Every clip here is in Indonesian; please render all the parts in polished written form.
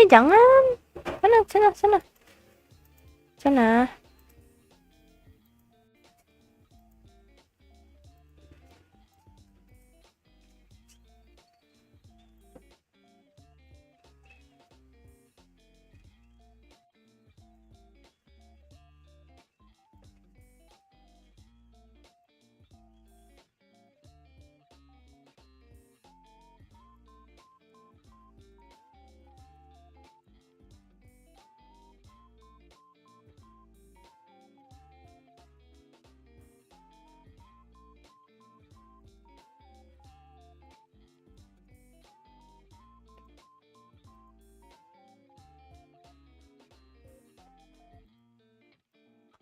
Jangan. Sana, sana, sana. Sana.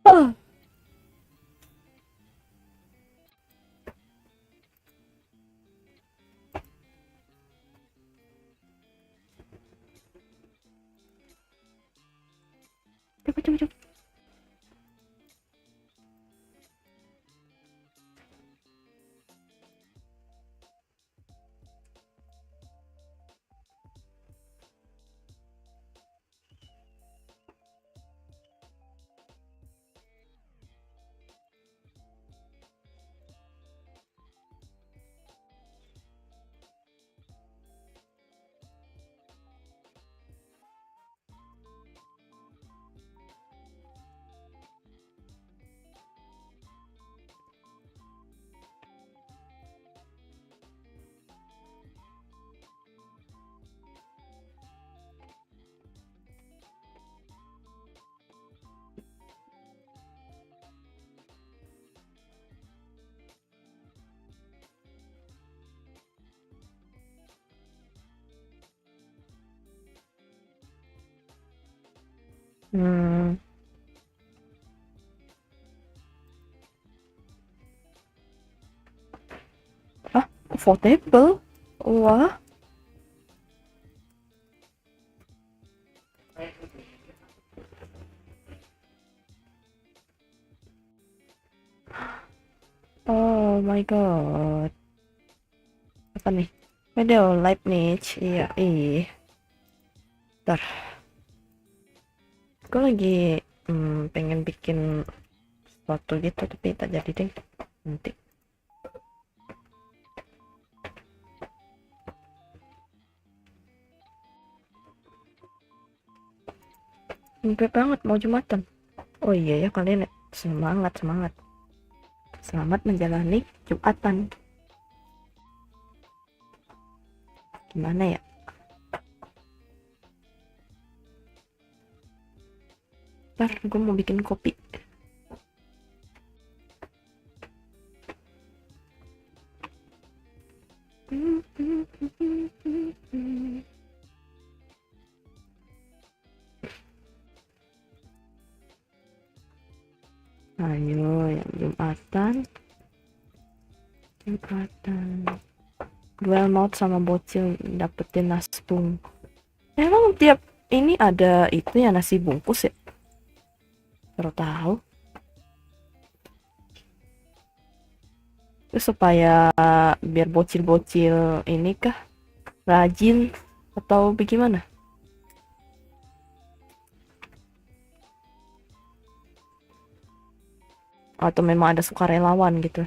Oh. Cepet, cepet, cepet. Hmm. Ah, comfortable. Wah. Oh my god. Apa nih? Video Leibniz. Iya, Bentar. Gue lagi pengen bikin sesuatu gitu tapi tak jadi deh. Nanti. Mimpi banget mau Jumatan. Oh iya ya kalian ya. Semangat, semangat. Selamat menjalani Jumatan. Gimana ya? Ntar gue mau bikin kopi. Ayo yang Jumatan. Duel maut sama bocil dapetin nasbung. Emang tiap ini ada itu ya nasi bungkus ya? Baru tahu. Terus supaya biar bocil-bocil ini kah rajin atau bagaimana? Atau memang ada sukarelawan gitu?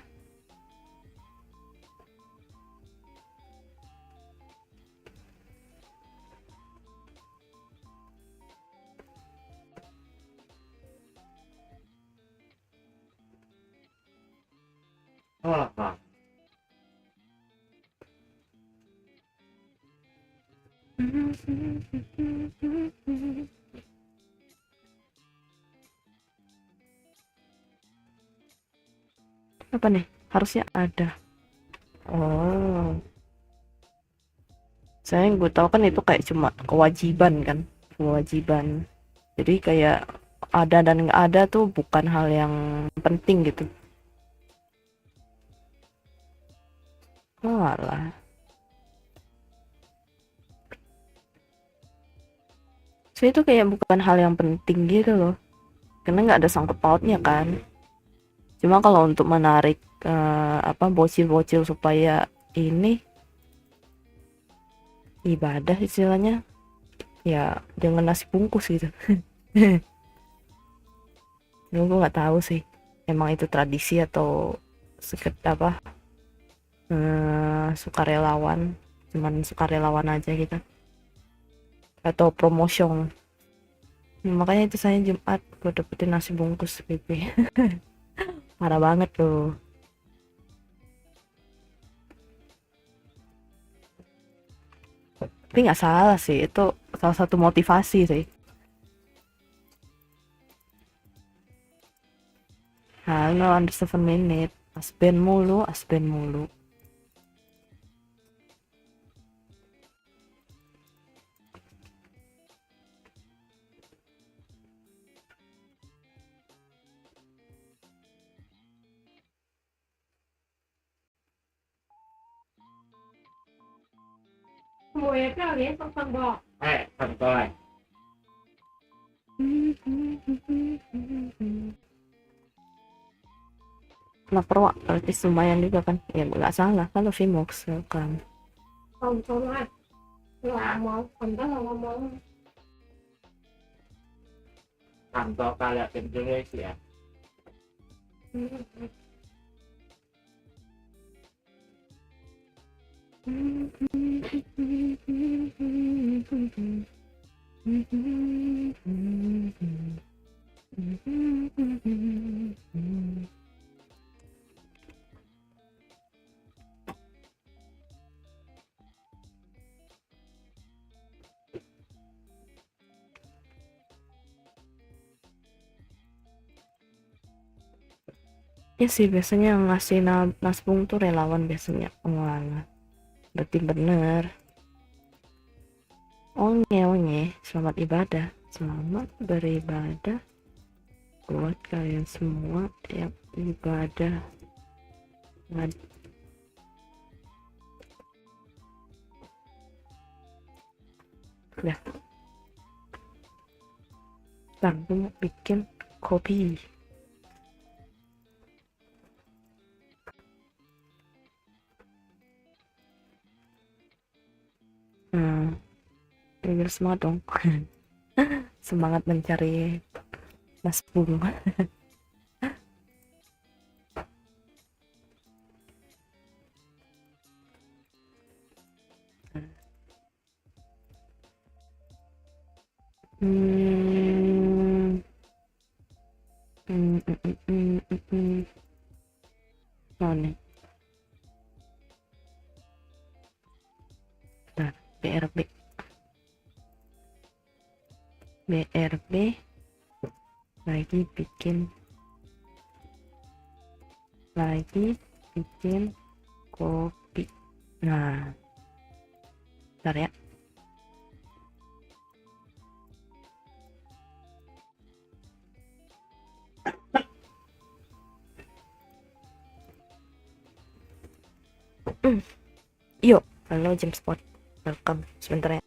Apa nih? Harusnya ada. Oh. Saya yang gue tahu kan itu kayak cuma kewajiban kan. Kewajiban. Jadi kayak ada dan nggak ada tuh bukan hal yang penting gitu. Walah. So itu kayak bukan hal yang penting gitu loh. Karena nggak ada sangkut pautnya kan. Cuma kalau untuk menarik apa bocil-bocil supaya ini ibadah istilahnya ya dengan nasi bungkus gitu. Gue nggak tahu sih emang itu tradisi atau sekedar apa, sukarelawan, cuman sukarelawan aja gitu, atau promotion. Ya, makanya itu saya Jumat buat dapetin nasi bungkus PP. Parah banget tuh. Tapi nggak salah sih, itu salah satu motivasi sih. Halo, under 7 minute. Aspen mulu, aspen mulu. Mùi cái gì không phân bò. Phần coi. Lapar wak, artis lumayan juga kan. Ya nggak salah kalau Vimox kan. Không ai. Là một, phần đó là một. Thành to kaya Indonesia. Ya sih biasanya yang ngasih nasbung tuh relawan biasanya. Wah, berarti bener. Onye onye, selamat ibadah, selamat beribadah buat kalian semua yang ibadah. Udah, ntar gue mau bikin kopi. Biar semangat dong. Semangat mencari nasbung. Hmm. Mau nih. Bentar, BRB lagi bikin kopi. Nah, bentar ya. Yuk, halo James Spot. Welcome. Sebentar ya.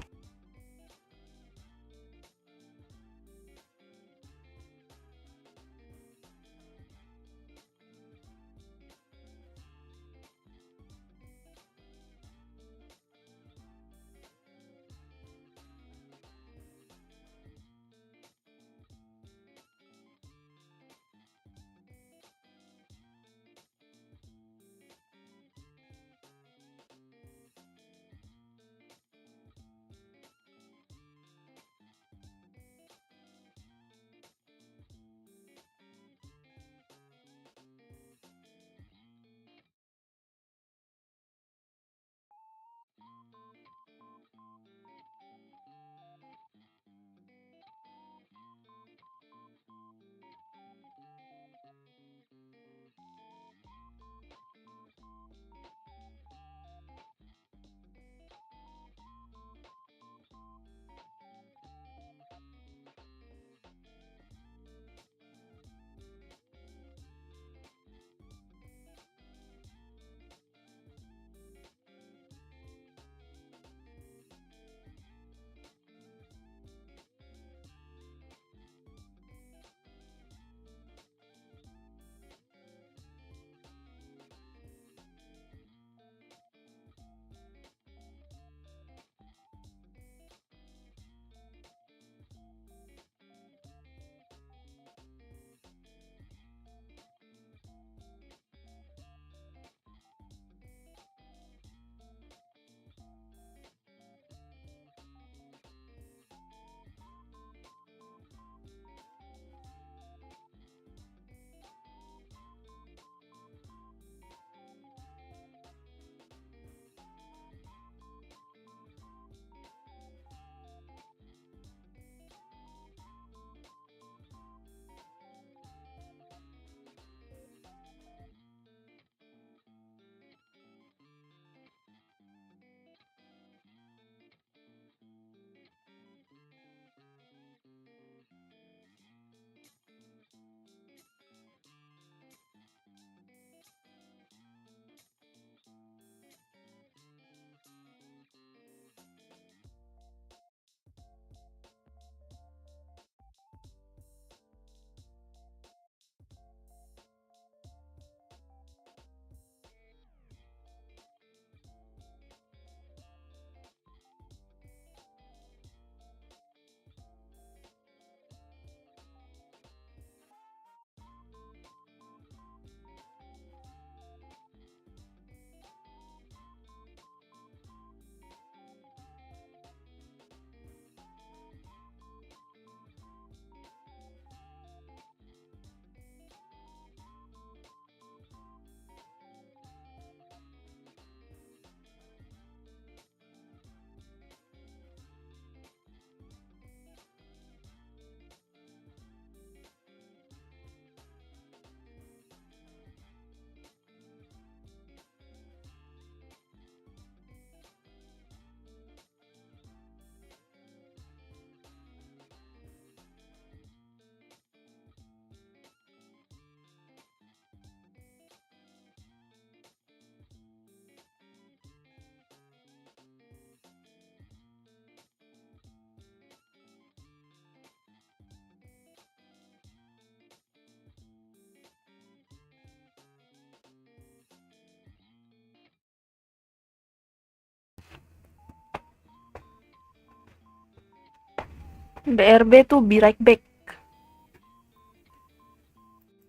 BRB tuh be right back.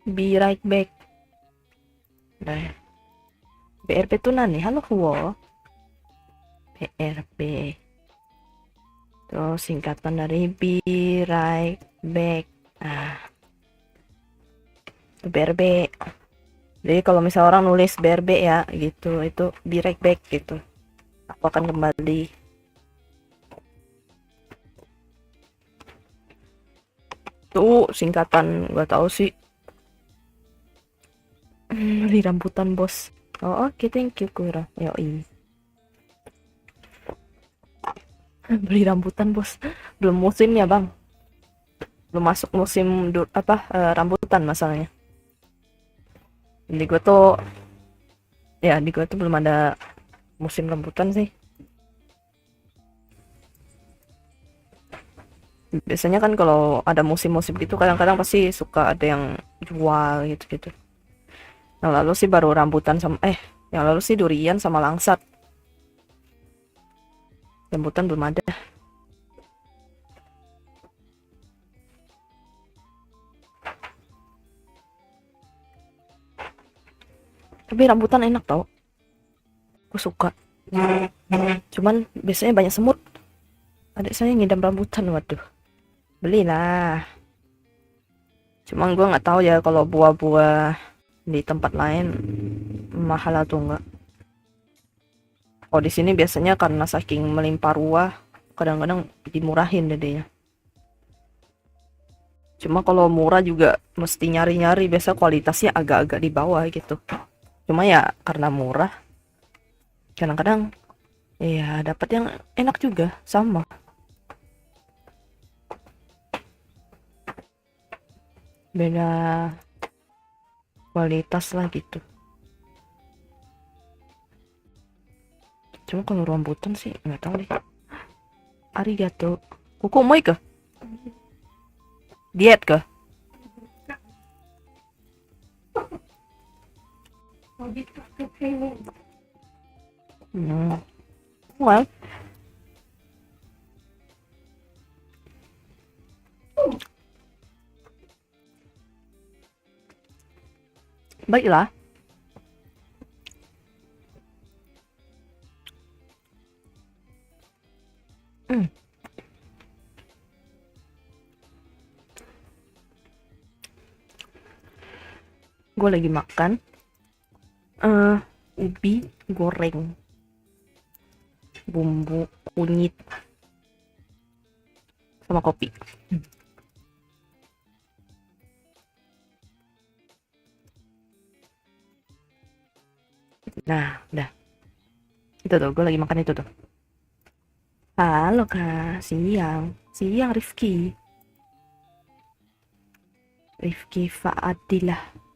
Be right back. Nah, BRB tuh nani? Halo huo. BRB. Terus singkatan dari be right back. Nah, BRB. Jadi kalau misalnya orang nulis BRB ya gitu, itu be right back gitu. Aku akan kembali. Tuh singkatan gak tahu sih. Beli rambutan bos. Oh oke, thank you Kura. Yoi. Beli rambutan bos. Belum musim ya bang. Belum masuk musim rambutan masalahnya. Di gue tuh ya di gue tuh belum ada musim rambutan sih. Biasanya kan kalau ada musim-musim gitu kadang-kadang pasti suka ada yang jual gitu-gitu. Yang lalu sih baru rambutan sama yang lalu sih durian sama langsat. Rambutan belum ada. Tapi rambutan enak tau. Aku suka. Cuman biasanya banyak semut. Adik saya ngidam rambutan, waduh. Belilah. Cuman gue nggak tahu ya kalau buah-buah di tempat lain mahal atau enggak. Oh di sini biasanya karena saking melimpah ruah, kadang-kadang dimurahin dedenya. Cuma kalau murah juga mesti nyari-nyari, biasa kualitasnya agak-agak di bawah gitu. Cuma ya karena murah, kadang-kadang ya dapat yang enak juga sama. Beda kualitas lah gitu. Cuma kalau rambutan sih nggak tahu deh. Arigato. Kuku mau ke? Diet ke? Habis kesini. Well, baiklah. Gue lagi makan ubi goreng bumbu kunyit sama kopi. Nah udah itu tuh, gue lagi makan itu tuh. Halo kak, siang siang Rifki Faadilah.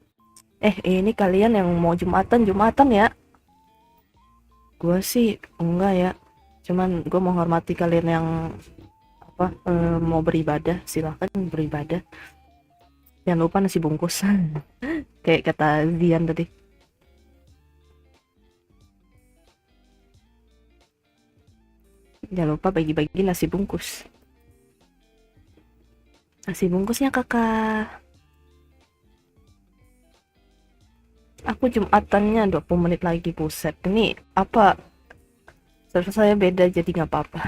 Ini kalian yang mau Jumatan ya? Gue sih enggak ya, cuman gue menghormati kalian yang mau beribadah, silahkan beribadah. Jangan lupa nasi bungkus. Kayak kata Zian tadi. Jangan lupa bagi-bagi nasi bungkus. Nasi bungkusnya kakak. Aku Jumatannya 20 menit lagi, buset. Ini apa? Server saya beda jadi nggak apa-apa.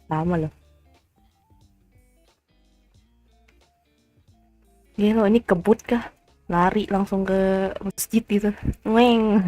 Sama loh. Gila, ini kebut kah? Lari langsung ke masjid gitu. Weng.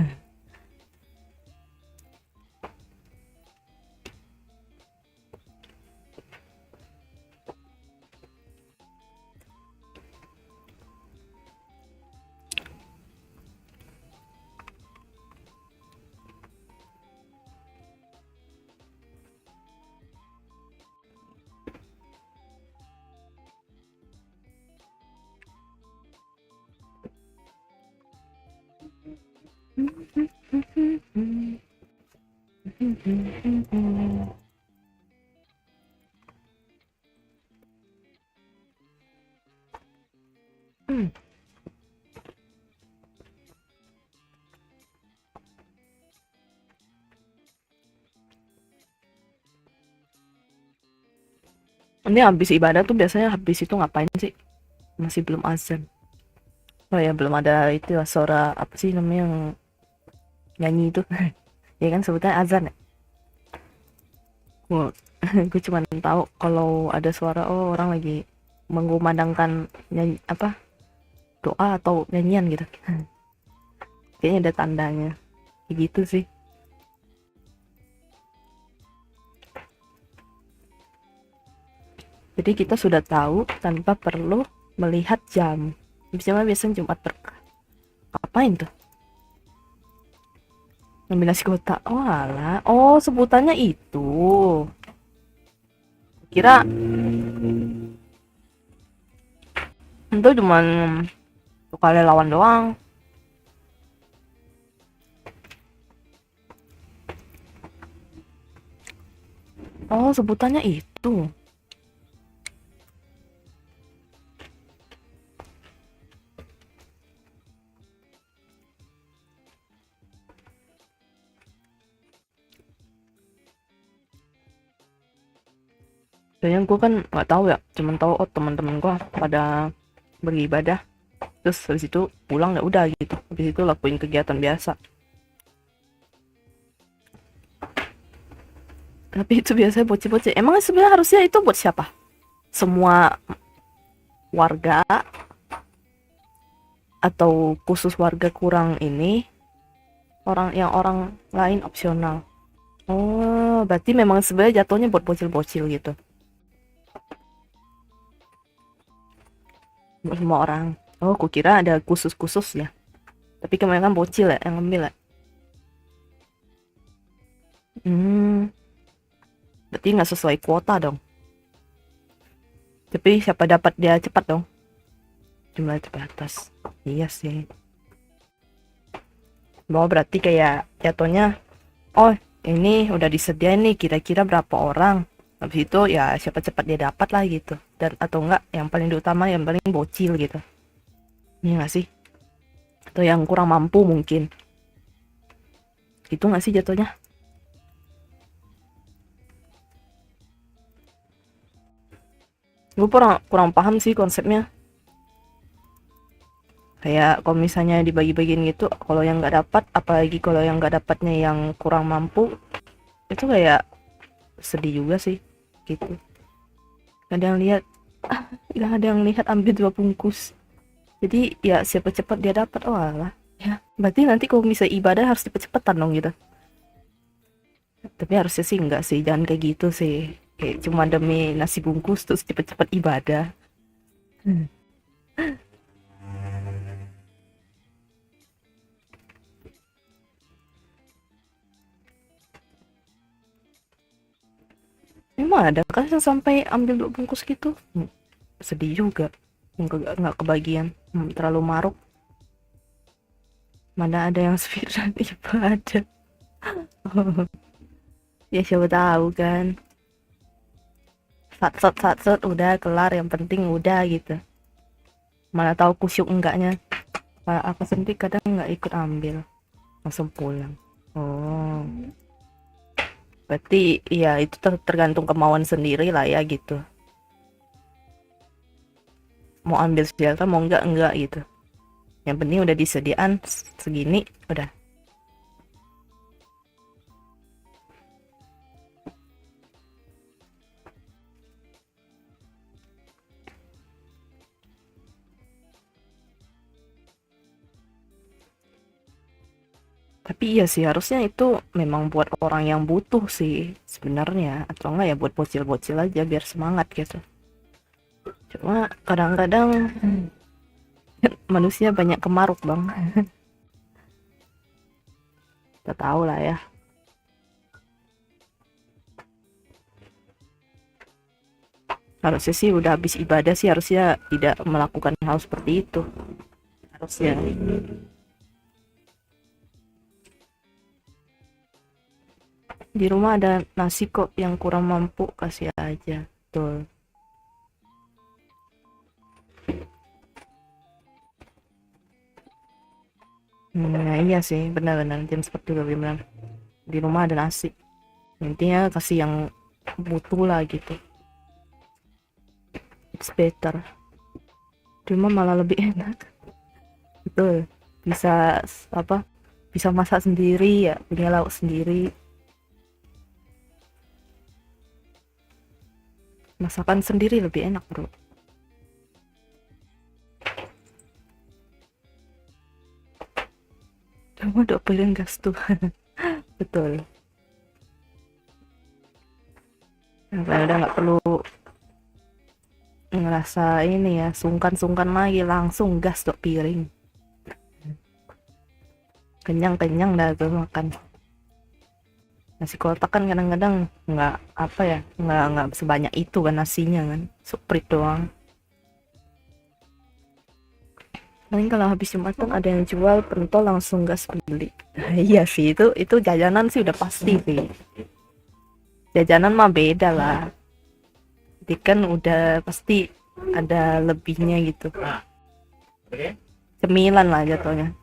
Ini habis ibadah tuh biasanya habis itu ngapain sih? Masih belum azan. Oh ya, belum ada itu ya, suara apa sih namanya yang nyanyi itu. Ya kan sebutnya azan ya. Gue cuma tahu kalau ada suara oh orang lagi mengumandangkan nyanyi apa doa atau nyanyian gitu. Kayaknya ada tandanya. Kayak gitu sih. Jadi kita sudah tahu tanpa perlu melihat jam. Biasanya Jumat berkah. Apain tuh? Ngambil nasi kotak. Oh alah. Oh sebutannya itu. Kira itu cuman kali lawan doang. Oh sebutannya itu. Kayaknya gue kan nggak tahu ya, cuman tahu oh teman-teman gue pada beribadah, terus habis itu pulang ya udah gitu, habis itu lakuin kegiatan biasa. Tapi itu biasanya bocil-bocil. Emang sebenarnya harusnya itu buat siapa? Semua warga atau khusus warga kurang ini? Orang lain opsional. Oh, berarti memang sebenarnya jatuhnya buat bocil-bocil gitu. Buat semua orang. Oh, kukira ada khusus-khusus ya. Tapi kebanyakan bocil ya yang ngambil ya. Berarti nggak sesuai kuota dong. Tapi siapa dapat dia cepat dong. Jumlah terbatas. Iya sih. Bahwa berarti kayak jatuhnya, oh ini udah disediain nih kira-kira berapa orang. Habis itu ya siapa cepat dia dapat lah gitu. Dan atau enggak yang paling utama yang paling bocil gitu. Iya nggak sih? Atau yang kurang mampu mungkin. Itu nggak sih jatuhnya? Gue kurang paham sih konsepnya. Kayak kalau misalnya dibagi-bagiin gitu, kalau yang nggak dapat, apalagi kalau yang nggak dapatnya yang kurang mampu, itu kayak sedih juga sih gitu. Gak ada yang lihat, gak ada yang lihat ambil 2 bungkus. Jadi ya siapa cepat dia dapat. Oh alah, ya berarti nanti kalau misalnya ibadah harus cepet-cepetan dong gitu. Tapi harusnya sih enggak sih, jangan kayak gitu sih. Kayak cuma demi nasi bungkus terus cepet-cepet ibadah. Memang ada kan yang sampai ambil 2 bungkus gitu. Sedih juga. Nggak kebagian. Terlalu maruk. Mana ada yang spiral ibadah. Ya siapa tahu kan. Sat udah kelar, yang penting udah gitu. Mana tahu kusyuk enggaknya. Kalau aku sendiri kadang nggak ikut ambil, langsung pulang. Oh, berarti ya itu tergantung kemauan sendiri lah ya gitu. Mau ambil shelter mau enggak gitu. Yang penting udah disediaan segini udah. Tapi iya sih harusnya itu memang buat orang yang butuh sih sebenarnya, atau enggak ya buat bocil-bocil aja biar semangat gitu. Cuma kadang-kadang manusia banyak kemaruk bang. Kita tahu lah ya. Harusnya sih udah habis ibadah sih harusnya tidak melakukan hal seperti itu. Harusnya. Di rumah ada nasi kok, yang kurang mampu kasih aja. Betul. Nah iya sih, benar-benar jam seperti juga benar. Di rumah ada nasi. Intinya kasih yang butuh lah gitu. it's better. Cuma malah lebih enak. Betul. Bisa apa? Bisa masak sendiri ya, punya lauk sendiri. Masakan sendiri lebih enak, bro. Cuma 2 piring gas tuh. Betul. Nah, udah nggak perlu ngerasa ini ya, sungkan-sungkan lagi, langsung gas 2 piring. Kenyang-kenyang dah tuh makan. Nasi kotak kan kadang-kadang nggak apa ya, nggak sebanyak itu kan nasinya kan, suprit doang. Paling kalau habis Jumatan ada yang jual pentol langsung gas beli. Iya sih, itu jajanan sih udah pasti sih. Jajanan mah beda lah. Jadi kan udah pasti ada lebihnya gitu. Cemilan lah jatuhnya.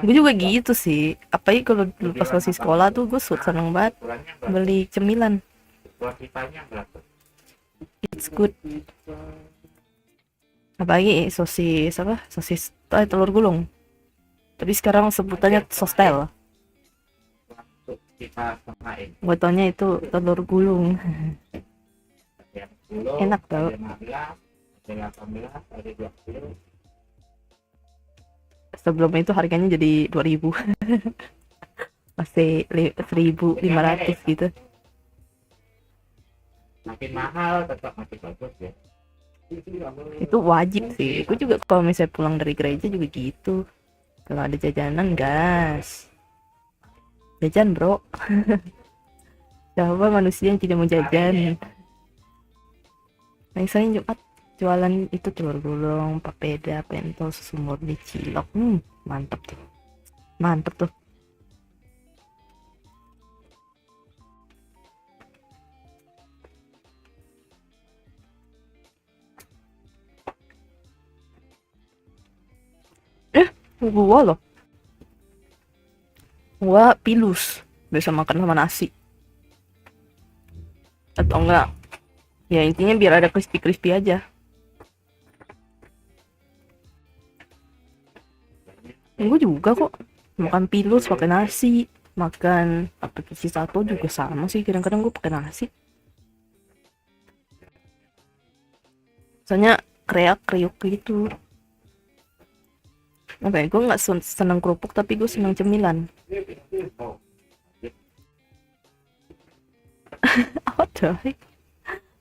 Gue juga gitu sih. Apalagi kalau dulu pas masih sekolah tuh gue seneng banget beli cemilan. It's good. Apalagi sosis apa? Sosis telur gulung. Tapi sekarang sebutannya sostel. Gue taunya itu telur gulung. Enak tau. Sebelum itu harganya jadi 2.000. Masih 1.500 gitu. Makin mahal tetap masih bagus ya. Itu wajib sih. Gue juga kalau misalnya pulang dari gereja juga gitu. Kalau ada jajanan gas. Jajan bro. Siapa manusia yang tidak mau jajan? Nah, sering Jumat jualan itu telur gulung, papeda, pentol, susu murni, cilok. Mantep tuh. Mantep tuh. Gua loh. Gua pilus. Biasa makan sama nasi. Atau enggak. Ya intinya biar ada crispy-crispy aja. Gue juga kok. Makan pilus pakai nasi. Makan pakai satu juga sama sih. Kadang-kadang gue pakai nasi. Soalnya kriuk gitu. Apa ya, gue nggak seneng kerupuk tapi gue seneng cemilan. Apa tuh?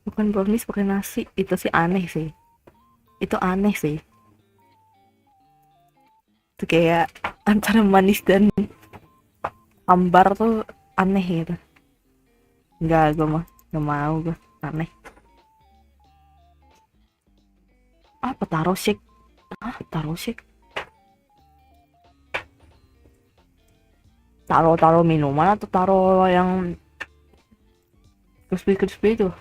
Bukan brownies pakai nasi, itu sih aneh sih. Itu aneh sih. Itu kayak antara manis dan hambar tuh aneh gitu. Enggak, gue mah nggak mau, gue aneh. Apa taro shake? Taro shake? Taro minuman atau taro yang crispy itu?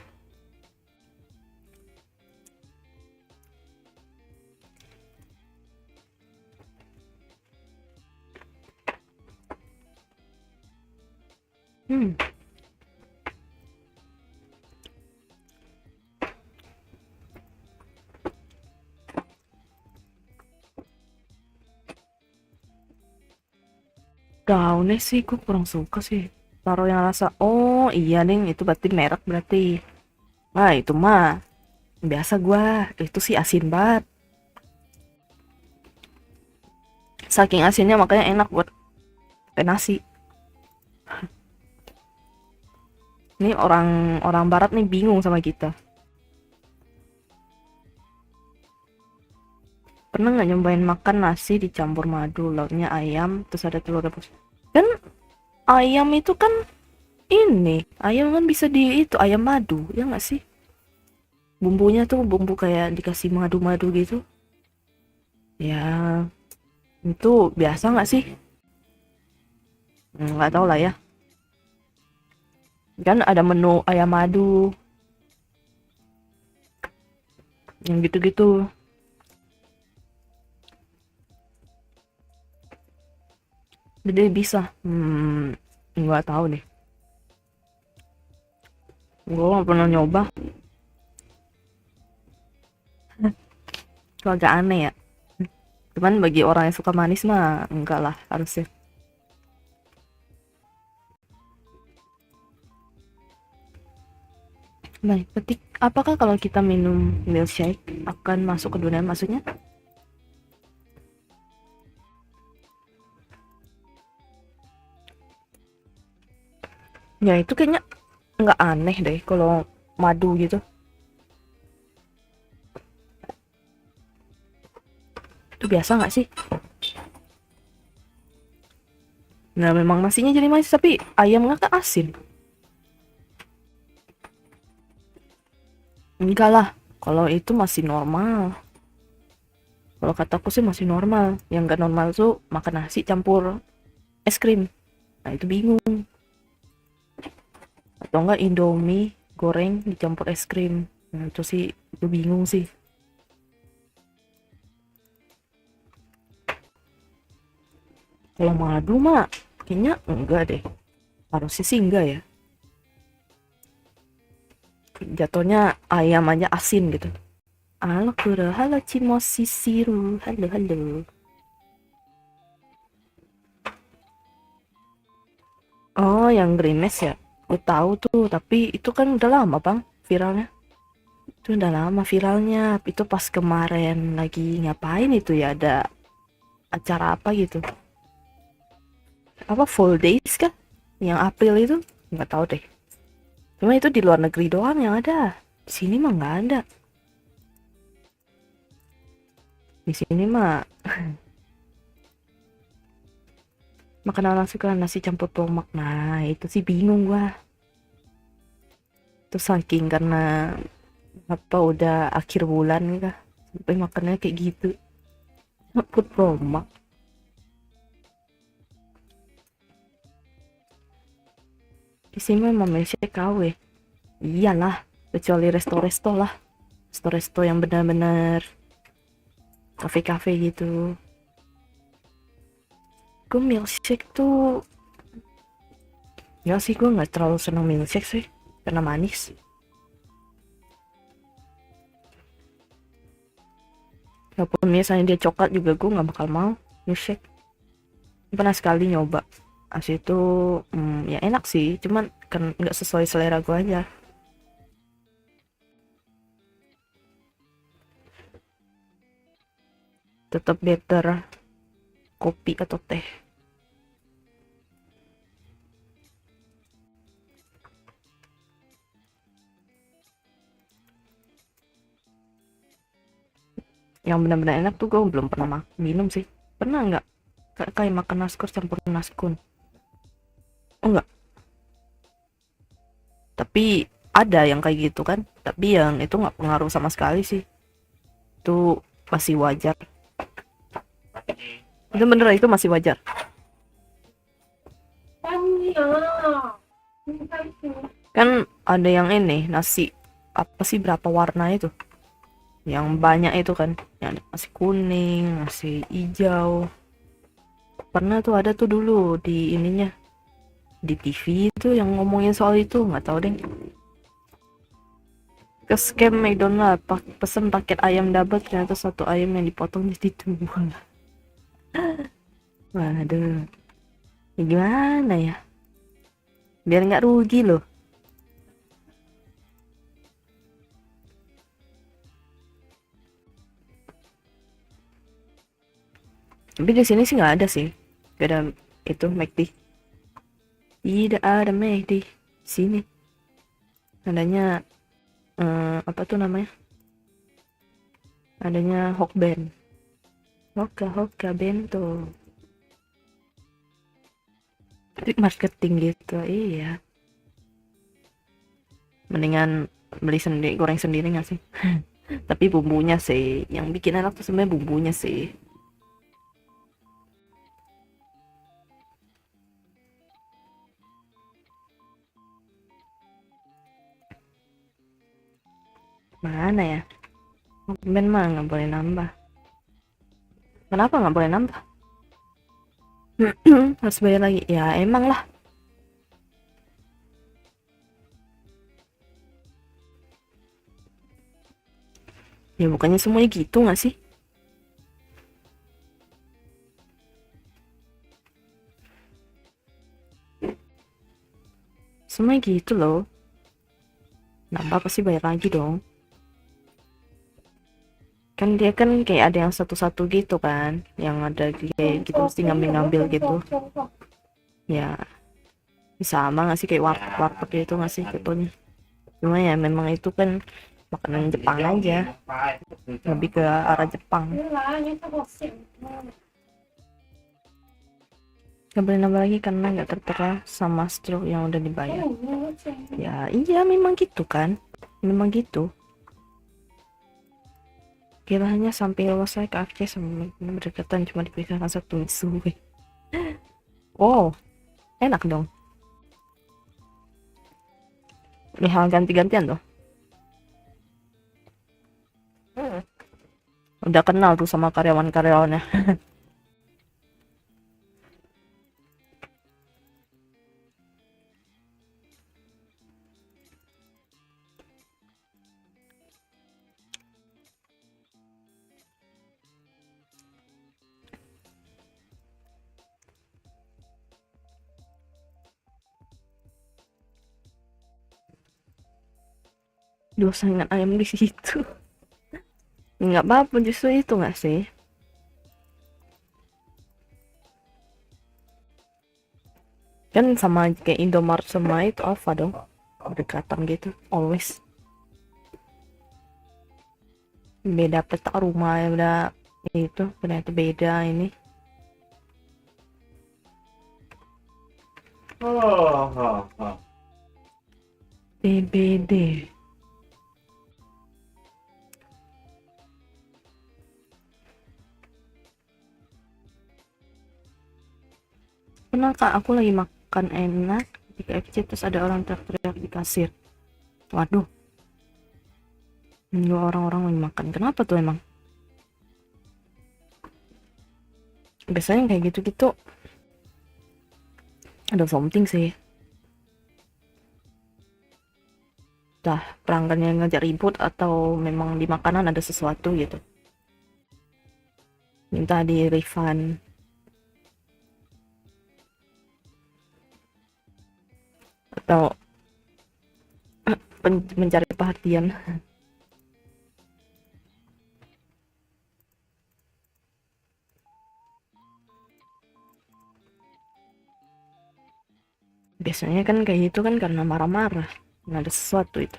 Daunnya sih gue kurang suka sih. Taruh yang rasa, oh iya nih itu berarti merek berarti. Nah itu mah biasa gue, itu sih asin banget. Saking asinnya makanya enak buat pakai nasi. Ini orang barat nih bingung sama kita. Pernah nggak nyobain makan nasi dicampur madu, lauknya ayam, terus ada telur rebus? Kan ayam itu kan ini, ayam kan bisa di itu ayam madu, ya nggak sih? Bumbunya tuh bumbu kayak dikasih madu-madu gitu. Ya, itu biasa nggak sih? Nggak tahu lah ya. Kan ada menu ayam madu, yang gitu-gitu. Jadi bisa. Nggak tahu nih. Gue nggak pernah nyoba. Itu agak aneh ya. Cuman bagi orang yang suka manis mah enggak lah harusnya. Baik, apakah kalau kita minum milkshake akan masuk ke dunia maksudnya? Ya itu kayaknya nggak aneh deh kalau madu gitu. Itu biasa nggak sih? Nah memang nasinya jadi manis tapi ayam nggak asin. Enggak lah, kalau itu masih normal. Kalau kataku sih masih normal. Yang nggak normal tuh makan nasi campur es krim. Nah itu bingung. Atau enggak Indomie goreng dicampur es krim. Nah itu sih, itu bingung sih. Kalau madu mah kayaknya enggak deh. Harusnya sih enggak ya. Jatuhnya ayam aja asin gitu. Halo Kura, halo Cimosi Siru, halo halo. Oh, yang Grimes ya? Aku tahu tuh, tapi itu kan udah lama bang viralnya. Itu udah lama viralnya. Itu pas kemarin lagi ngapain itu ya? Ada acara apa gitu? Apa Full Days kan? Yang April itu? Nggak tahu deh. Cuma itu di luar negeri doang yang ada. Di sini mah nggak ada. Di sini mah makanan orang suka nasi campur tomat. Nah, itu sih bingung gua. Itu saking karena apa udah akhir bulan kah sampai makannya kayak gitu. Campur tomat. Di sini memang Malaysia KW. Iyalah, kecuali resto-resto lah. Resto-resto yang benar-benar kafe-kafe gitu. Gue milkshake tuh ya sih, gue nggak terlalu seneng milkshake sih karena manis. Walaupun misalnya dia coklat juga gue nggak bakal mau milkshake. Pernah sekali nyoba asli itu ya enak sih, cuman kan nggak sesuai selera gue aja. Tetap better kopi atau teh. Yang benar-benar enak tuh gue belum pernah minum sih. Pernah nggak kayak makan naskor campur naskun? Oh enggak, tapi ada yang kayak gitu kan, tapi yang itu nggak pengaruh sama sekali sih, itu masih wajar. Itu bener, itu masih wajar. 아니야. 진짜 있어. Kan ada yang ini nasi apa sih berapa warna itu yang banyak itu kan, yang ada nasi kuning, nasi hijau. Pernah tuh ada tuh dulu di ininya di TV itu yang ngomongin soal itu, nggak tahu deh. Ke scam McDonald pesen paket ayam double, ternyata satu ayam yang dipotong jadi dua. Waduh, ya gimana ya biar nggak rugi loh. Tapi di sini sih nggak ada sih, nggak ada itu McD, tidak ada McD di sini. Adanya apa tuh namanya, adanya Hokben, Hoka Hoka Bento. Trik marketing gitu, iya. Mendingan beli sendiri, goreng sendiri nggak sih? Tapi bumbunya sih yang bikin enak tuh sebenarnya bumbunya sih. Mana ya? Ben mah nggak boleh nambah. Kenapa nggak boleh nambah? Harus bayar lagi. Ya emang lah. Ya bukannya semuanya gitu nggak sih? customer gitu loh. Nambah pasti bayar lagi dong. Kan dia kan kayak ada yang satu-satu gitu kan, yang ada kayak gitu mesti ngambil-ngambil gitu. Ya sama nggak sih kayak warteg gitu nggak sih contohnya. Cuma ya memang itu kan makanan Jepang aja, lebih ke arah Jepang. Gak boleh nambah lagi karena nggak tertera sama stroke yang udah dibayar. Ya iya memang gitu kan, memang gitu. Kiranya sampai selesai ke AFC sama berdekatan cuma dipisahkan satu isu. Oh, enak dong. Ini hal ganti-gantian tuh. Udah kenal tuh sama karyawan-karyawannya. Dosangan ayam di situ. Nggak apa-apa justru itu nggak sih? Kan sama kayak Indomaret sama itu Alfa dong. Berdekatan gitu, always. Beda peta rumah ya udah itu ternyata beda ini. BBD. Pernah kak aku lagi makan enak di KFC terus ada orang teriak-teriak di kasir. Waduh, ini orang-orang lagi makan. Kenapa tuh emang? Biasanya kayak gitu-gitu ada something sih. Dah pelanggannya ngajak ribut atau memang di makanan ada sesuatu gitu. Minta di refund. Atau mencari perhatian. Biasanya kan kayak gitu kan karena marah-marah. Nah, ada sesuatu itu.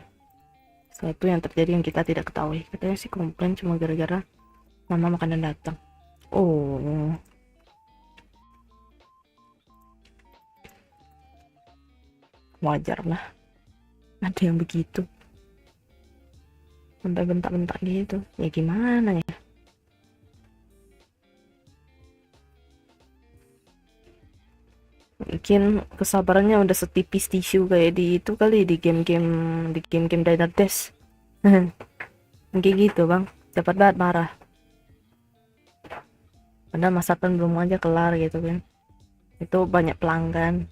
Sesuatu yang terjadi yang kita tidak ketahui. Katanya sih komplain cuma gara-gara mama makanan datang. Oh. Wajar lah. Ada yang begitu. Sampai bentak-bentak gitu. Ya gimana ya? Mungkin kesabarannya udah setipis tisu kayak di itu kali di game-game Diner Dash. Kayak gitu bang, cepat banget marah. Padahal masakan belum aja kelar gitu kan. Itu banyak pelanggan.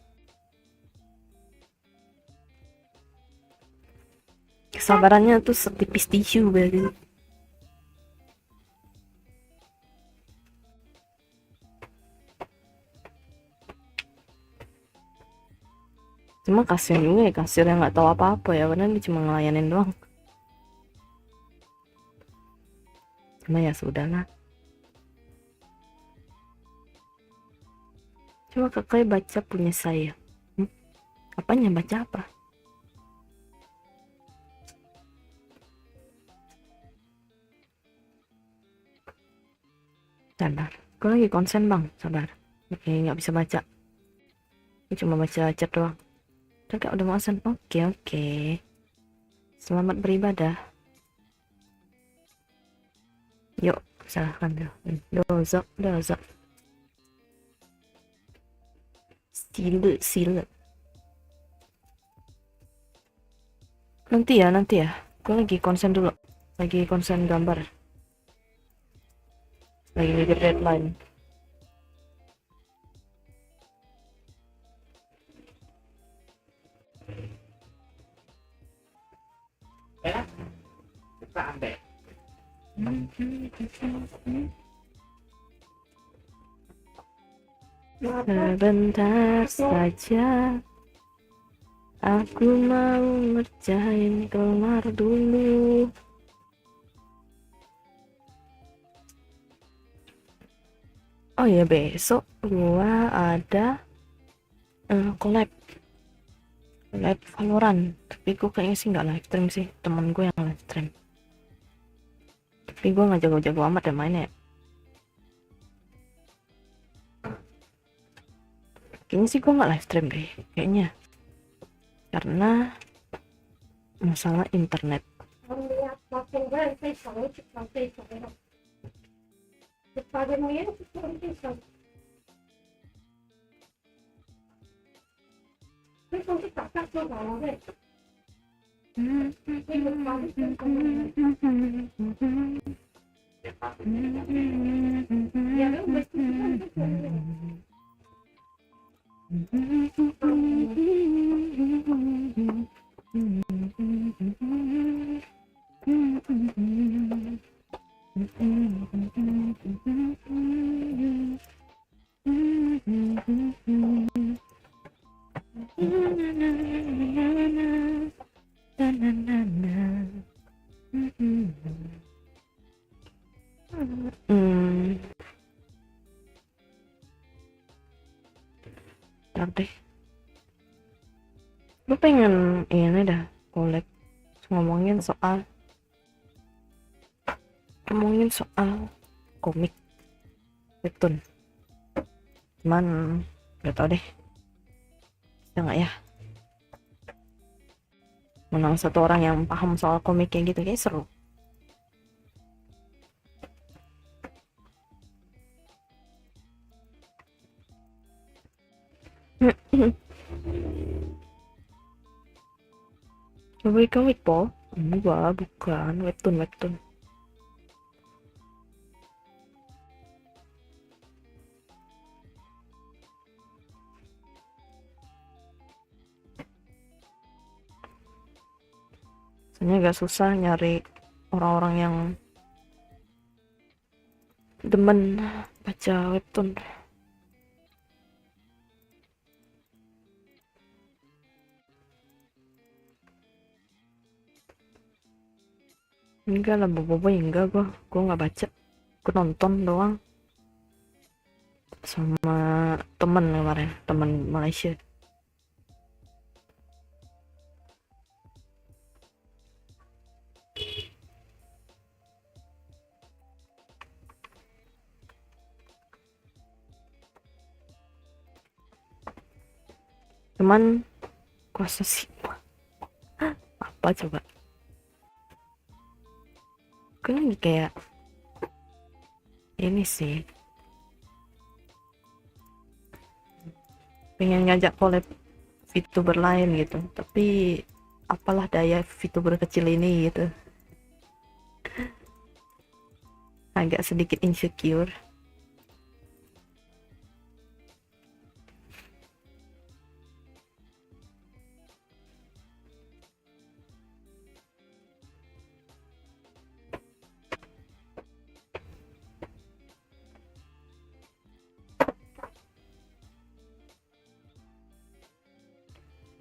Kesabarannya tuh setipis tisu berarti. Cuma kasihan juga ya kasir yang nggak tahu apa-apa ya, karena dia cuma ngelayanin doang. Cuma ya sudahlah. Coba kakak baca punya saya. Apanya baca apa? Sabar. Aku lagi konsen bang, sabar. Oke, nggak bisa baca. Aku cuma baca chat doang. Kakak udah mau azan? Oke, oke. Selamat beribadah. Yuk, silahkan. Dozo, dozo. Sile, sile. Nanti ya, nanti ya. Aku lagi konsen dulu. Lagi konsen gambar. Lagi mikir deadline. Kita ambil. Sebentar saja. Aku mau ngerjain kelar dulu. Oh ya, besok gua ada collab Valorant, tapi gue kayaknya sih nggak live stream sih, temen gue yang live stream. Tapi gue nggak jago-jago amat ya mainnya ya. Kayaknya sih gue nggak live stream deh, kayaknya karena masalah internet. Melihat makin berat, pisau, pisau, pisau. Kepada dia, pisau, pisau. Pisau kita tak tahu deh. Ya, lu mesti Ntar deh, gue pengen ini dah collab ngomongin soal komik webtoon, cuman gak tau deh bisa nggak ya menang satu orang yang paham soal komik kayak gitu, kayak seru. Komik po enggak, bukan webtoon. Soalnya agak susah nyari orang-orang yang demen baca webtoon. Enggak lah, bobo enggak, gua nggak baca, gua nonton doang sama temen kemarin, temen Malaysia. Cuman kuasa sih apa coba, gue lagi kayak ini sih, pengen ngajak collab VTuber lain gitu, tapi apalah daya VTuber kecil ini gitu, agak sedikit insecure.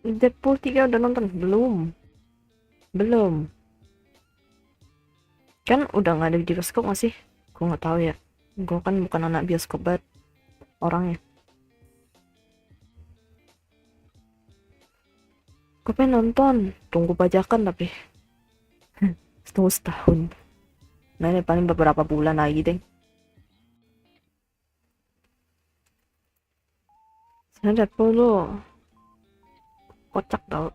Deadpool 3 udah nonton belum kan, udah nggak ada di bioskop nggak sih? Gue nggak tahu ya, gue kan bukan anak bioskop banget orangnya. Gue pengen nonton, tunggu bajakan tapi tunggu setahun, nah ini paling beberapa bulan lagi deh. Saya Deadpool lo kocak tau,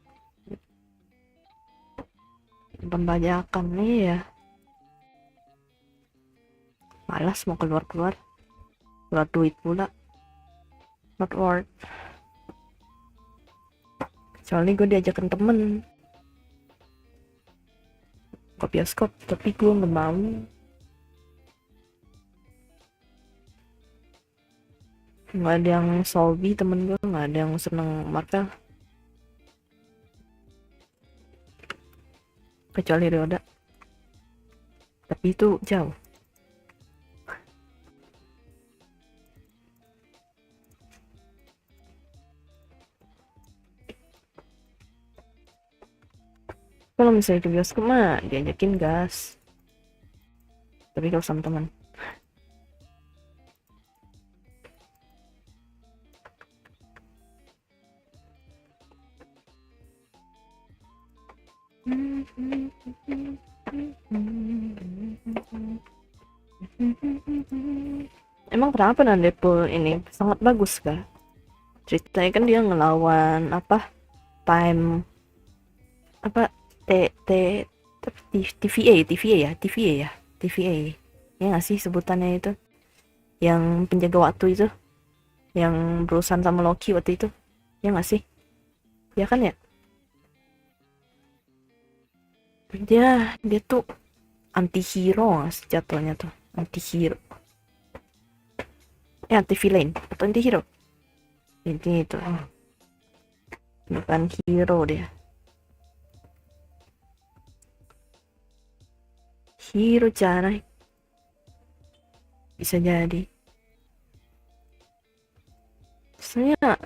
pembajakan nih ya, malas mau keluar duit pula, not worth. Kecuali gue diajakin temen ke bioskop, tapi gue nggak mau. Nggak ada yang Solbi, temen gue nggak ada yang seneng Marvel kecuali Ryoda, tapi itu jauh. Kalau misalnya ke bioskop mah diajakin gas. Tapi kalau sama teman. Emang kenapa Deadpool ini sangat bagus kah? Ceritanya kan dia ngelawan apa time apa T T TVA ya nggak sih sebutannya itu yang penjaga waktu itu yang berurusan sama Loki waktu itu ya nggak sih ya kan ya dia tuh anti hero jatuhnya tuh anti hero anti villain atau anti hero intinya itu bukan hero dia hero cara bisa jadi sebenarnya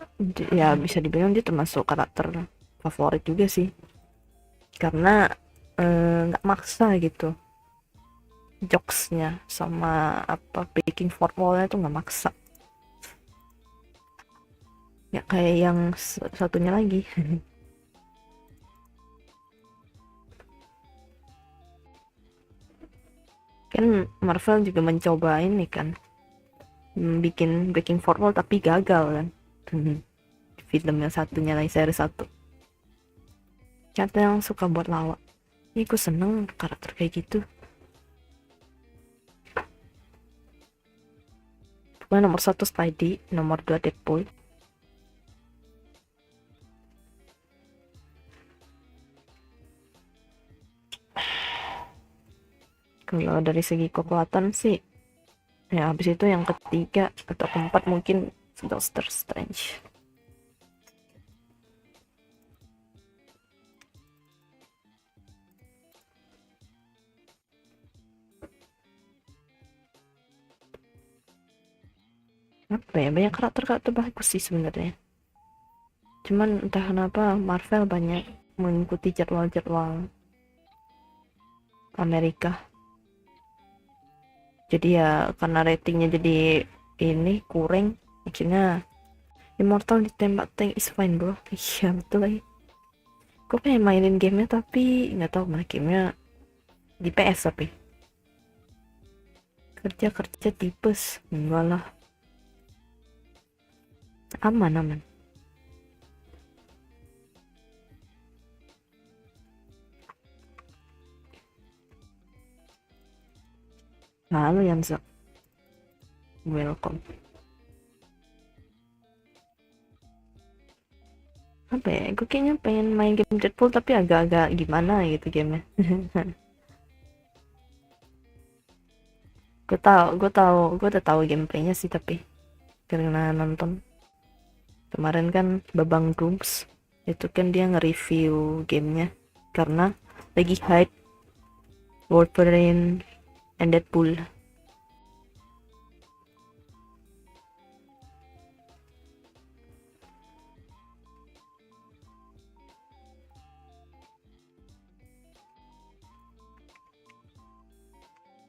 ya bisa dibilang dia termasuk karakter favorit juga sih karena nggak maksa gitu jokesnya sama apa breaking fourth wall-nya tuh nggak maksa ya kayak yang satunya lagi kan Marvel juga mencoba ini kan bikin breaking fourth wall tapi gagal kan film yang satunya lagi seri satu ternyata yang suka buat lawak ini aku seneng karakter kayak gitu pokoknya nomor 1 Spidey nomor 2 Deadpool kalau dari segi kekuatan sih ya habis itu yang ketiga atau keempat mungkin Doctor Strange apa ya banyak karakter bagus sih sebenarnya cuman entah kenapa Marvel banyak mengikuti jadwal-jadwal Amerika jadi ya karena ratingnya jadi ini kurang akhirnya Immortal ditembak tank is fine bro iya betul lagi gue pengen mainin gamenya tapi nggak tahu mana gamenya di PS tapi kerja tipes enggak lah aman halo Yanza welcome apa ya gue kayaknya pengen main game Deadpool tapi agak-agak gimana gitu gamenya gue udah tahu gameplaynya sih tapi karena nonton kemarin kan Babang Drums itu kan dia nge-review gamenya karena lagi hype Wolverine and Deadpool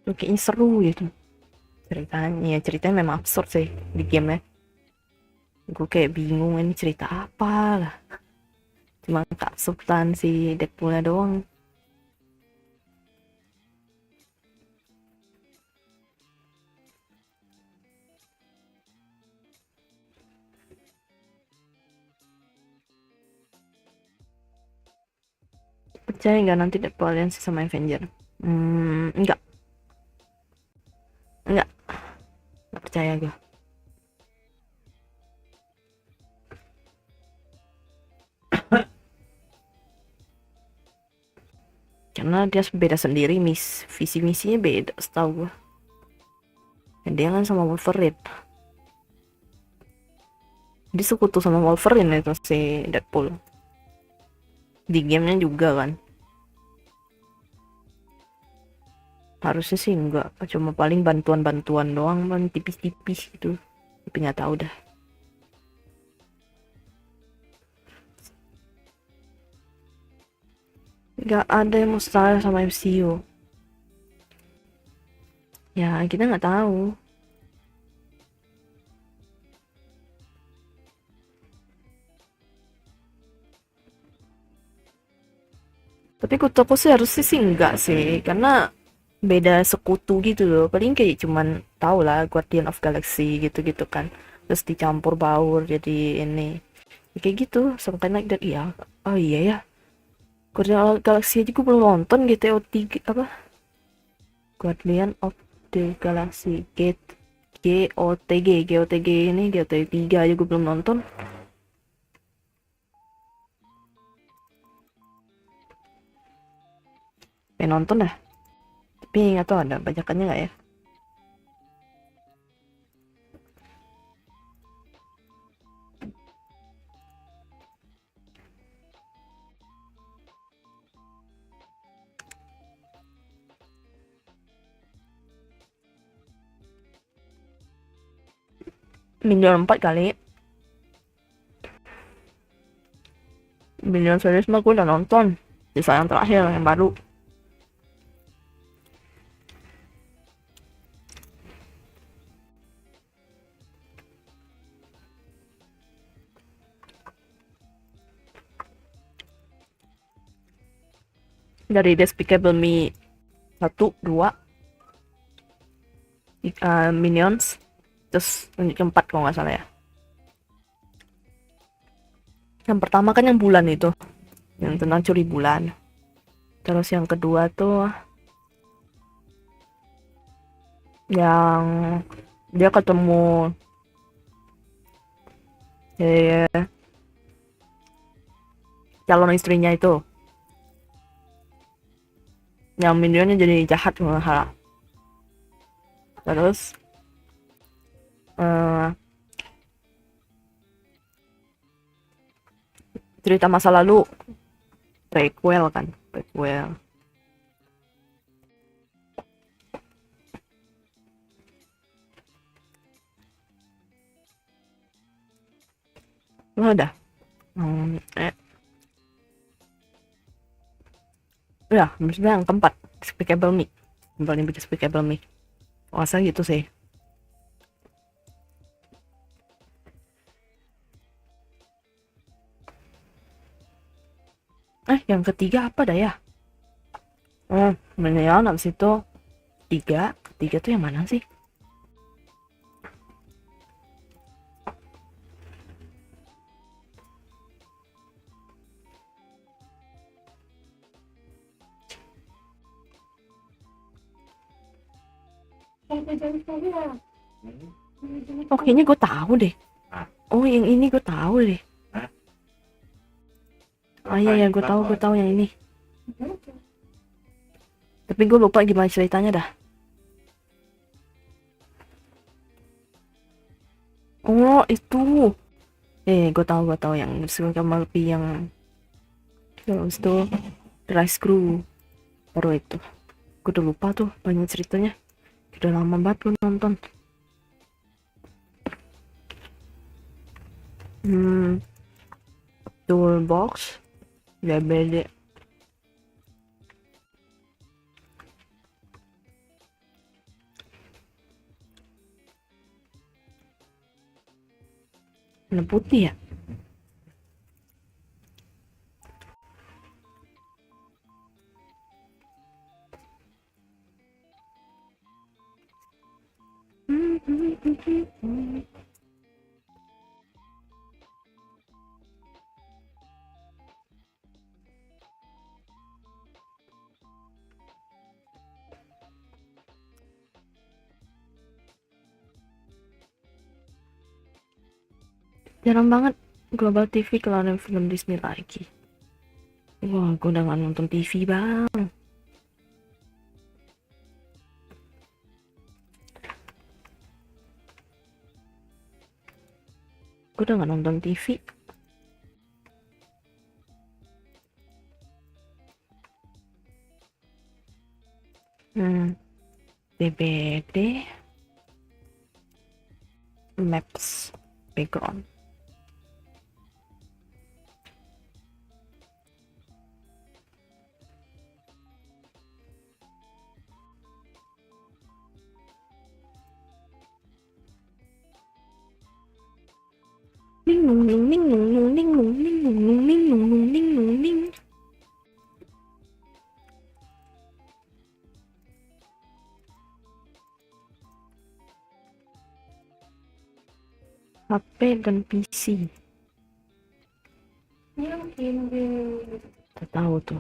kayaknya seru gitu ceritanya memang absurd sih di game ya gue kayak bingung ini cerita apa lah cuma tak substansi Deadpoolnya doang percaya nggak nanti Deadpool aliansi sama Avenger enggak nggak percaya gue karena dia beda sendiri visi misinya beda setahu gue dan dia kan sama Wolverine dia sekutu sama Wolverine itu si Deadpool di gamenya juga kan harusnya sih enggak cuma paling bantuan doang tipis-tipis gitu tapi nggak tahu dah Nggak ada yang mustahil sama MCU. Ya kita nggak tahu. Tapi kutoku sih harusnya sih enggak sih, karena beda sekutu gitu loh. Paling kayak cuman tau lah Guardian of Galaxy gitu-gitu kan. Terus dicampur baur jadi ini. Ya, kayak gitu, something like that. Iya. Oh iya ya. Guardian of Galaxy aja gue belum nonton GTO 3 apa? Guardian of the Galaxy GOTG ini GOTG 3 aja gue belum nonton. Pengen nonton dah. Tapi nggak tahu ada bajakannya nggak ya. Minion 4 kali. Minion series mah gue udah nonton. Sisa yang terakhir yang baru. Dari Despicable Me 1, 2, Minions, terus lanjut ke 4 kalau nggak salah ya. Yang pertama kan yang bulan itu, yang tentang curi bulan. Terus yang kedua tuh yang dia ketemu calon istrinya itu, yang minionnya jadi jahat kalau nggak salah. Terus cerita masa lalu, prequel kan, prequel. Udah. Ya, maksudnya yang keempat, Despicable Me. Kembali ke Despicable Me. Masa gitu sih. Yang ketiga apa dah ya? Minion abis itu tiga tuh yang mana sih? Oh kayaknya gue tahu deh. Oh yang ini gue tahu deh. Oh iya ya gue tahu yang ini. Tapi gue lupa gimana ceritanya dah. Oh itu. Gue tahu yang sama lebih yang terus tuh Rice Crew baru itu. Gue udah lupa tuh banyak ceritanya. Udah lama banget gue nonton. Toolbox ya beda. Warna putih ya. Jarang banget Global TV keluarin film Disney lagi. Wah, gue udah gak nonton TV bang. Gue udah gak nonton TV. DBD Maps background. Ning nung ning ning nung nung ning nung ning nung nung ning nung nung ning nung ning. HP dan PC. Yang ini. Tak tahu tuh.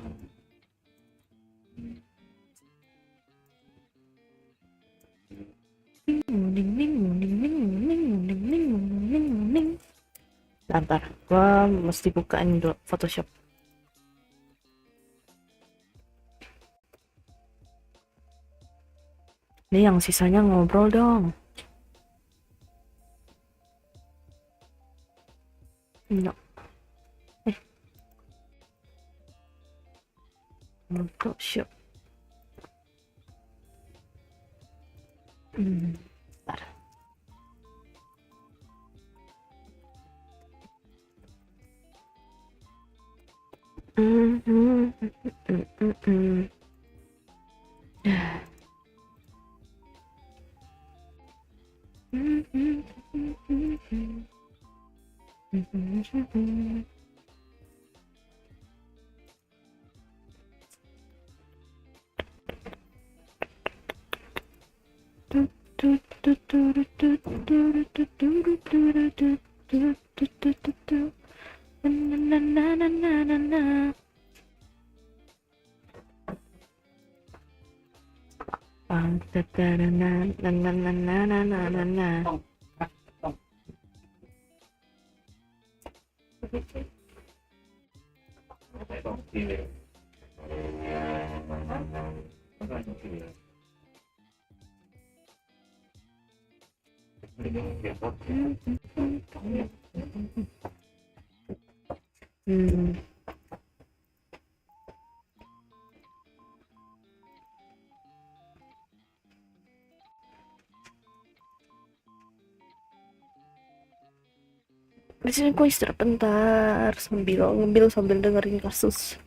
Bentar, gua mesti bukain dulu Photoshop. Nih yang sisanya ngobrol dong. No. Photoshop. Bentar. Biasanya gue istirahat bentar sambil ngembil sambil dengerin kasus.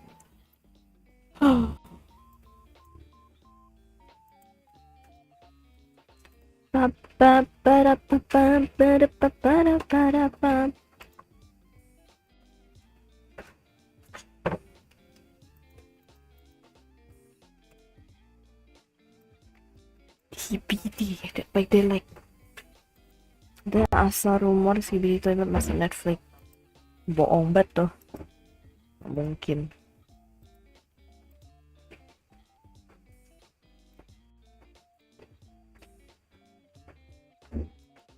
CBD, Dead by Daylight. Ada asal rumor CBD Toilet masuk Netflix. Bohong banget tuh. Mungkin.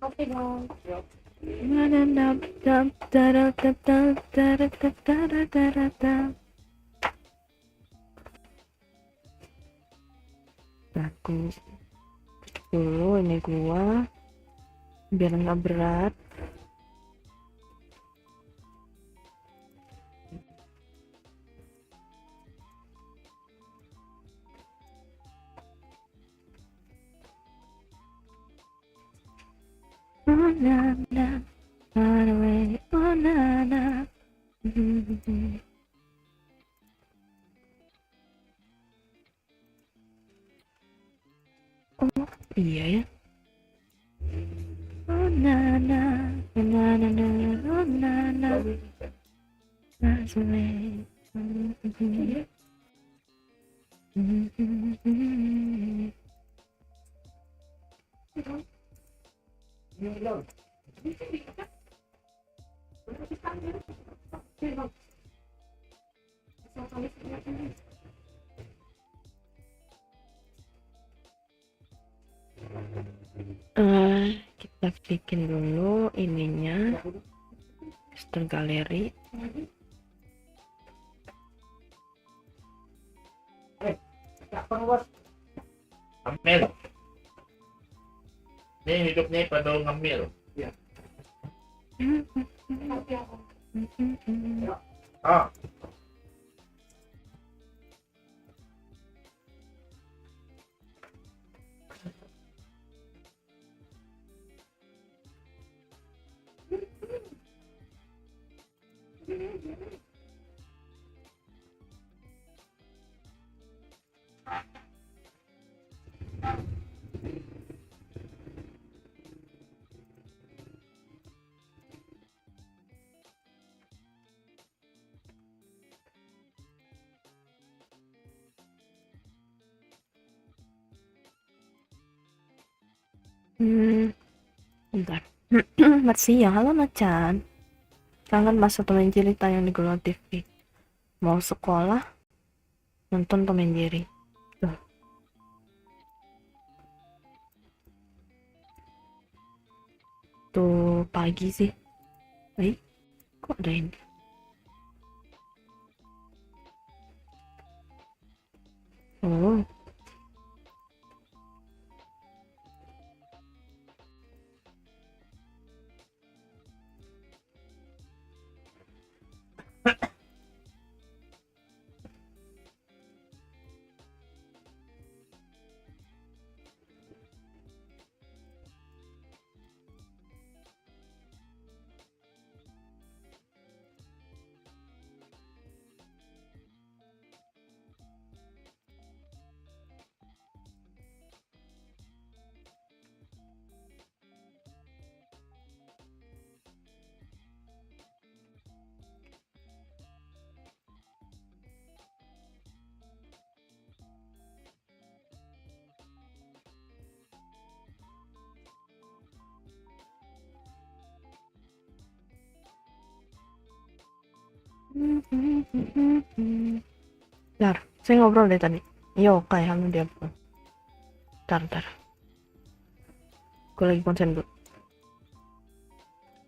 Oke dong. Aku dulu ini gua biar nggak berat. Oh na na, run away, oh na na. Oh iya ya. Oh na na, na na na, oh na na. Run away. Kita bikin dulu ininya, Master Gallery. Ngambil. Ini hidupnya pada ngambil. Ah. Bentar. Masih ya, halo Macan. Kangen masa Tom and Jerry tayang di Global TV. Mau sekolah, nonton Tom and Jerry. Tuh. Tuh pagi sih. Kok ada ini? Oh. Bentar, saya ngobrol deh tadi. Yo, kayak halo dia. Bentar. Gue lagi konsen dulu.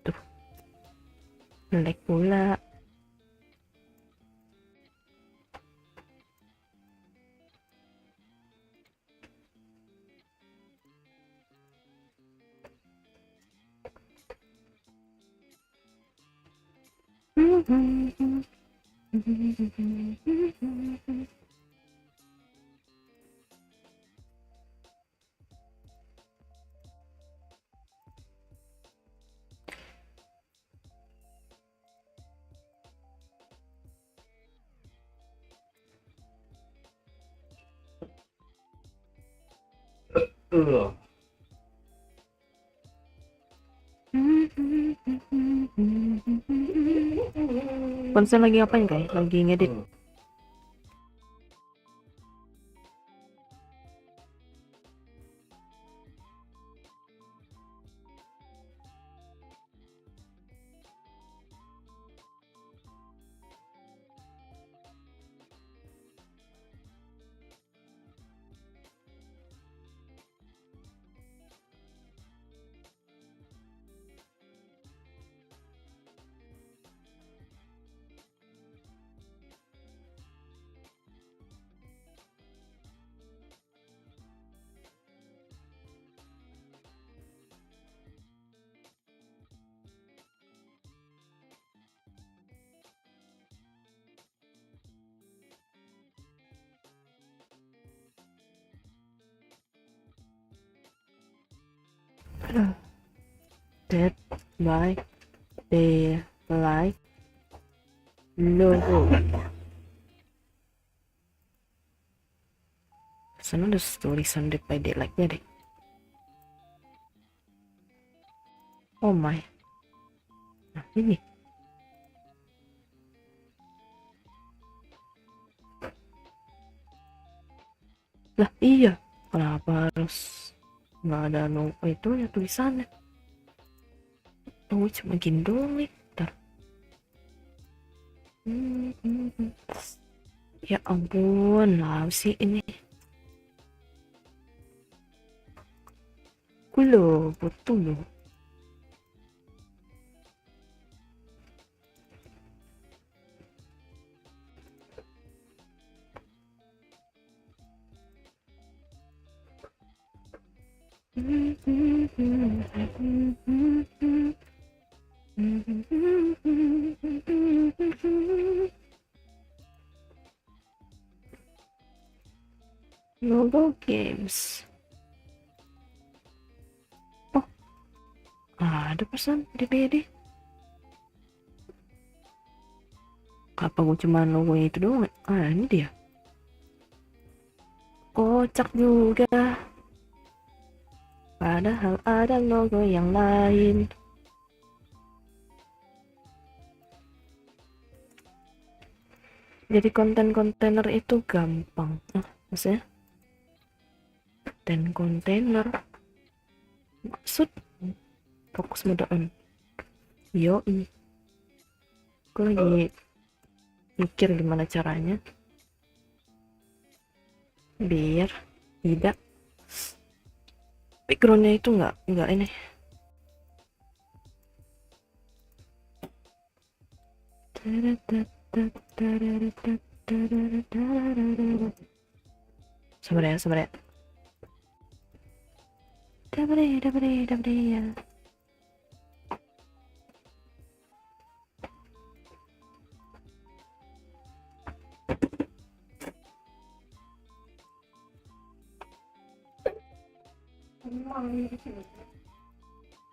Tuh. Lag pula. Uh. Konsen lagi ngapain guys? Lagi ngedit. Dead by Daylight logo. Sana ada tulisan Dead by Daylight-nya deh. Oh my. Nah ini. Lah iya. Kenapa harus nggak ada itu ya tulisannya? Oh cuma gini doang nih. Bentar. Ya ampun, lah sih ini. Kulo, betul loh. Logo games. Oh, ada pesan DPD. Apa gue cuma logonya itu doang? Ah, ini dia. Kocak juga. Padahal ada logo yang lain. Jadi konten-kontainer itu gampang. Maksudnya? Dan kontainer Maksud fokus mode on. Yoi. Aku lagi mikir gimana caranya biar tidak backgroundnya itu nggak ini. Sabar ya. Dabre ya.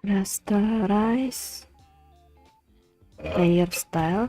Rasterize layer style.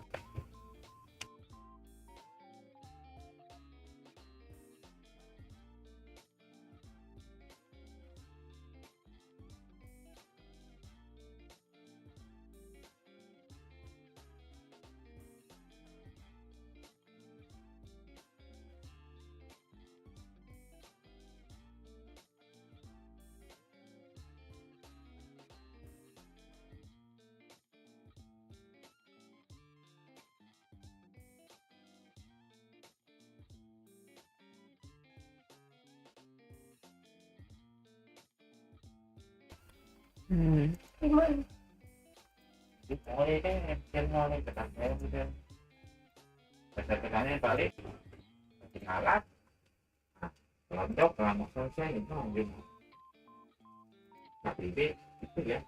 Gimana? Mulai kan channel nih tekannya udah tekannya balik ketinggalan lonjok lama selesai itu mungkin tapi itu ya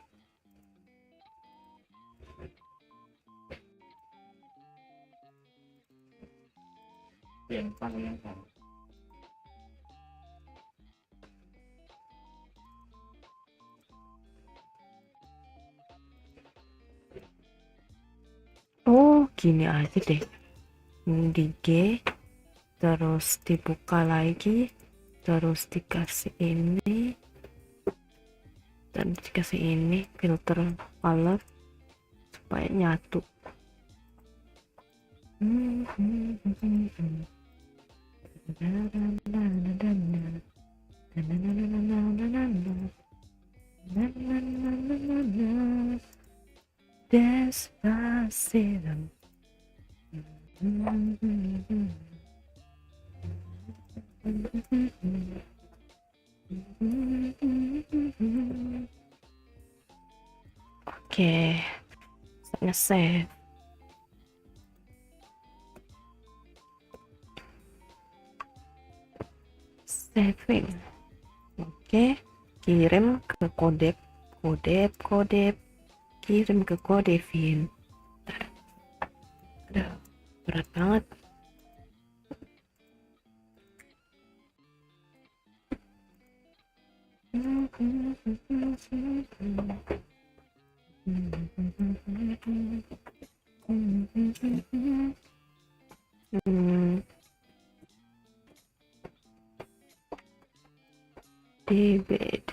yang paling sama. Oh, gini aja deh. Di G, terus dibuka lagi, terus dikasih ini, dan dikasih ini filter color supaya nyatu. Despacito. Oke, saya save. Saving. Oke, kirim ke kodep, kirim ke Kodefin. Aduh, berat banget. DBD.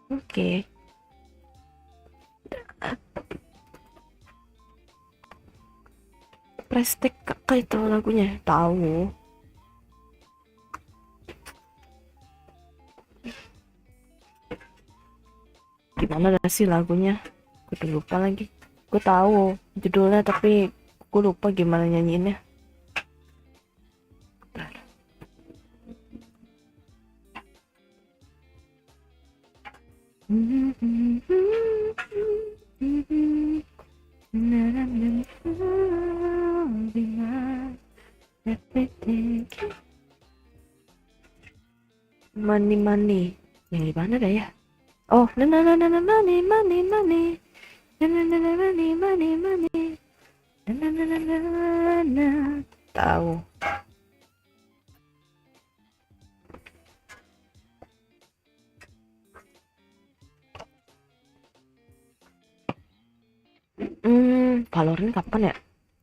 Oke. Prestek kakak itu lagunya tahu. Gimana sih lagunya? Gue udah lupa lagi. Gue tahu judulnya tapi gue lupa gimana nyanyiinnya. Money yang di mana dah ya? Oh, money tahu. Valorant kapan ya?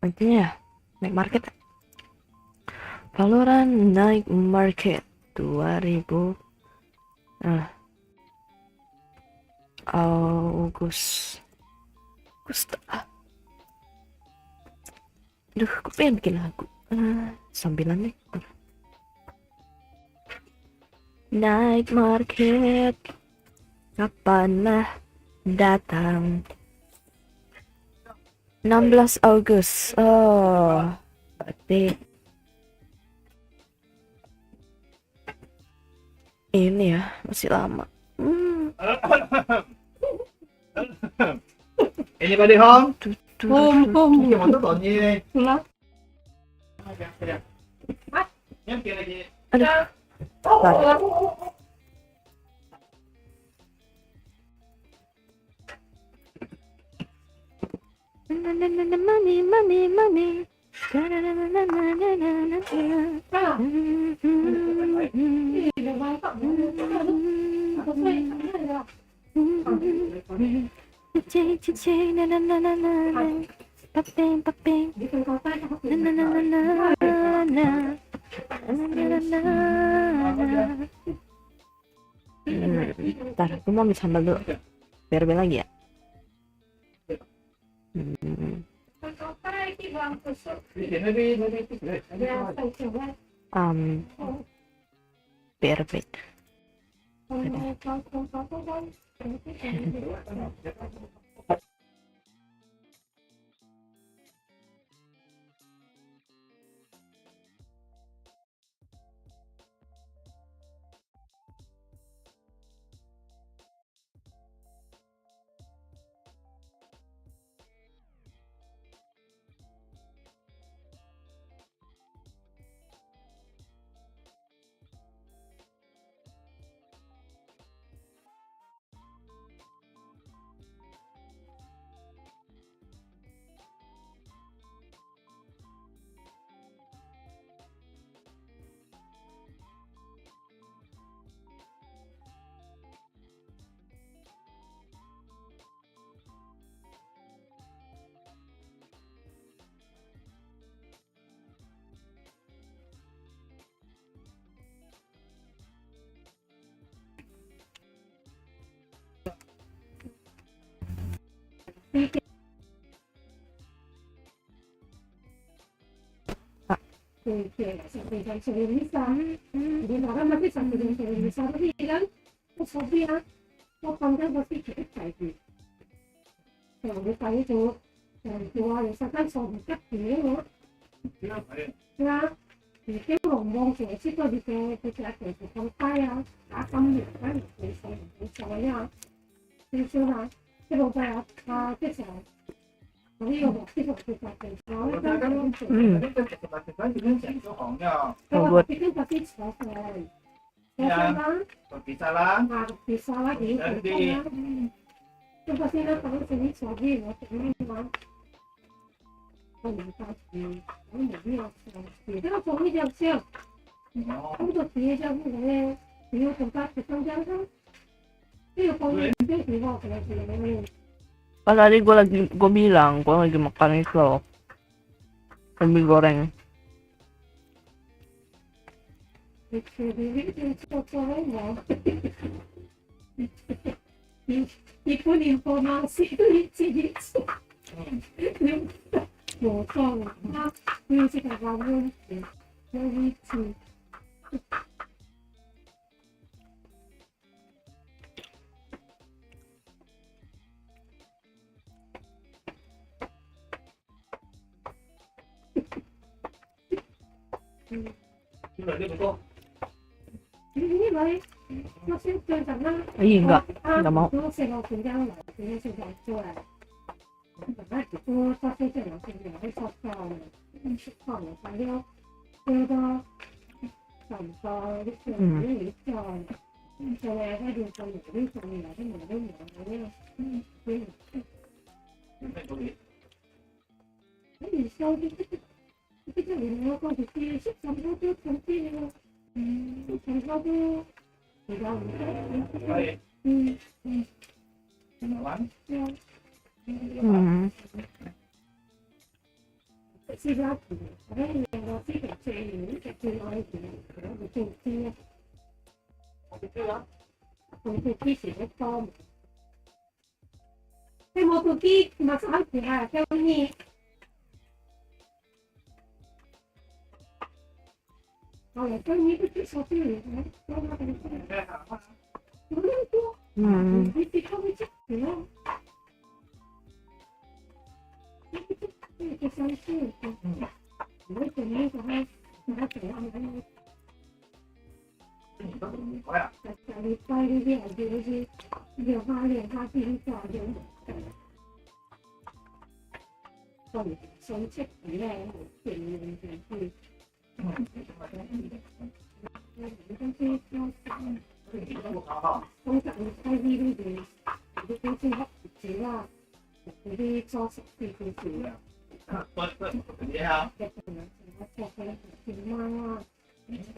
Nantinya ya, naik market. Valorant naik market 2000 Agustus. Duh, aku pengen bikin lagu. Sambilan nih. Naik market, kapanlah datang? 16 Agustus. Oh, berarti ini ya, masih lama. Ini pada Hong. Home. Cái món tốt gì đây? Là Nhắm kia là gì? Aduh, money. Paping. Ntar aku mau ambil sambal dulu. Biar lagi ya. Perfect. Di mana masih sampai dengan besar kan, kesobian, pandang masih cukup baik. Kalau kita itu dari tua misalkan sobat dia, ya, itu ngomong sih itu di PCAT itu kan kaya, akan kan misalnya, misalnya, kalau saya bisa. Tapi有这种做法，然后刚刚Buat bikin pasti selesai. Selesai Bisa lah. bisa lagi. Itu pasti kan kalau sini lagi, ini memang. Itu kan suami dia siap. Kamu tuh dia jam ini, dia tempat ketemu kan. Itu kalau dia tidak boleh ini. pas tadi gue bilang gue lagi makan itu loh, mie goreng. Ikut informasi lucu. Bocor, lucu kamu, lucu. Ini baik, masih jangan. Ih, enggak mau. Itu saya tinggal lah, ini sudah jual. Karena itu tapi jangan tinggal di sosial, kalau saya sudah sampai di sini jual. Saya ada di sini, ini saya itu jadi aku di sini sampai itu sampai sampai tidak 私啦，我知其最遠嘅最愛嘅我做啲啊，我做啲時一多，你冇做啲咪生住啊，叫你。我嚟跟呢啲手機嚟嘅，我哋有啲多，嗯你啲溝啲係咯，呢啲手機，如果做呢個咧，我做啱啱。你帶呢啲係叫啲要花啲花邊化嘅，對信息咧正面嘅。咁就睇呢啲嘢，啲公司黑字啦，嗰啲裝飾啲嘅字啊，你好，嘅點啊？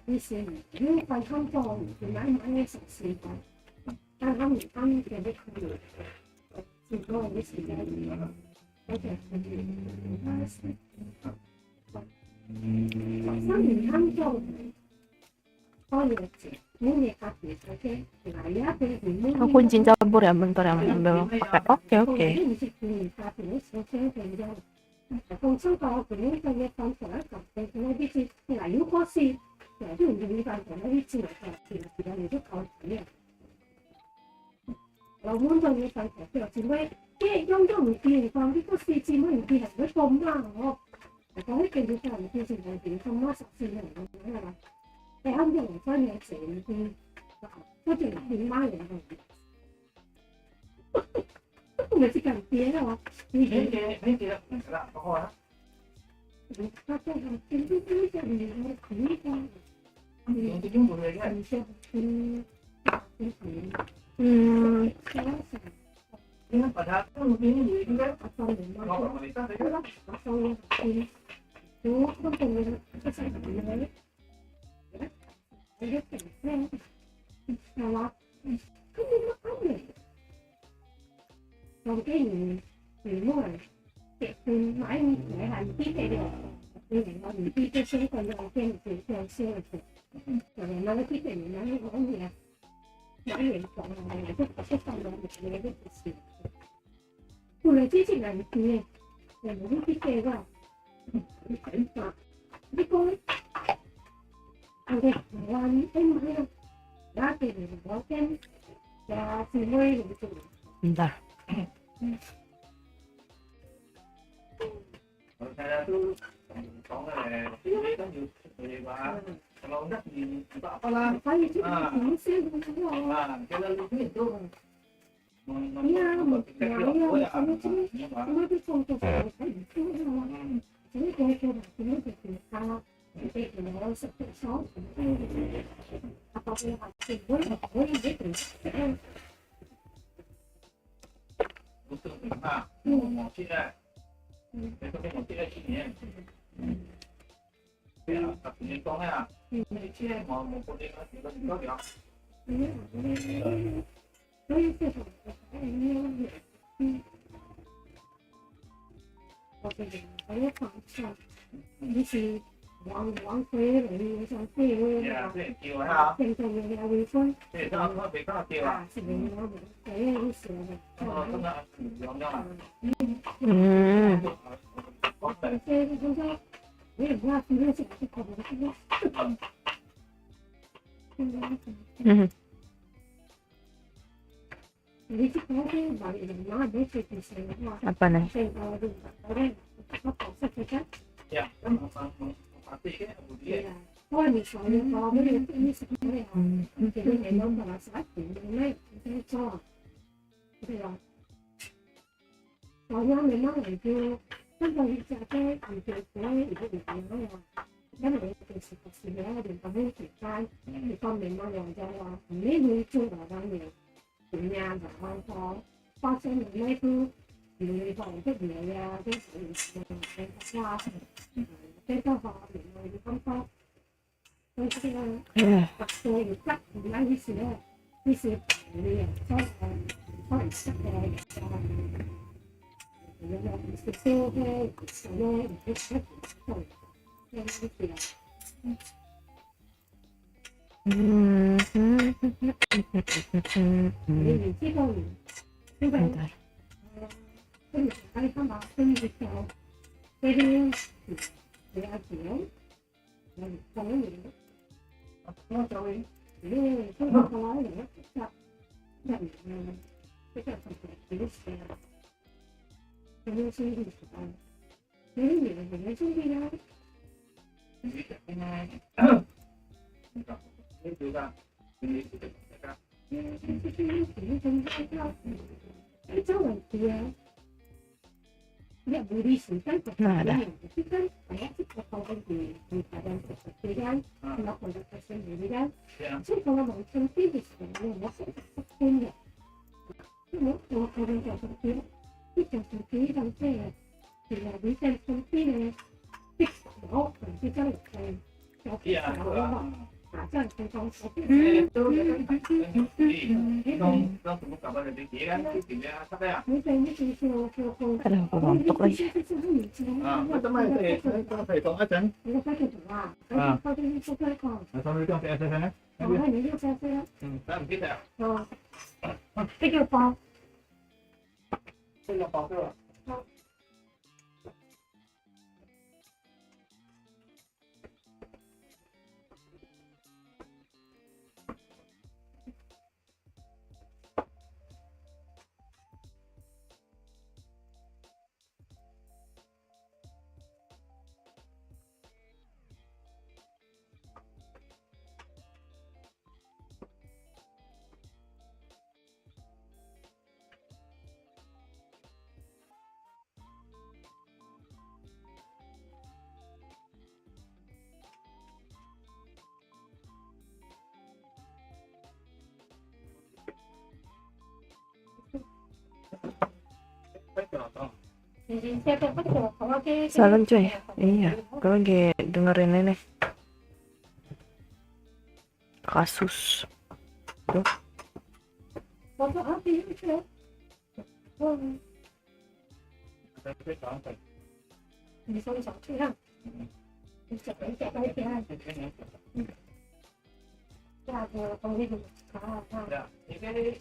啲事如果快康咗，點解買嘅食事㗎？但係唔啱嘅啲佢，結果啲時間，我哋3年啱做，多嘢字，冇嘢夾住手機，嗱有一個唔 Aku kuncin campur ya bentar ya Mas, ambil pakai. Oke oke. 唔識唔夾住手機嘅啫。放鬆個本嘅嘢放上一嚿嘅嗰啲字，嗱如果是成日都唔用呢塊嘅啲字嚟嘅，時間你都夠睇啊。我揾到呢塊嘅字咩？即係用咗唔見放啲個字字唔見係會咁啦我。講啲記住就唔見成係點咁多14人咁樣係嘛？你啱啲嚟翻嘢成啲，嗰條片媽嚟嘅，都唔知咁點啊嘛？你啦，好啊，他這個真的是這裡可以的，你這種不會嘅，你說你把它放入冰裏，應該我放你媽我媽，你上嚟我放你媽，我放你媽，我放你媽，我就點咧，係嘛？咁你乜啱嚟？我既然冇人結婚買嘢係唔知嘅，你嚟我唔知即係相關嘅我驚唔知上升嘅事，人哋買咗啲人買咗講嘢。買嘢講啊，都識放兩年嘅啲事。後來之前人見，人哋呢啲嘅話，睇法呢個，人哋話你買啊，打電話跟又是妹嚟做。Bentar. Rồi thế là tôi có cái rất nhiều người mà nó rất nhiều rõ là 反而出點先咁樣啊？cho nên cái tôi 係啊，唔係啊，咁樣啲創作上睇唔出啊嘛。所以佢做埋點樣嘅評價，譬如我食嘅所，啊，當然係可以一定嘅。不是啊，我现在这个我现在去年，对啊，他今年讲呀，你现在我不这个这个高调，所以這種我哋喺一場上，以前玩飛嚟上飛对啊，对，叫啊，正常嘅有會分对，他他别搞叫啊，食完我哋第一時哦，真的，有有啊， 飛嗰陣，你唔話點樣食啲個冇你知嗰啲話人媽唔食件事話。 Apa nih? Saya kalau di orang apa saja ya, kan pasti kan kemudian, kalau misalnya kalau beli ini sebenarnya jadi memang pada saat ini itu coba ya soalnya memang itu kan bagi saya itu itu di mana ya kan ada situasinya dan kamu kita itu memang yang jawab ini lucu orangnya punya jangan kau pasien itu người phòng cái gì cái hoa cái họ bị người không có cái đặc tôi được cắt thì lấy cái sữa liền cho phải sắc rồi susu hay sama itu kan yang itu ya ini kita ini kan Bentar. ini kali kan bahasanya gitu jadi ya aja dan kalau ini Nó cho đi. ini kan kalau ya dan kita ini ini sih ini sih ya Cái thứ ba. Ya, budismo kan Nada. itu kan kayak kita kalau di keadaan seperti kan melakukan sendiri kan Ya. so kalau mau sendiri sebenarnya masih punya cuma kalau orang yang seperti itu sendiri kan saya tidak bisa sendiri fix mau kita kan Iya. aja tentang seperti Itu không cũng cảm ơn chị á, chị đã sắp đây à? Aduh, aku ngantuk lagi. Betul mah itu phải có hết trơn. Xong rồi trong cái SMS này. Làm cái nào? Đây là phòng thôi. Salam cuy. Iya, gue lagi dengerin ini kasus. Tuh. Dạ, những cái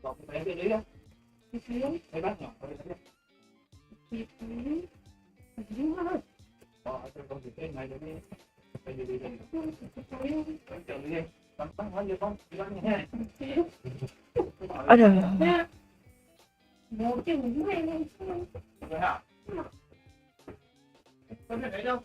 bọc cái đấy á. Cái bác nhỏ ở đây. Tôi không thì cái này đi. Bây giờ đi đây. Tôi chờ đi. Bắn nói gì không? Đi bắn nha. Aduh. Rồi hả? Có thể thấy đâu?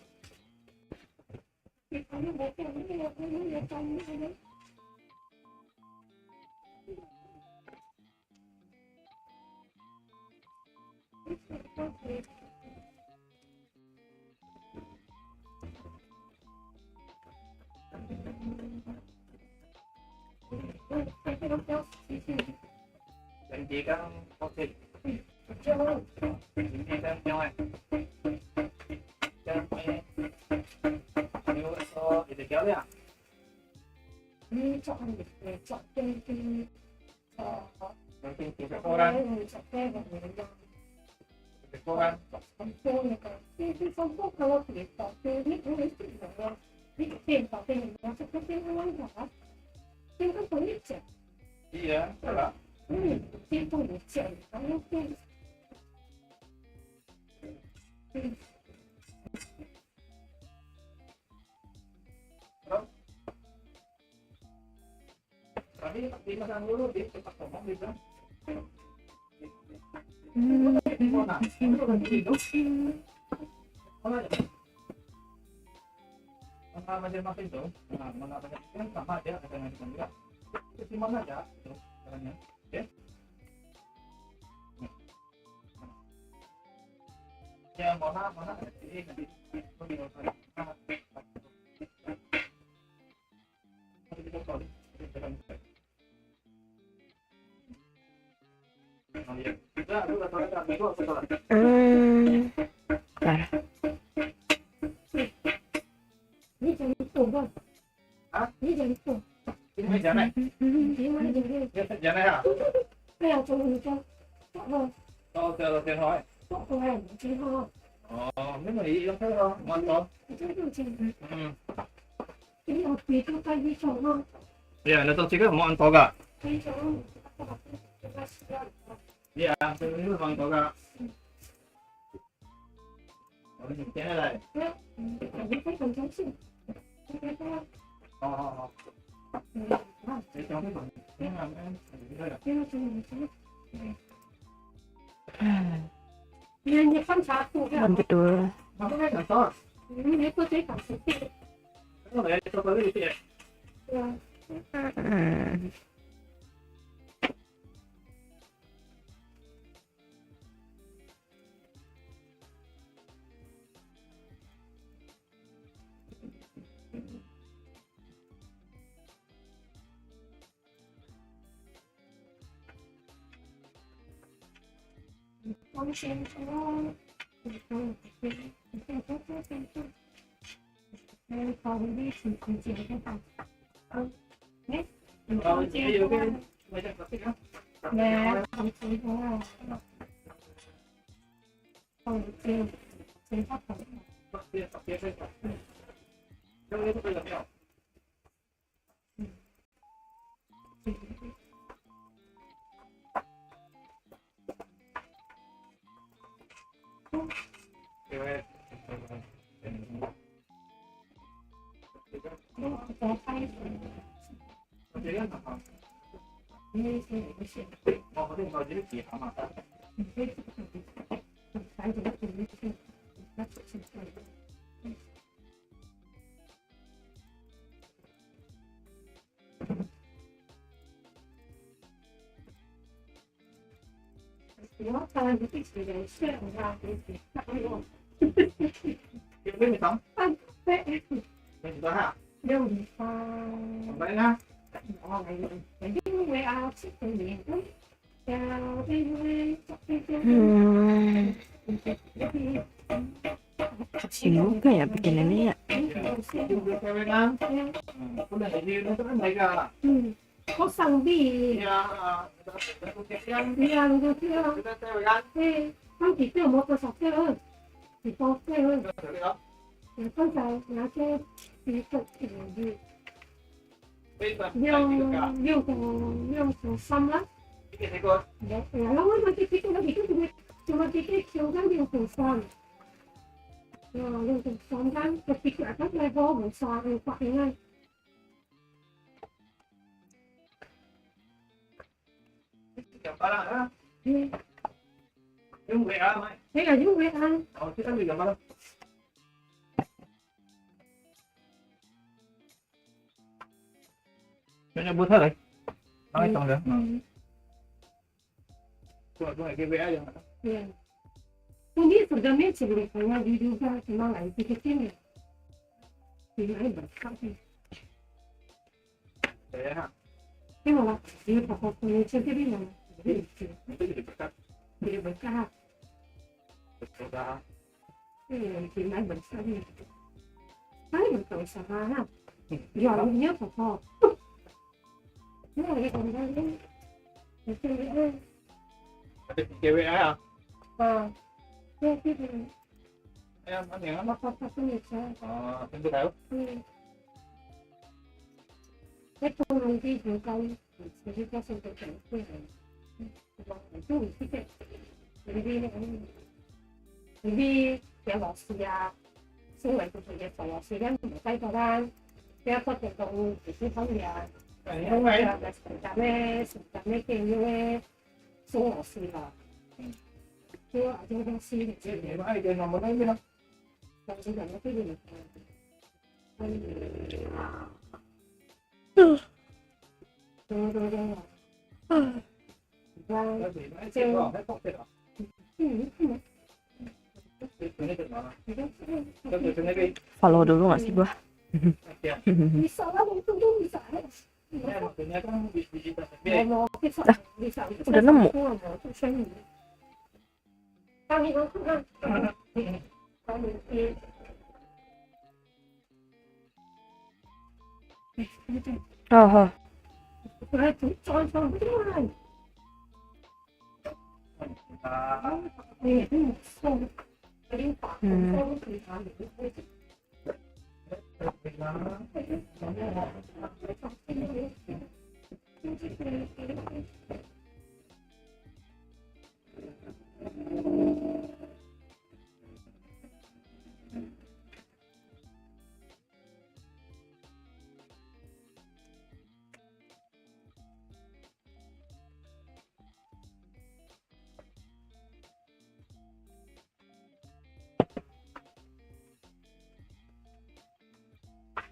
Anh chị có thịt. Anh chị đang nhau này. Cho mày. Nếu so thì kéo đi à? Rồi thì sẽ cô ra. Cô ra. Gì á? Đó là. Tapi makan dulu di tempat ngomong gitu. Mana? Itu kan hidup. Mana aja? Mana masing-masing tuh. Nah, mana masing-masing sama aja dengan juga. Itu mana aja tuh caranya. Oke. Ya, mana ini nanti lebih baik. Bentar. Ini meja này. Meja này hả? Cho tiền hỏi. Có cô em chị ho. Nếu mà ý không thấy đâu, ngon không? Chứ đâu chị. Ừ. Chị học vì trong tay đi chồng không? Dạ, nó tôi chỉ có món to cả. Đi chồng. Dạ, tôi nghĩ là món to cả. Rồi mình chén này. Đi cách còn cháu chị. Để trong cái phần cái làm em đây là Nhìn không sao phụ cái. Lanjut dulu. nó có cái thằng to. Ini aku saya tak sedih. Nó để cho tôi đi chị. Hmm. Con xem con. Con đi thì cũng chỉ cái thằng. Đấy. Rồi chị vô cái mấy trăm cái đó. Nè, không chỉ có. Không chỉ chỉ phát triển. Bắt kia đây. Trong đây tôi làm nào? Có tay. Như thế nó sẽ Có thể nói với chị hả mà. phải được cái gì nó sẽ phải. Nó ta cái gì đấy sẽ ra cái gì nó Em biết không? ăn vẽ Mình có hả? đâu đi pha Vậy nha. nhưng mà áo chỉ cần gì đó chào đi Pusing juga ya bikin ini ya. có sang đi yang được chưa không chỉ tiêu một cơ sở chơi hơn thì có chơi hơn không phải là chơi thì tự gì yêu của xăm lắm đấy là lâu mà cái nó bị cái cuma cái chiều kan yêu của xăm yêu của xăm kan ketika các level của xăm pak ini đây là những việc ăn Cho nhau bút hết rồi. Nói xong rồi. Tôi cái vẽ rồi. Không biết giờ mấy chị người phải đi đưa ra thì mang lại cái tiền này thì lại bật xong thì Thế hả? nhưng mà đi vào học người chơi cái này đi bật ra thì lại bật xong thì phải bật tội sao ha giờ lúc nhớ phải học thế là cái còn đây đấy Cái vẽ hả? cái Em ăn nhớ. mà học cái gì sao Em biết đâu? cái con này đi rồi coi thì cái sự tự chủ của mình chú ý cái vì有樂事啊，身為佢哋嘅佛樂事咧，唔低過啦，有一個地動自己方面啊，Không phải. 成日咩嘅咧，身樂事啦，即係或者公司嘅， Vậy mà ai chơi nó mà nói biết không? 甚至人嘅啲嘢，對，Cái gì mà chơi nó phải không được. Cái này được mà. Cái này đi. Follow dulu nggak sih gua? bisa lah untung tuh bisa. Em mà từ nhà có bị ta Mau bisa, bisa. Udah nemu. Kami kan. Kami Oh, Berarti contoh beneran. 也是瘦，有点大，瘦是哪里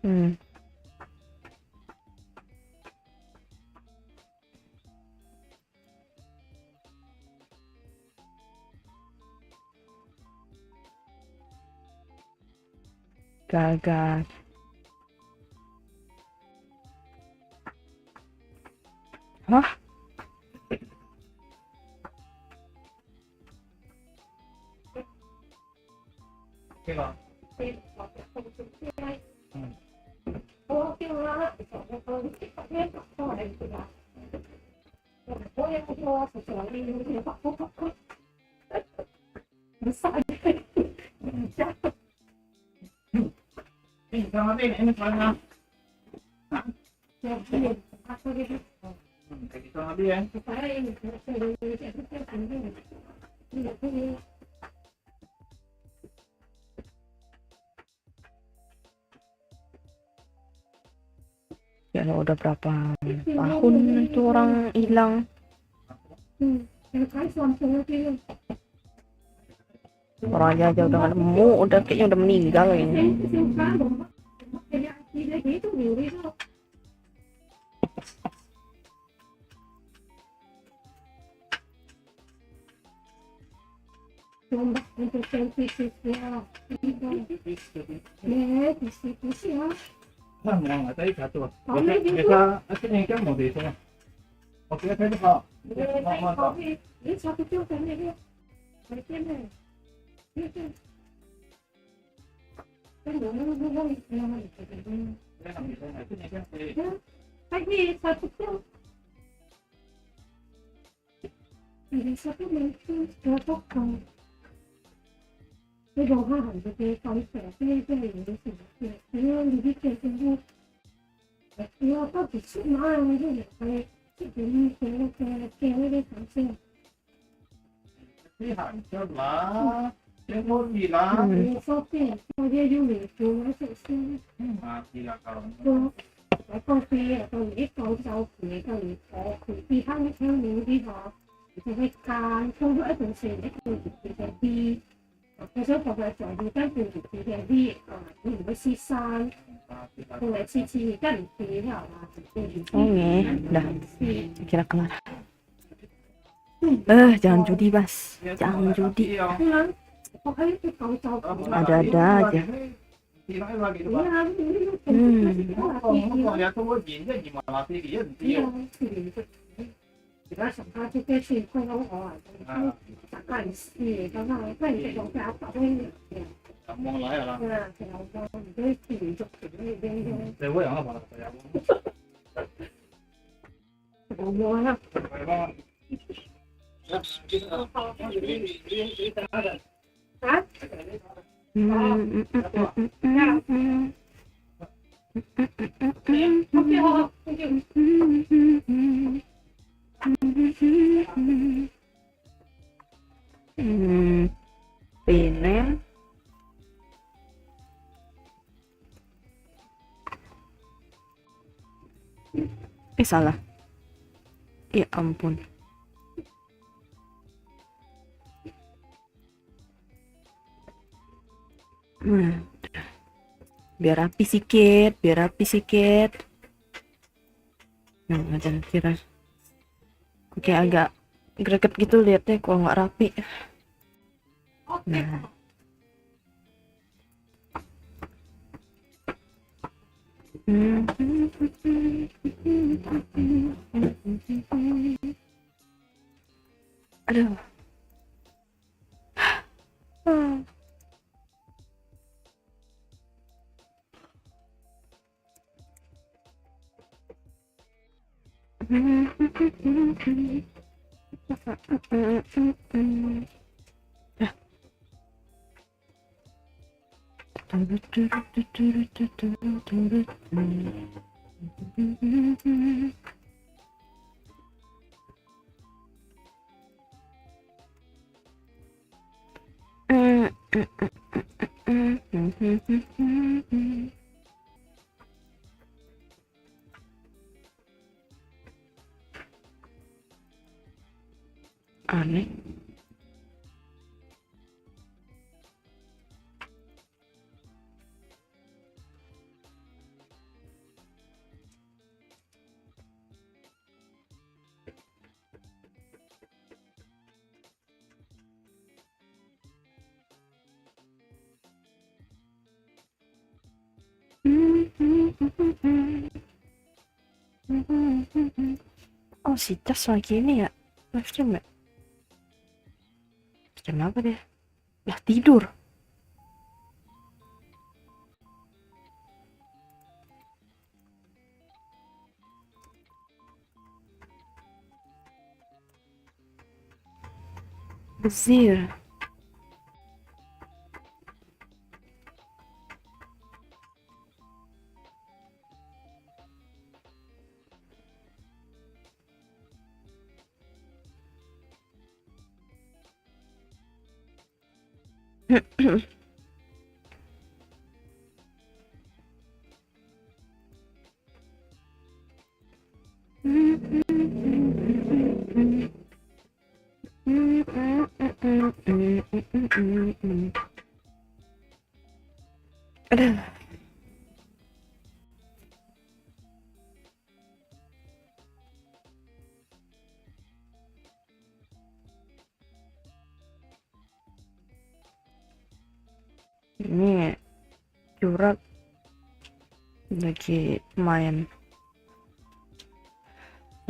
？Hmm. Gagal. Hah? Oke lah. Ini sama ini soalnya. Kayak gitu habis ya. Ya udah berapa tahun itu orang hilang. Orangnya aja udah nggak nemu, udah kayaknya udah meninggal ini. Nah, mau nggak tadi satu. Biasa aslinya kan mau desa. Oke, saya Pak. Mantap. Ini satu tuh kan dia. Baiknya. Kan belum Pagi satu tuh. Ini satu itu berapa kali? Ini dua hari jadi kali saya ini di sini. Ini di sini. Ini apa sih? Mana ini? Kayak ini kayak sih. Ini hancur lah. Yang mau bilang Ini sopi. Dia juga itu masih mati lah kalau. Con phi tôi ít câu sau thì tôi có khi hắn theo những đi họ thì cái can không có thường xuyên để tôi thì đi cái số còn lại chọn đi cái thì đi những cái xí san tôi xí xí cái thì là Oke, udah kira kelar. Jangan judi, Bas. Jangan judi. có thấy cái câu sau Ada-ada aja. Thì nói là cái Iya, đó. Không nhà không có gì chứ gì mà là cái gì kita sampai kita sih kalau orang kan sih kalau kan kita nggak apa Ngomong lại là nah kalau dia sih jadi để với ông là ngomong lah Pinem. Salah. Ya ampun. Biar rapi sikit, biar rapi sikit. Jangan kira. Oke, agak greget gitu liatnya kalau nggak rapi. Nah. Aduh. Aneh. Oh, si Tas lagi ini ya, live stream ya? Jam apa dia? Lah, tidur. Bezir. Aduh. Ini Jurak lagi main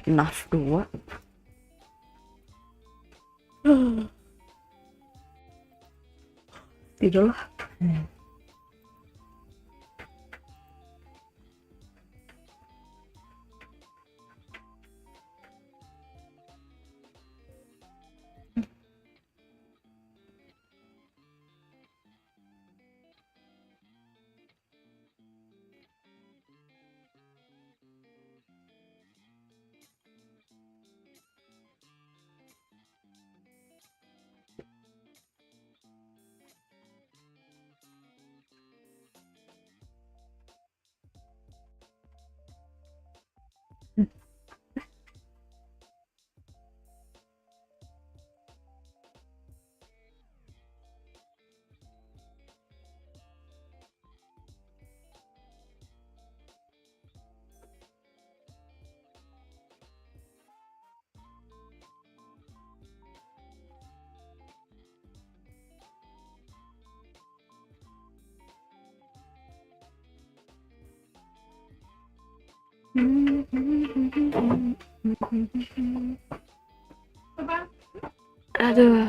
NAF 2. Tidurlah. Coba Aduh.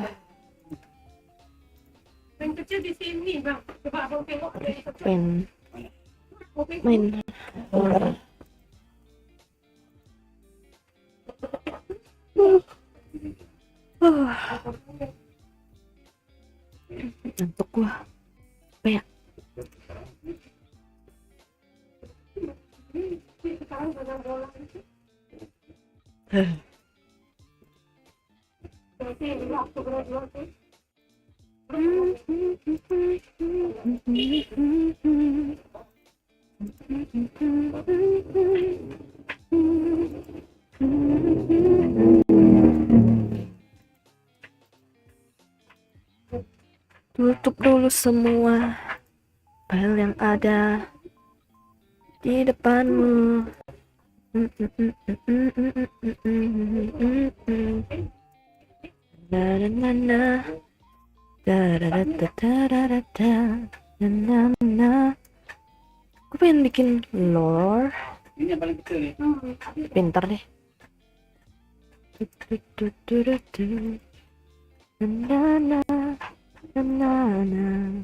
yang kecil di sini bang. Coba abang tengok ada yang kecil. Main. Oke. Main. Ngantuk gua. Apa ya? Sekarang banyak bola. Berarti waktu berdua sih. Tutup dulu semua file yang ada di depanmu. Na na na na. Da da da da da da da da. Na na na. Gue pengen bikin lore. Ini yang paling kecil nih. Pintar deh. Na na na na na.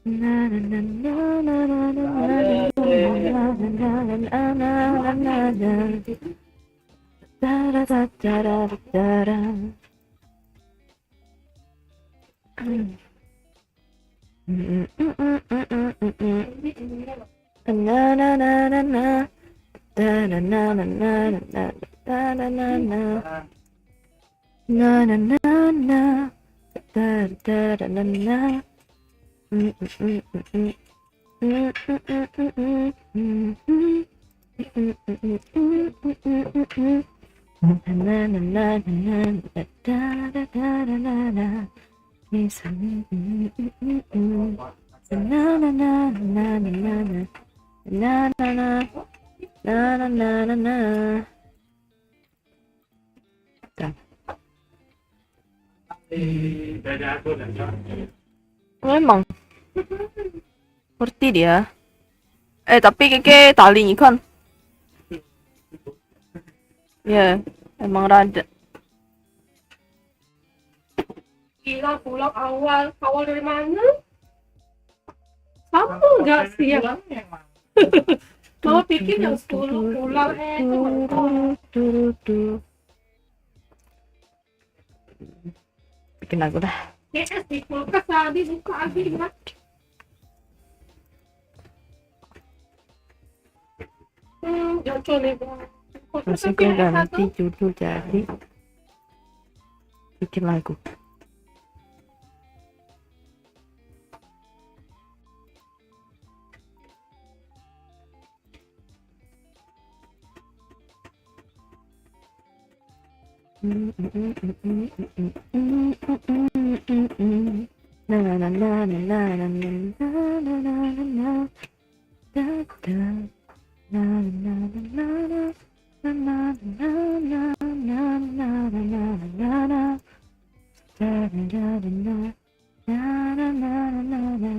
Na na na na na na na na na na na na na. Da da da da da da da. Na na na na na. Da na na na na na da na na na. Na na na na. Da da da na na. Dada aku dan Memang ngerti dia. Tapi keke tali kan. Ya, emang rada. Gila pulang awal dari mana? Sama nggak sih ya? Mama pikir yang 10 pulang itu mentok. Bikin lagu dah. KS di kulkas tadi buka lagi ya. Jauh nih Masih gue ganti judul jadi bikin lagu. Na na na na na na na na na na na da da na na na na na na na na na na na na na na da da da na na na na na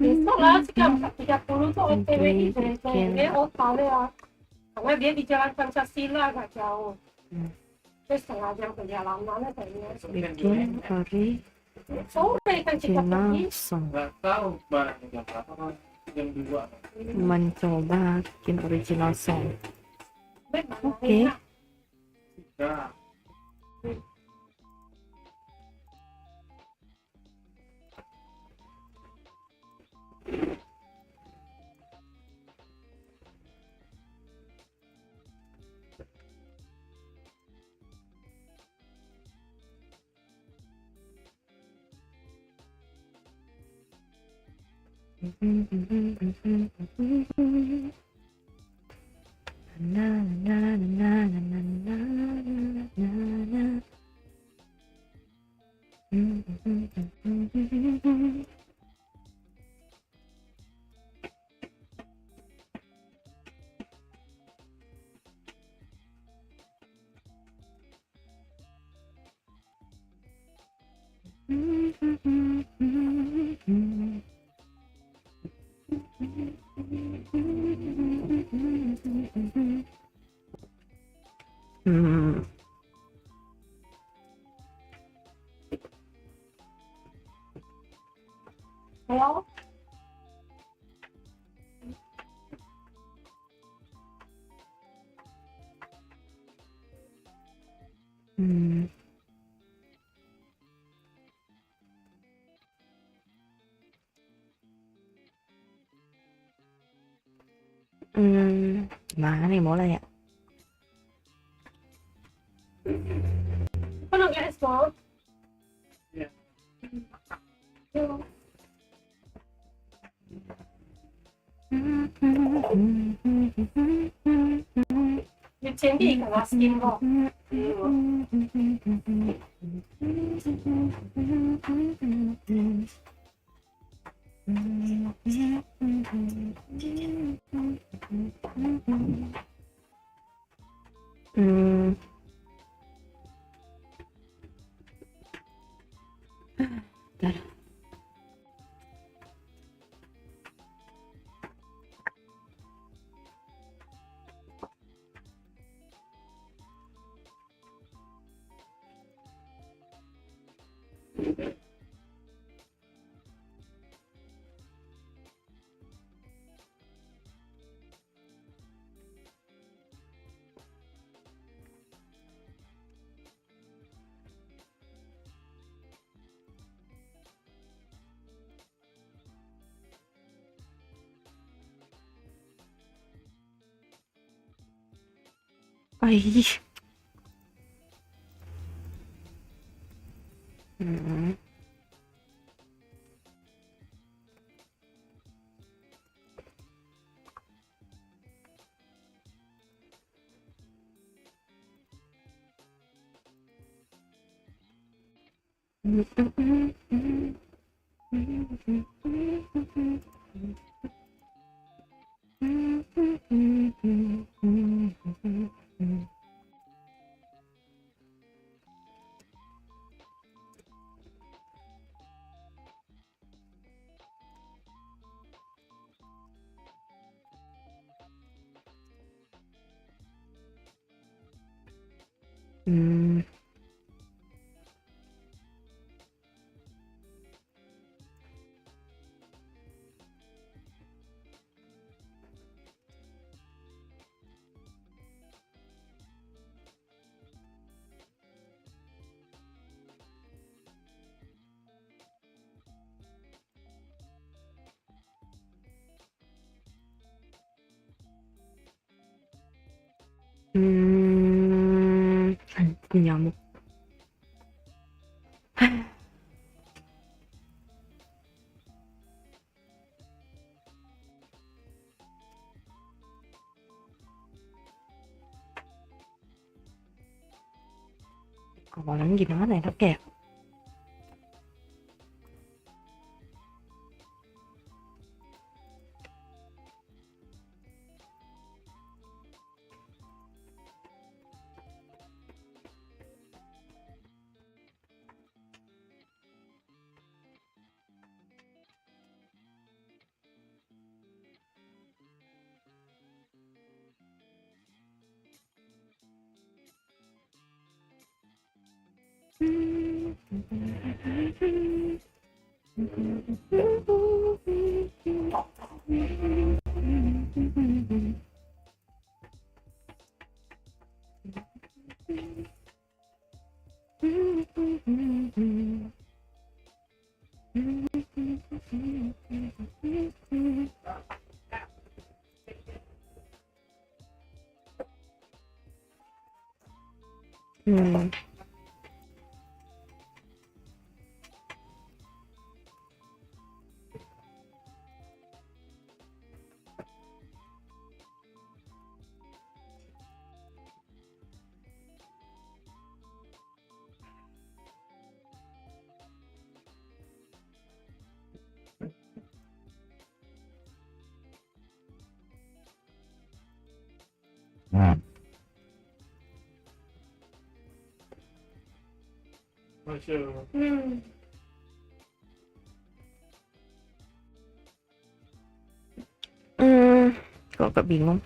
Besok lah jam 4.30 tuh OTW ini tahu ya. Karena dia di Jalan Pancasila agak jauh. Terus setengah jam perjalanannya kayaknya. bikin hari Sore kan kita pergi. jenazah. nggak tahu barangnya jam berapa kan jam 2 Mencoba bikin original song. Oke. ya. Na na na na na na na na. Halo? Gimana nih mulai ya? Kau nak GS mau? Iya. Yuk. Dia cendi kan askin kok. Aih. Hmm. Hmm. Hmm. Anjing, nyamuk. Awalnya gimana ya, ya? Hmm. Masuk. Hmm. Kok agak bingung.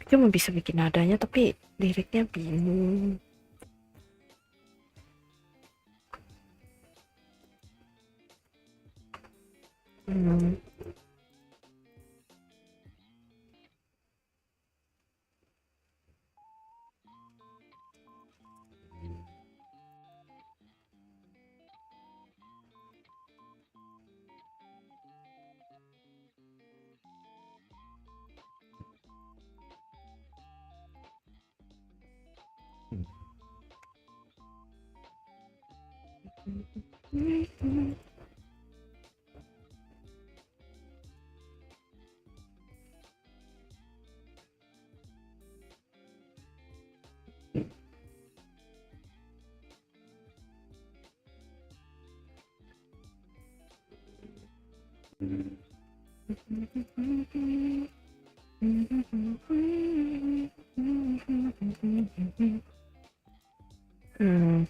Cuma bisa bikin nadanya tapi liriknya bingung. Hmm. Hmm.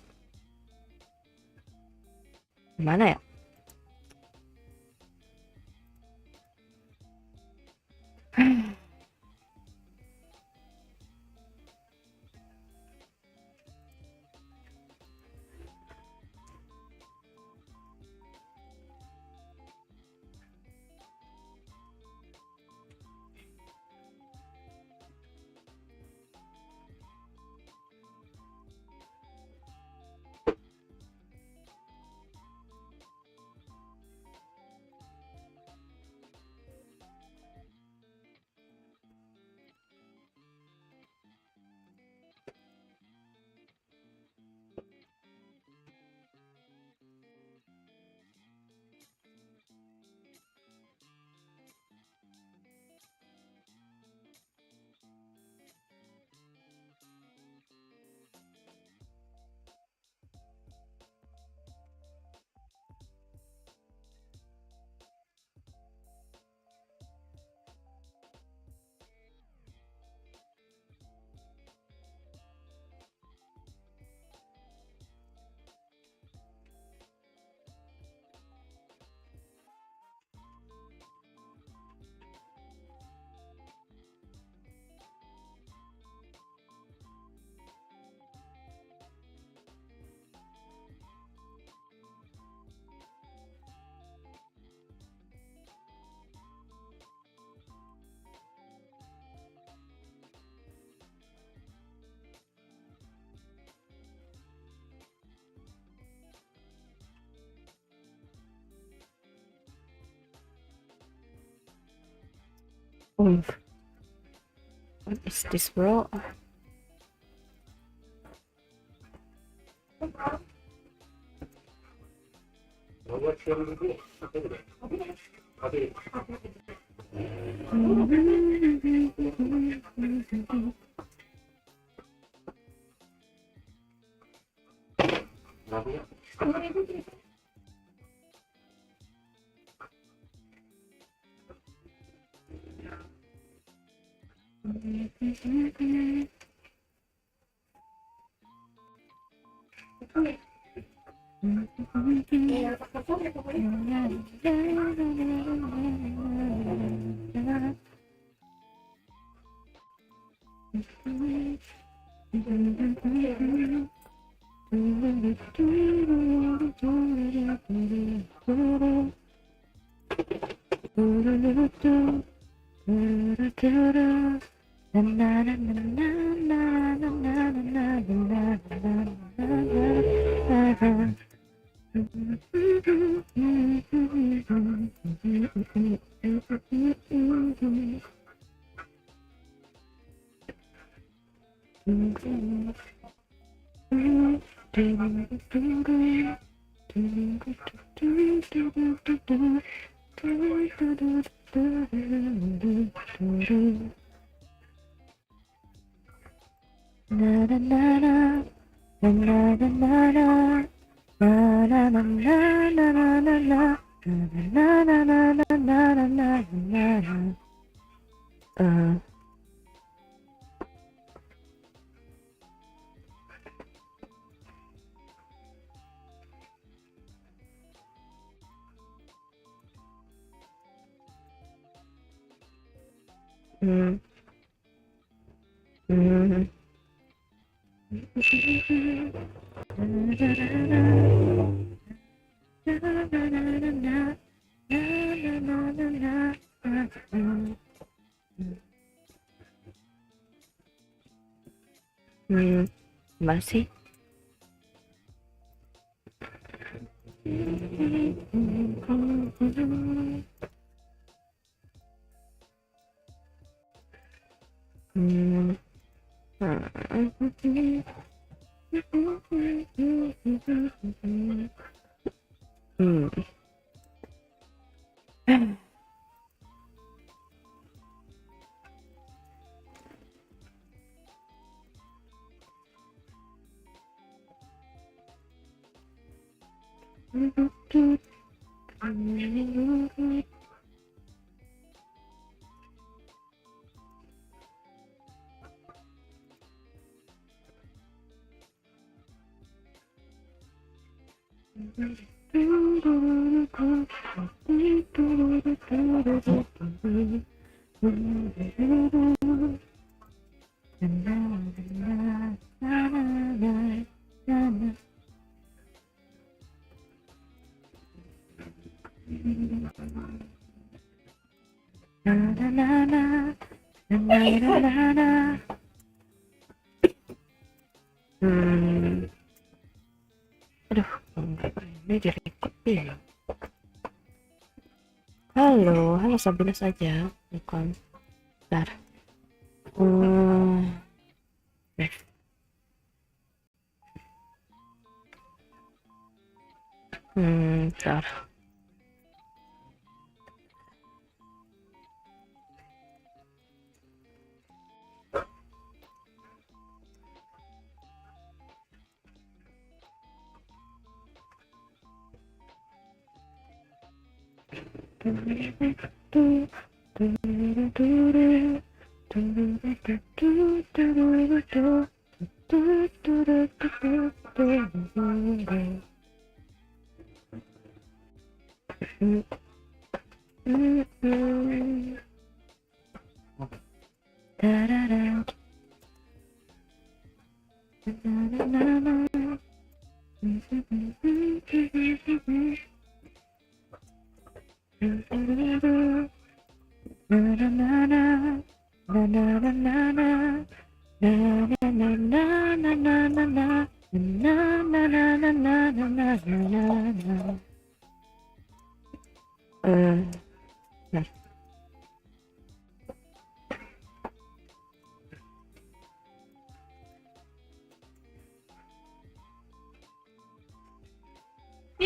Gimana ya? Oh, what is this, bro? Gimana sih? Aduh, ini direkod ya. Halo Sabina saja, bukan. Bentar. Bentar.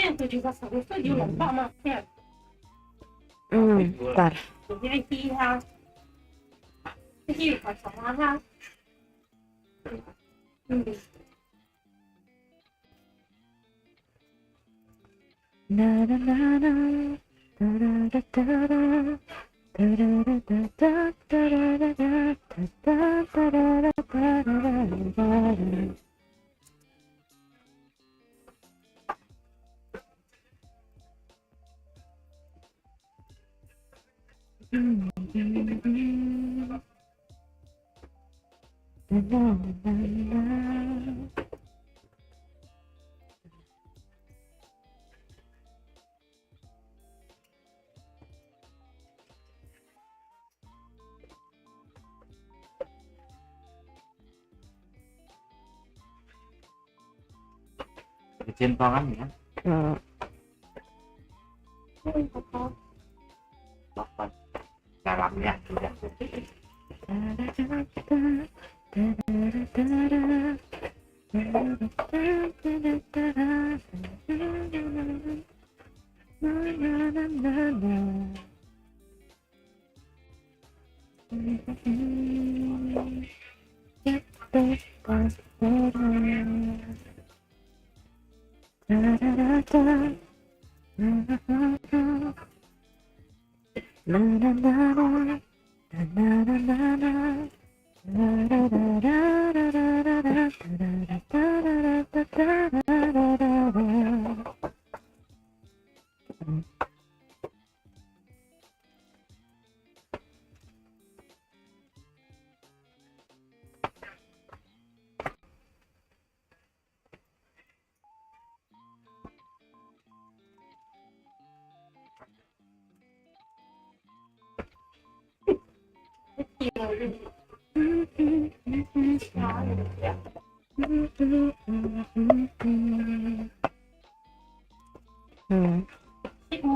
ントjuga seharusnya dilomba makan. Bentar. Jadi ha. Jadi pasangan. Na na na na. Da da da da da. Da da da da da. Da da da da. Da da da da da da. Centongan ya. Dapat dalamnya sudah.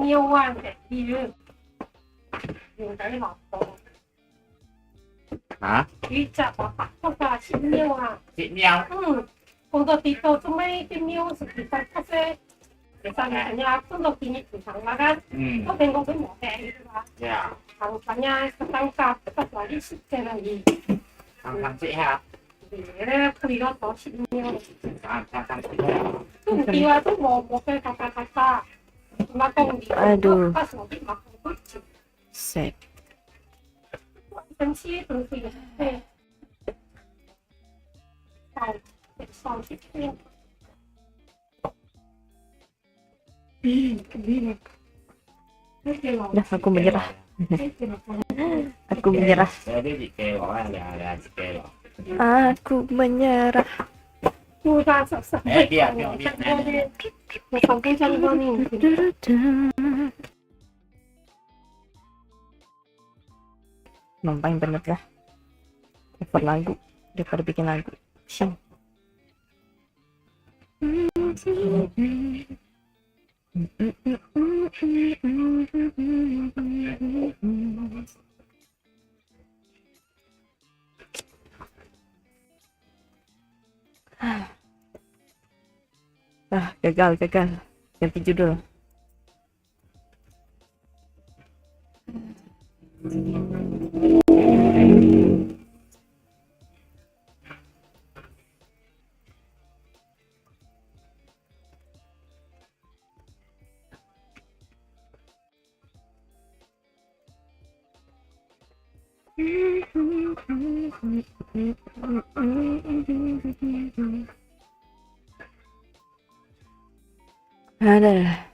nhiều à để đi luôn nhiều cái lọt to Hả? đi chợ mà bắt cho cả xin nhiều à Chị nhau. còn đồ tí tô cho mấy cái nhiều sự thì phải phát xe để sang nhà nhà không đồ tí nhị thì thằng mà gan có bên có cái mỏ đẻ đi ra Dạ. thằng nhà tăng cặp các loại đi sức xe là gì Thằng chị hả? để khi đó có xin nhiều Thằng chị hả? 좀 비와 좀 먹을 같아 막공 Aduh. pas lagi makan kucing Set. benci terus ya sau itu Udah, aku menyerah. Aku menyerah. Jadi dikeo ada dikeo. Aku menyerah. udah selesai Dia sampai jangan Emang paling bener lah. Cover lagu daripada bikin lagu. Sing. Gagal. Ganti judul. Ada.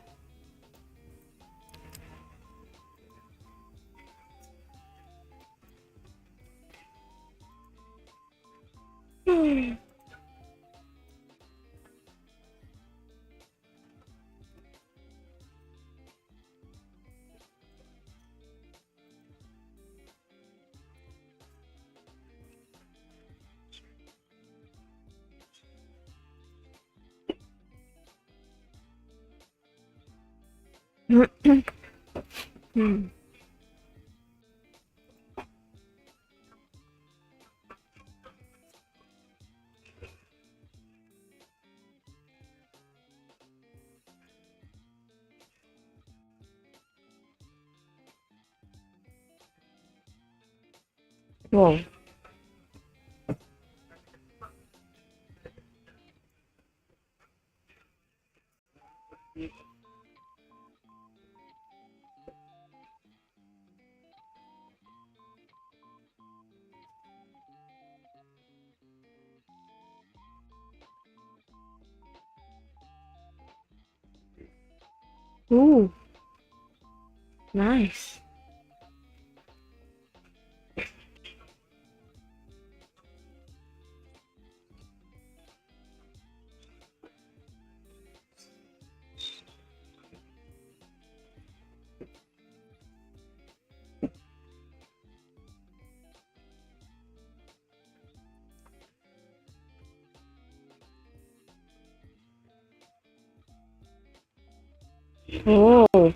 Wow. Ooh, nice. Oh.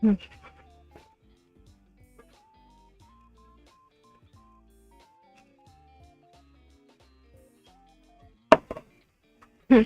Hmm. Hmm.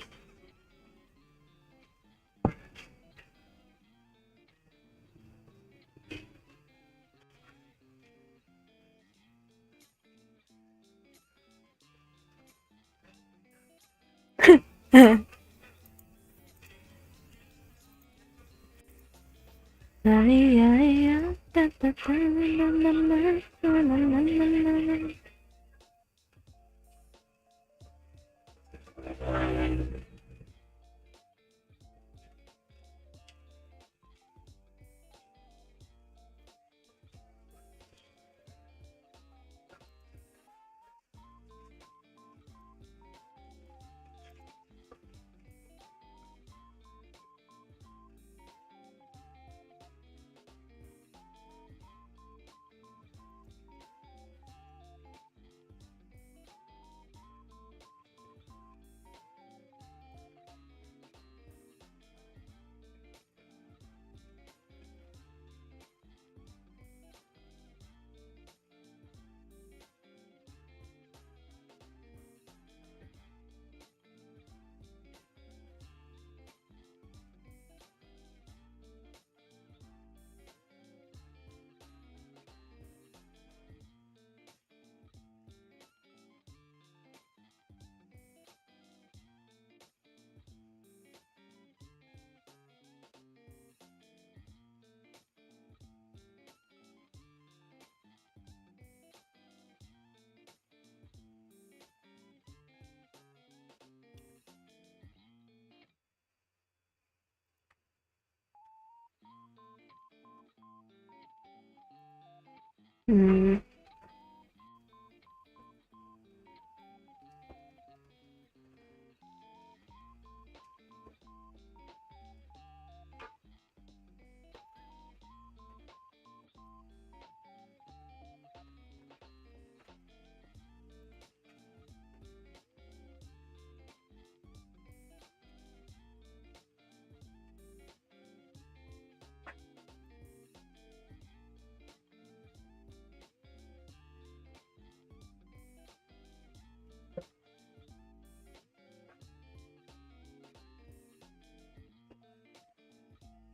Hmm.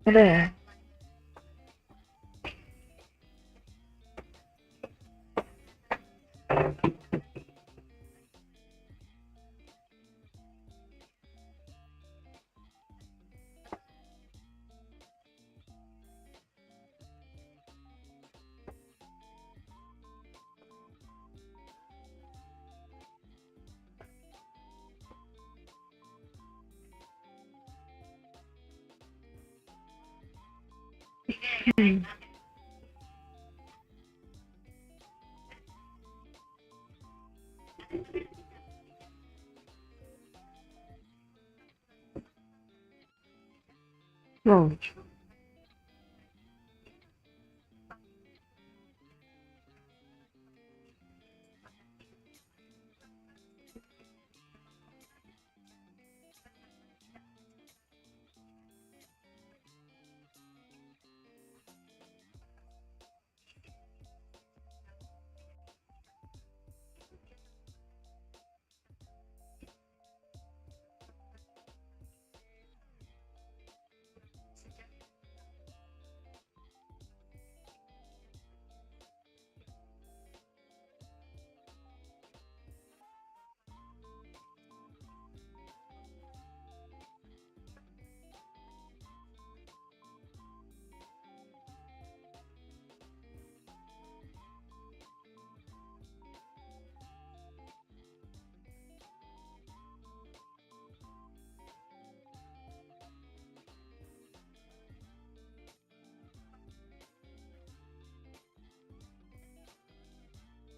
Ada ya? Hmm. Oh.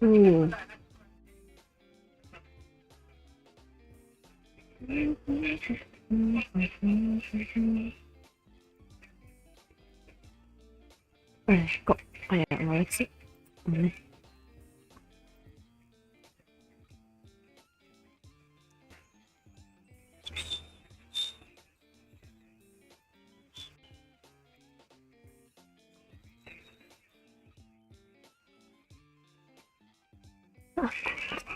Uh. Kok kayak ngelag sih? Aneh.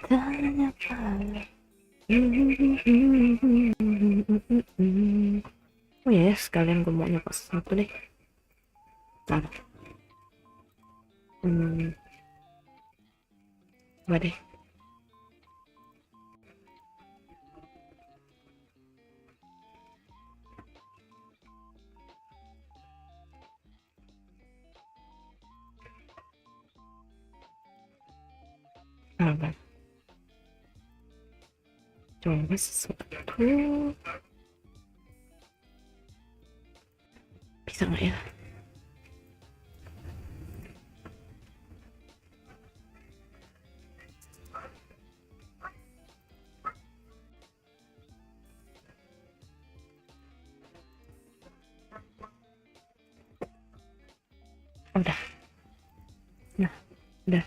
Tanya pada. Oh ya, sekalian gue mau nyoba sesuatu deh. Nah. Coba deh. Apa? Coba sesuatu. Bisa nggak ya? Udah. Nah, udah.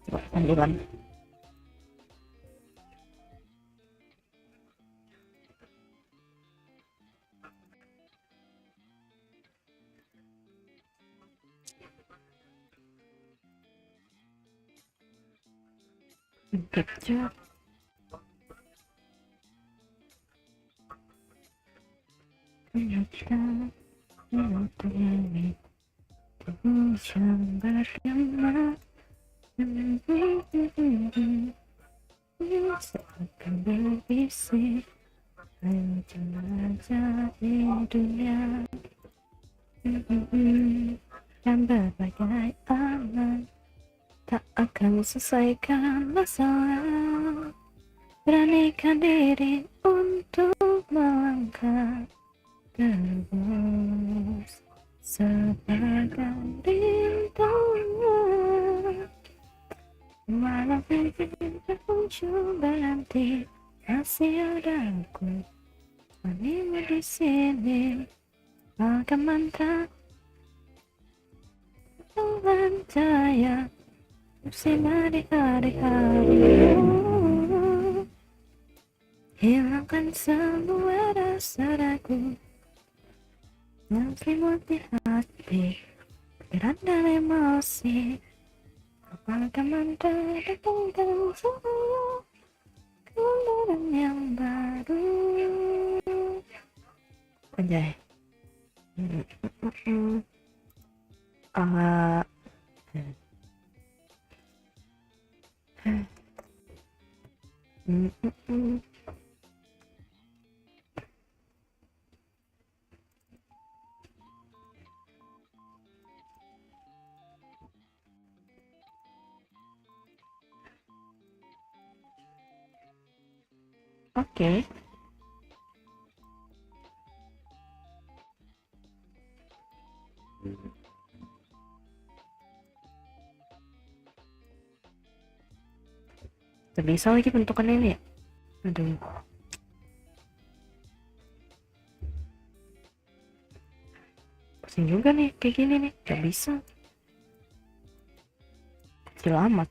Coba sambilan. Capture. Seakan berbisik, menjelajah di dunia yang berbagai alam, tak akan selesaikan masalah. Beranikan diri untuk melangkah terus sebagai rintangan. Walau mungkin berujung berhenti, masih ada aku, menunggu di sini. Bagai mantra Tuhan cahaya bersinar di hari-hari. Hilangkan semua rasa ragu yang selimut di hati, pikiran dan emosi. Apakah mantra datangkan semua kelembaran yang baru. Anjay. Oke. Gak bisa lagi bentukannya ini ya. Aduh. Pusing juga nih kayak gini nih. Gak bisa. Kecil amat.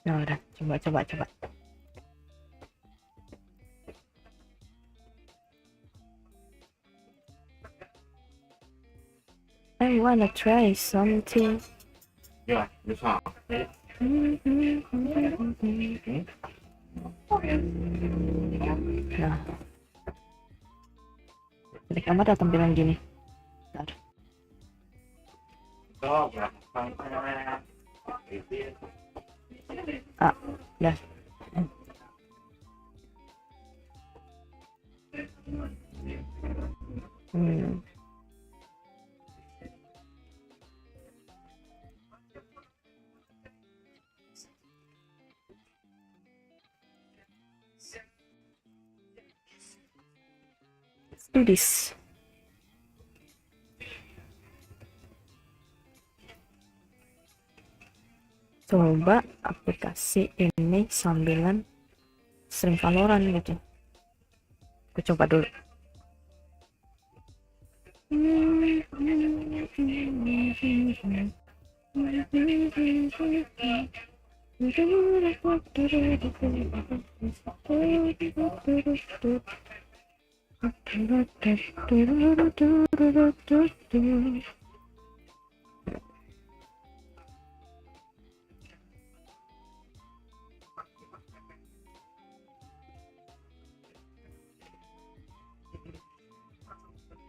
Nah udah. Coba. I wanna try something. Ya, bisa. Nah, jelek amat dah tampilan gini. Bentar. Ah, udah. Hmm. Let's do this. Coba aplikasi ini sambilan stream Valorant gitu. Aku coba dulu.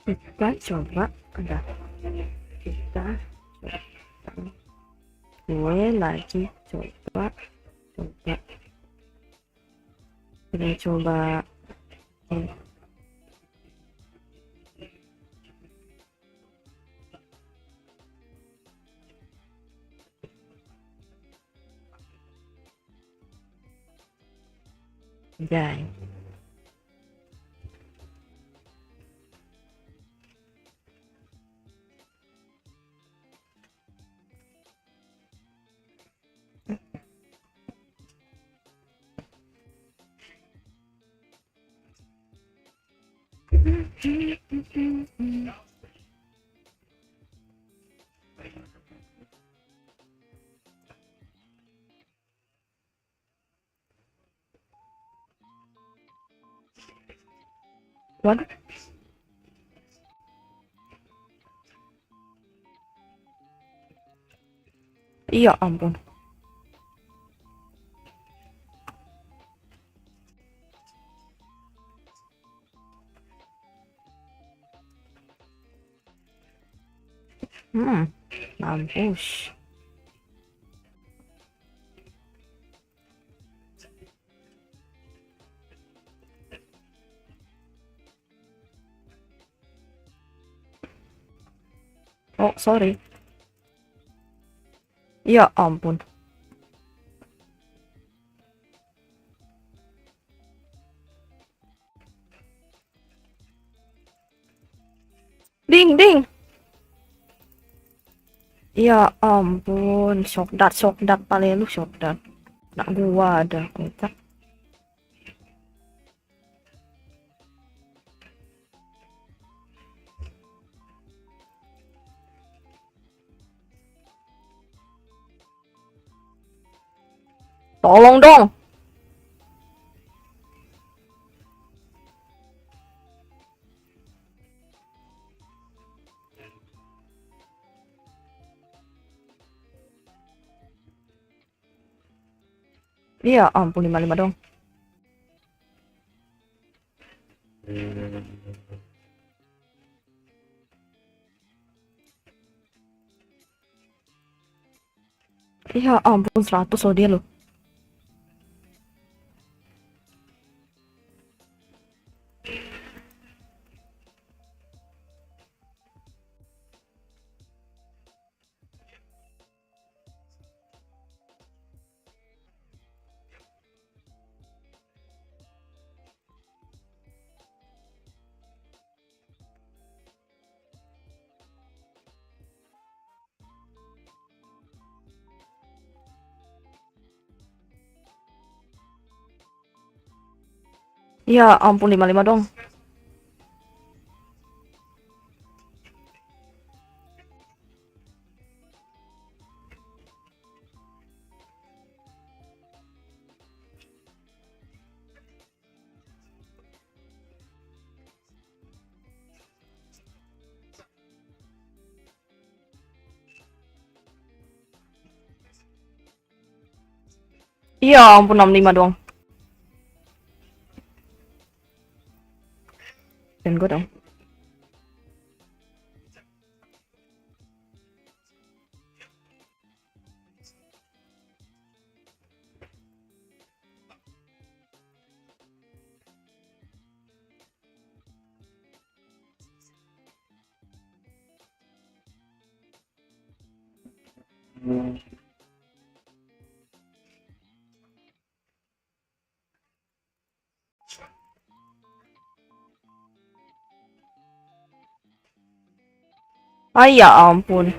Kita coba, udah. Kita coba. Gue lagi coba. Kita coba. Jai. Waduh. Iya ampun. Mampus. Oh, sorry. Ya ampun. Ding, ding. Ya ampun, shock dart paling lu shock dart. Nak gua ada kocak. Tolong dong. Iya ampun 55 dong. Iya ampun 100 loh dia loh. Iya ampun 55 dong. Iya ampun 65 doang. Ah ya ampun.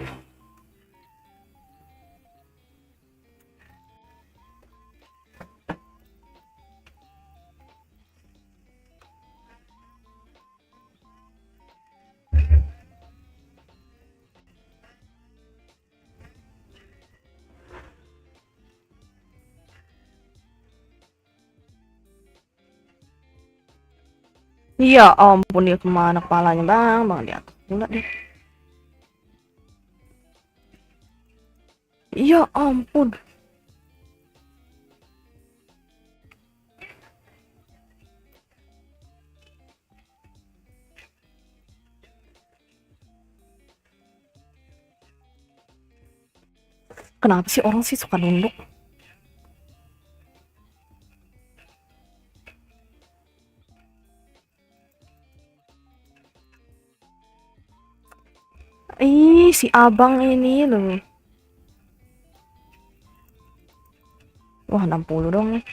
Iya ampun, dia kemana kepalanya bang? Bang di atas pula deh. Iya ampun. Kenapa sih orang sih suka nunduk? Ih, si abang ini loh. Wah, 60 dong nih.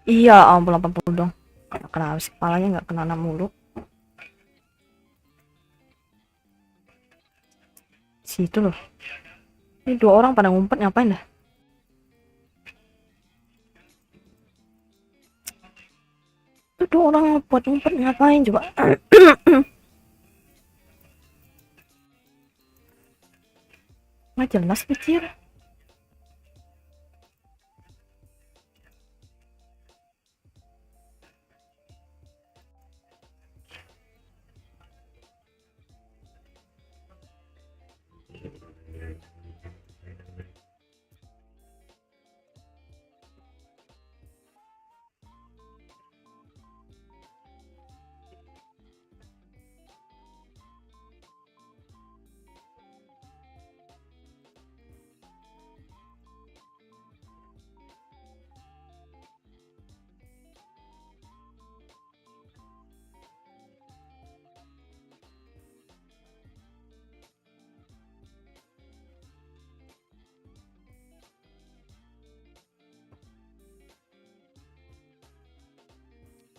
Iya, ampun 80 dong. Kenapa sih kepalanya nggak kena mulu? Situ loh. Ini 2 orang pada ngumpet ngapain dah? Itu 2 orang ngumpet ngapain coba? Nggak jelas kecil.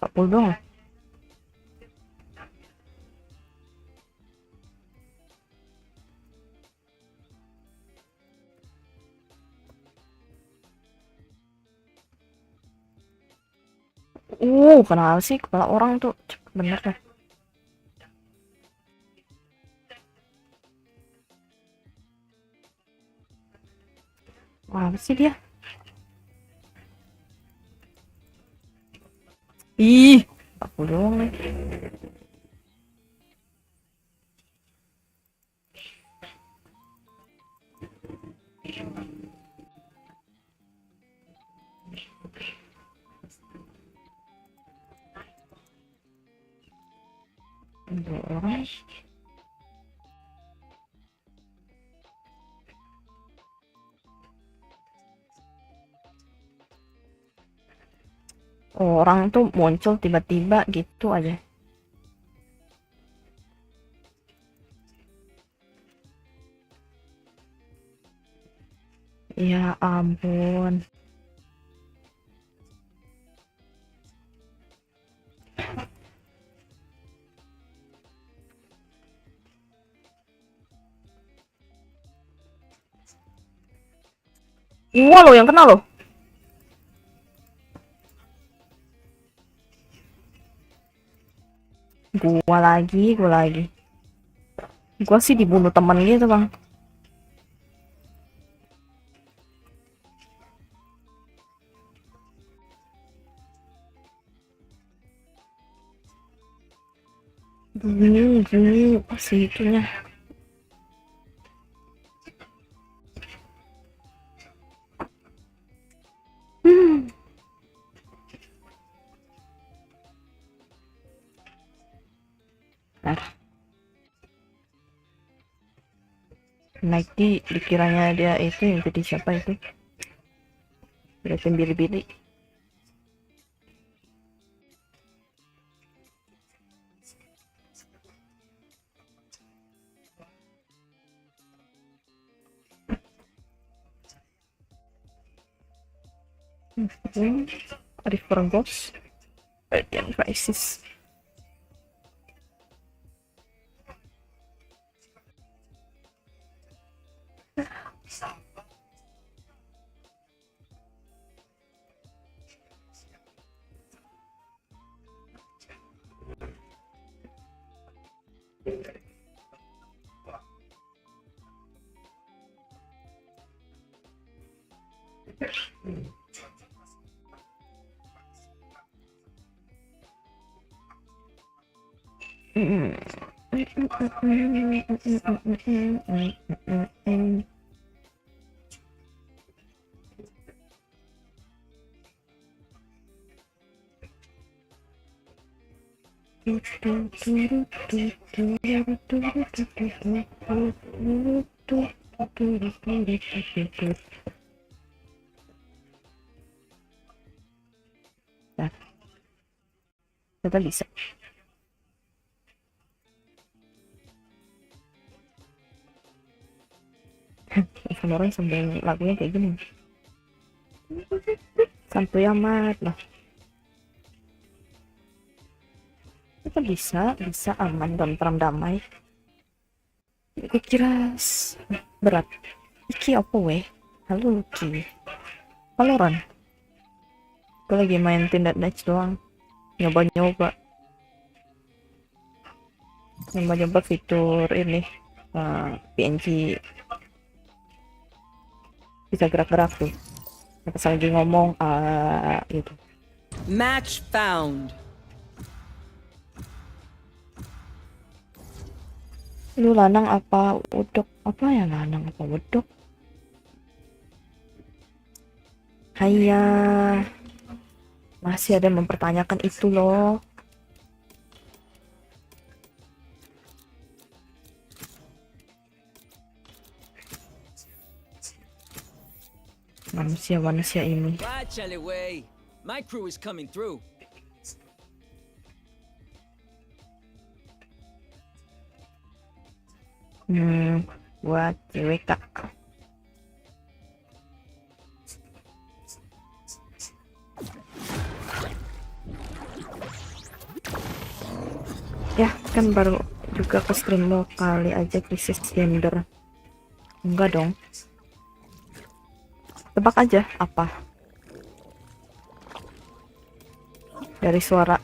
Tak puluh dong. Kenapa sih kepala orang tuh cepet bener dah. Apa sih dia? Ih, aku doang nih. Dua orang. Orang tuh muncul tiba-tiba gitu aja. Ya ampun. Gua loh yang kena loh. Gua lagi. Gua sih dibunuh temen gitu, Bang. Gini, pasti itunya. Nah, naik dikiranya dia itu yang jadi siapa itu? Udah bili-bili. River Ghost, Guardian Crisis. Nah, kita bisa. Valorant sambil lagunya kayak gini. Santuy amat lah. Kita bisa aman dan terang damai. Aku kira berat. Iki apa weh? Halo Lucky. Valorant. Aku lagi main Tindak Match doang. Nyoba-nyoba fitur ini PNG bisa gerak-gerak tuh. Pas lagi ngomong gitu. Match found. Lu lanang apa wedok? Apa ya lanang apa wedok? Haiya. Masih ada yang mempertanyakan itu loh. Manusia ini. Váchale, way. My crew is coming through. Buat cewek kak. Ya kan baru juga ke stream lo kali aja krisis gender. Enggak dong. Tebak aja apa dari suara.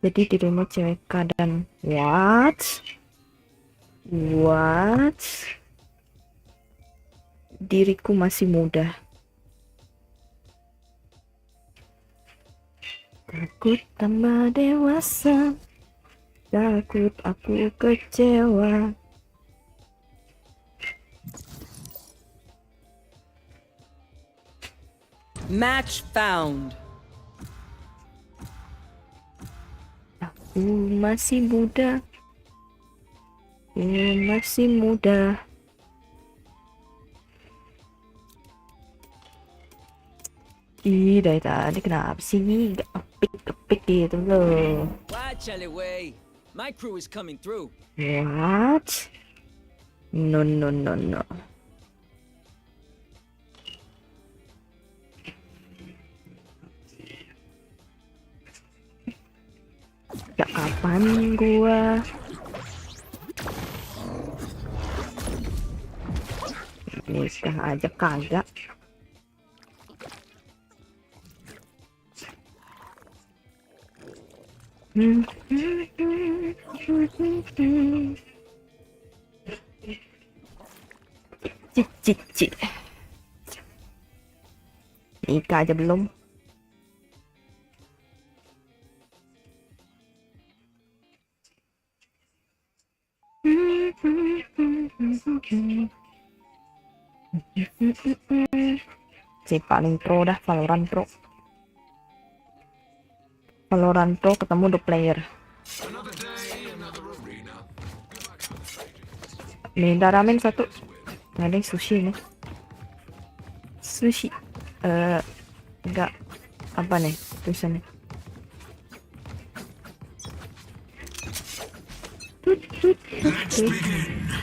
Jadi dirimu cewek dan what? Diriku masih muda. Takut tambah dewasa. Takut aku kecewa. Match found. Aku masih muda. Masih muda. Ih, dari tadi kenapa sih gak kepik gitu loh. Váchale, way. My crew is coming through. What? No. Ya kapan gua nikah aja kagak. Cik. Nikah aja belum. Si paling pro dah Valorant Pro ketemu the player. Minta ramen satu. Ada yang sushi nih. sushi. Enggak. Apa nih tulisannya?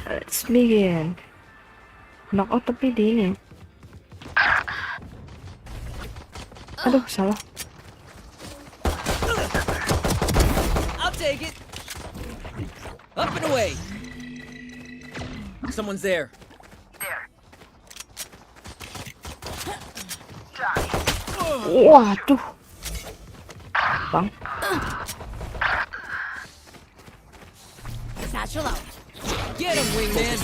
Let's begin. Knockout tapi di ini. Aduh, salah. I'll take it. Up and away. Someone's there. Waduh. Bang. Satchel out. Get him, wingman.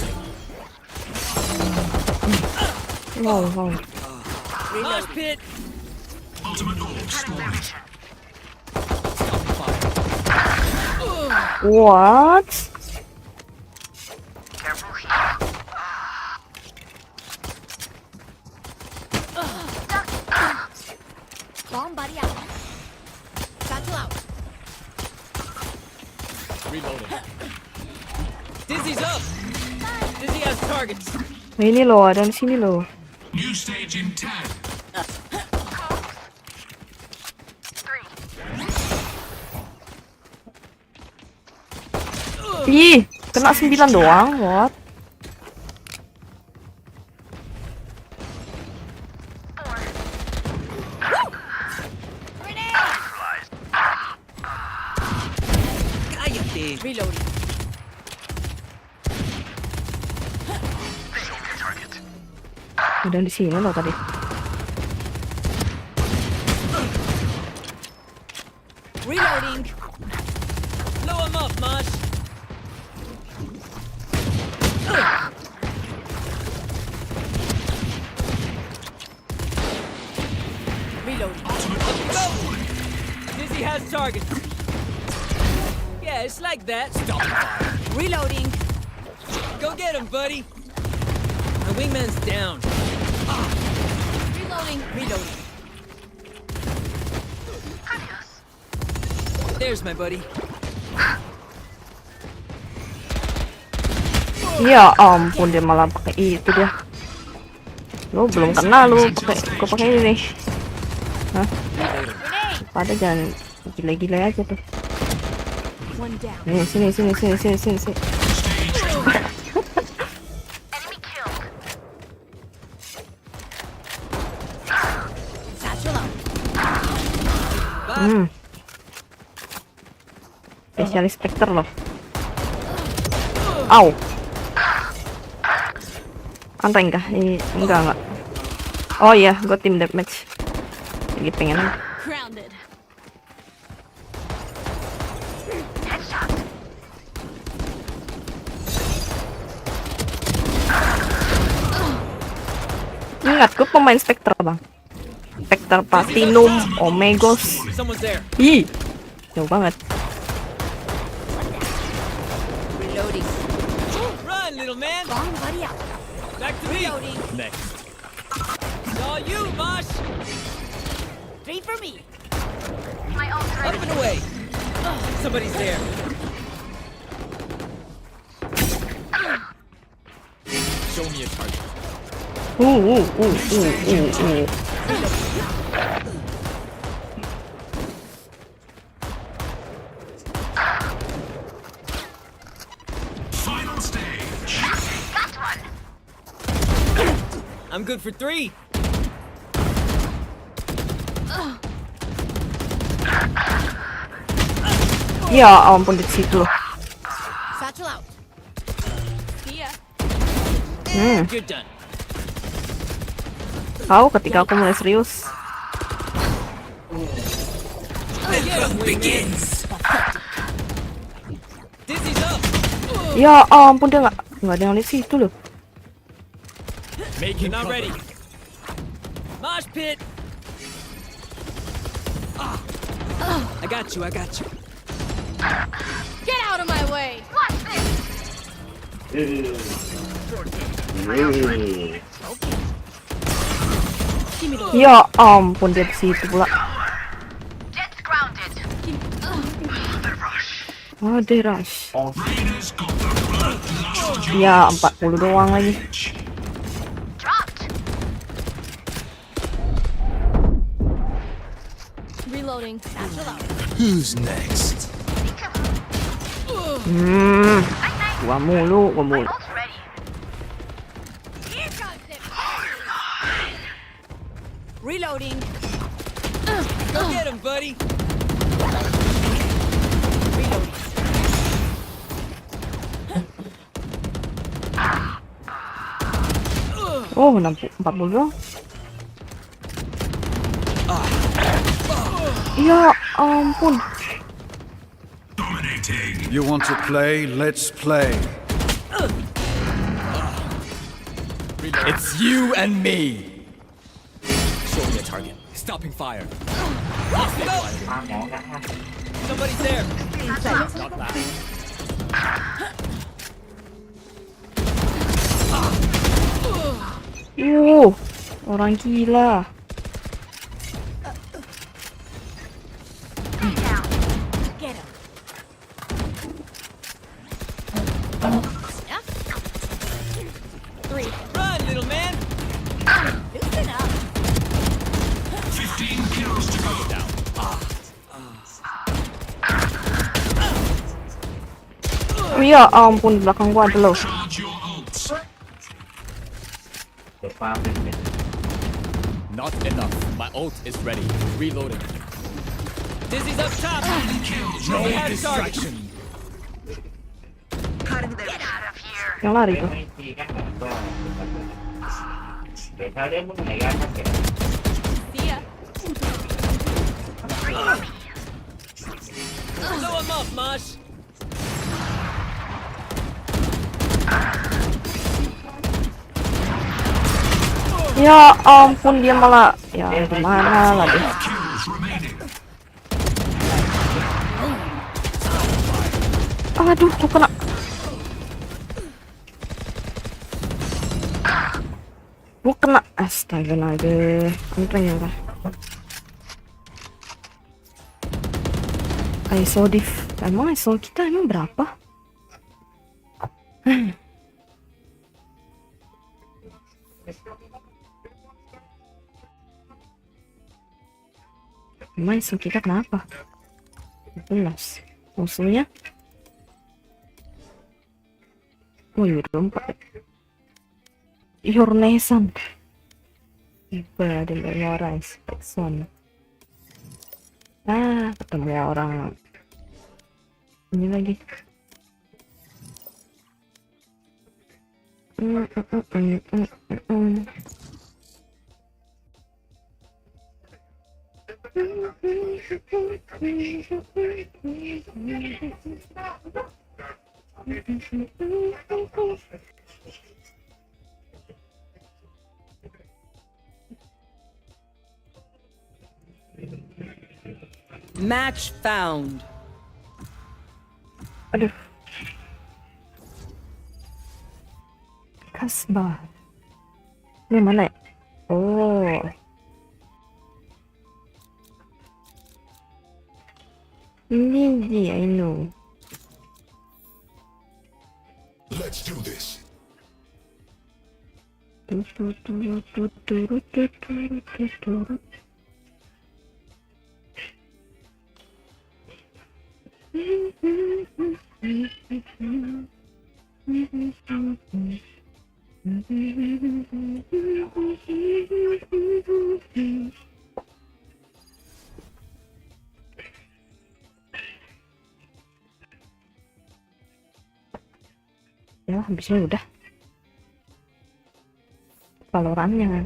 Wow, wow. Mosh pit. What? Bomb buddy out. Satchel out. Dizzy's up. Dizzy has targets. Nah, ini loh, ada di sini loh. New stage in 10. Ih, kena 9 doang. What? Cállate. Reloading. Ada di sini loh tadi. Reloading. Blow him up, Mosh. Reloading. Go. Dizzy has targets. Yeah, it's like that. Stop. Reloading. Go get him, buddy. My wingman's down. Reloading. Reloading. There's my buddy. Ya ampun, dia malah pakai itu dia. Lu belum kena lu pakai ini nih. Hah? Pada jangan gila-gila aja tuh. One down. Nih, sini. Satchel out. Hmm. Spesialis Spectre loh. Au. Anteng kah? Ini enggak. Oh iya, gue tim deathmatch. Lagi pengen. Grounded. Ingat, gue pemain Spectre bang. Spectre Platinum, Omegos. Someone's there. Ih, jauh banget. Reloading. Run, little man. Bomb buddy out. Back to me. Reloading. Next. It's all you, Mosh. 3 for me. Up and away. Somebody's there. Show me a target. Final stage. I'm good for 3. Ya ampun, di situ loh. Satchel out. See ya. Good done. Tahu ketika aku mulai serius. Begins. Dizzy's up. Ya ampun, dia nggak ada yang di situ loh. You're not ready. Mosh pit. I got you. Get out of my way. Ya ampun, dia di situ pula. Ada rush. Raiders got the bloodlust. Ya 40 doang lagi. Reloading. Satchel out. Who's next? Gua mulu. Reloading. Go get him, buddy. Reloading. Oh, 40 doang. Ya ampun. Dominating. You want to play? Let's play. It's you and me. Show me a target. Stopping fire. Somebody's there. Not bad. Orang gila. Get him. Yep. 3. Run, little man. Loosen up. 15 kills to go. Ya ampun, di belakang gua ada loh. Charge your ults. Not enough. My ult is ready. Reloading. Dizzy's up top. Kills He remaining. has target. Yang lari tuh. See ya. Blow him up, Mosh. Ya ampun, dia malah. Ya gimana lah dia. Kills remaining. Aduh, kok kena. Gua kena. Astaga naga. Kenceng ya lah. ISO div. Emang ISO kita emang berapa? Emang ISO kita kenapa? 11. Musuhnya? Oh iya, 4. Your Nation. Tiba di Memorize Person. Ketemu orang ini lagi. Match found. Aduh. Kasbah. Ini mana ya? Oh. Ini dia, I know. Let's do this. Ya, habisnya udah. Valorantnya.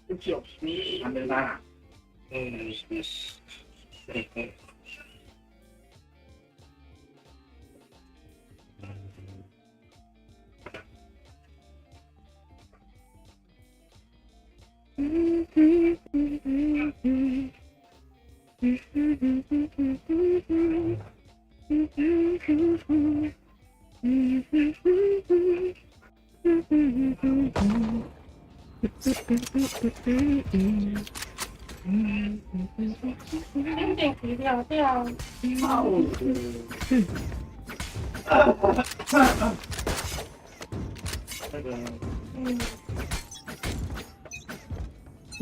끝이 없이 만들다.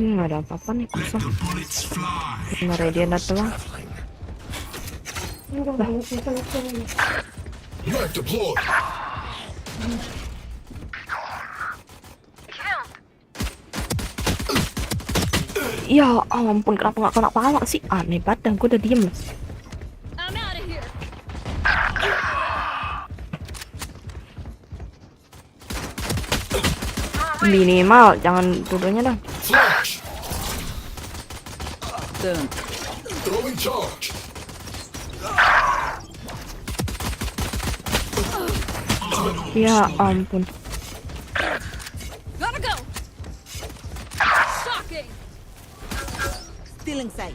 Nggak ada apa-apa nih, kosong. Bullets fly. Cuma Radiant doang. Light deployed. Ya ampun, kenapa nggak kena pala sih? Aneh banget, dah gue udah diem loh. I'm out of here. Minimal jangan duduknya dah. Flash. Throwing charge. Ya ampun. Gotta go. Shocking. Stealing sight.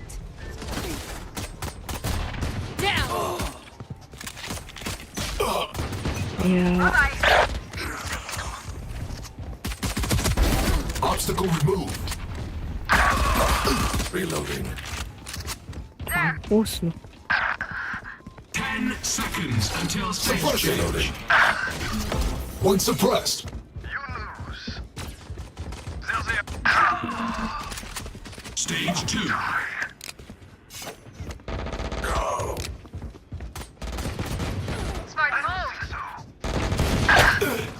Down. Ya Obstacle removed. Reloading. mampus loh. 10 seconds until stage change. One suppressed. Stage 2.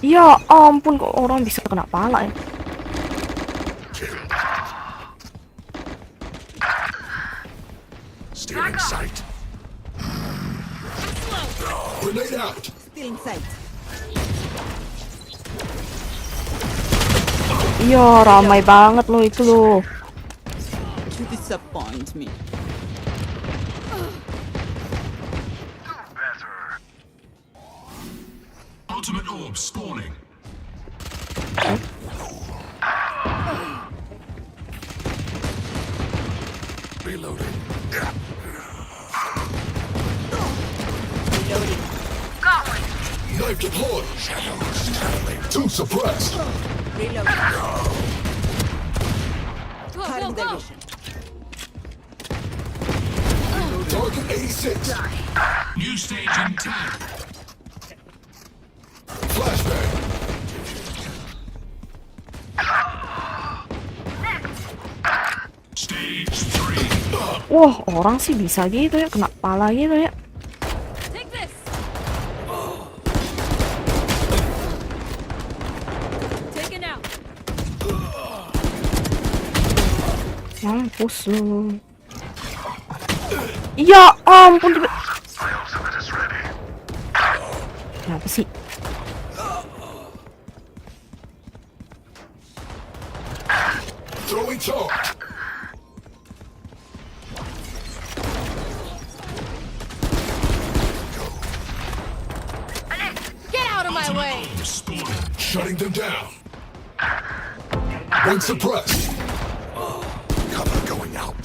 Ya ampun, kok orang bisa kena pala ya. Stealing sight. Grenade out. Stealing sight. Iya, ramai banget loh itu loh. You disappoint me. Ultimate orb spawning. Reloading. Knife deployed. Shadows traveling. 2 suppressed. Reloading. Go, Cutting go, their go. vision. Target 86. New stage in 10. Flashbang. Stage 3. Wah, orang sih bisa gitu ya, kena pala gitu ya. Take this. Taken out. Mampus lu. Ya ampun. Kenapa sih? Throwing charge. Get out of my way. Spawning. Shutting them down. One suppressed. Cover going out.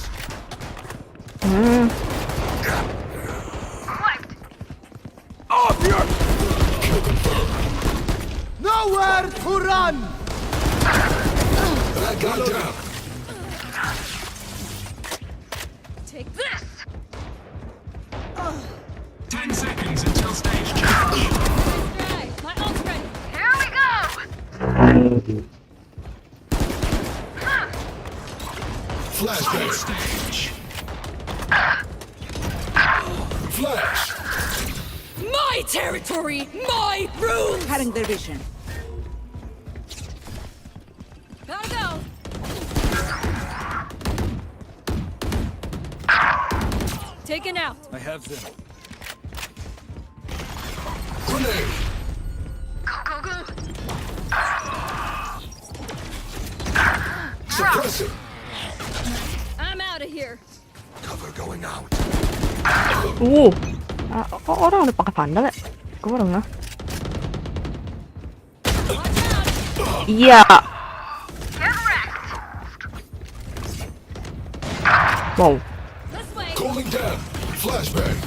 Kill confirmed. Nowhere to run! That guy down. Take this. 10 seconds until stage change. Right. My ult's ready. Here we go. Flashbang. Stage. Flash. My territory. My rules. Cutting their vision. Gotta go. Taken out. I have them. Grenade. Suppressing. I'm out of here. Cover going out. Kok orang udah pakai vandal ya? Gue baru nggak. Iya. Wow. This way. Calling down. Flashbang.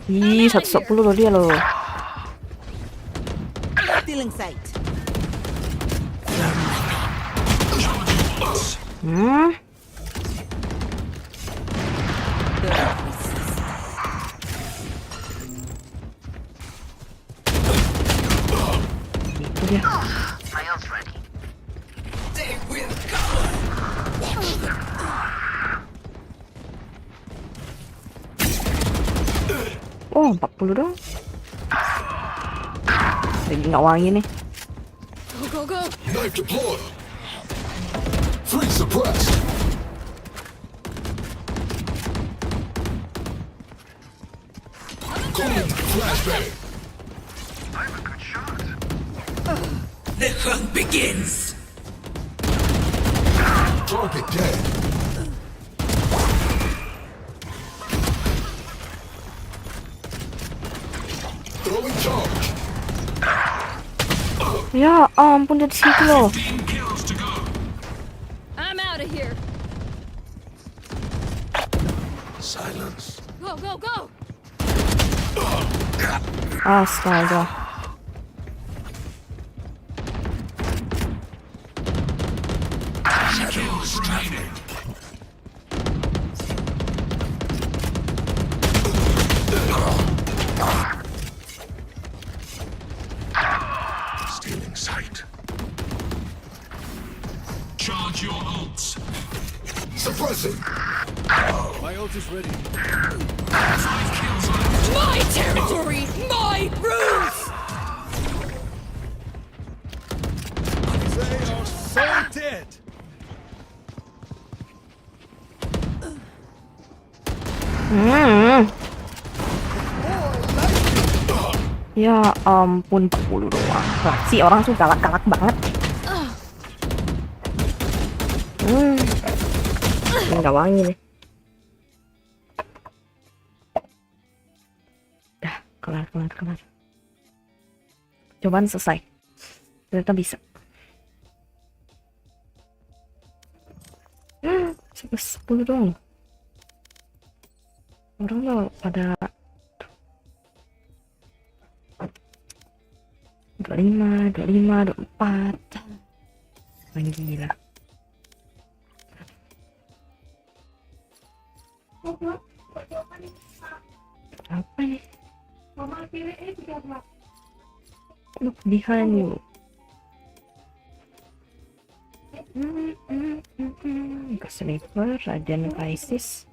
Ih, 110 loh dia loh. Still in sight. Hmm. Itu dia. Oh, 40 dong. Lagi nggak wangi nih. Go, go, go. Knife deployed. 3 suppressed. Calling flashbang. The hunt begins. Target dead. Throwing charge. Ya ampun dari situ loh. 15 kills to go. I'm out of here. Silence. Go, go, go. Astaga. Kills remaining. Stealing sight. Charge your ults. Suppressing. My ult is ready. 5 kills left. My territory, my rules. They are so dead. Ya ampun 40 doang. Wah, si orang tuh galak-galak banget. Ini nggak wangi nih. Dah, kelar. Cobaan selesai. Ternyata bisa. 10 doang. Orang tuh pada 25, 24. Main gila. Apa nih? Look behind you. Sniper, Radiant Crisis.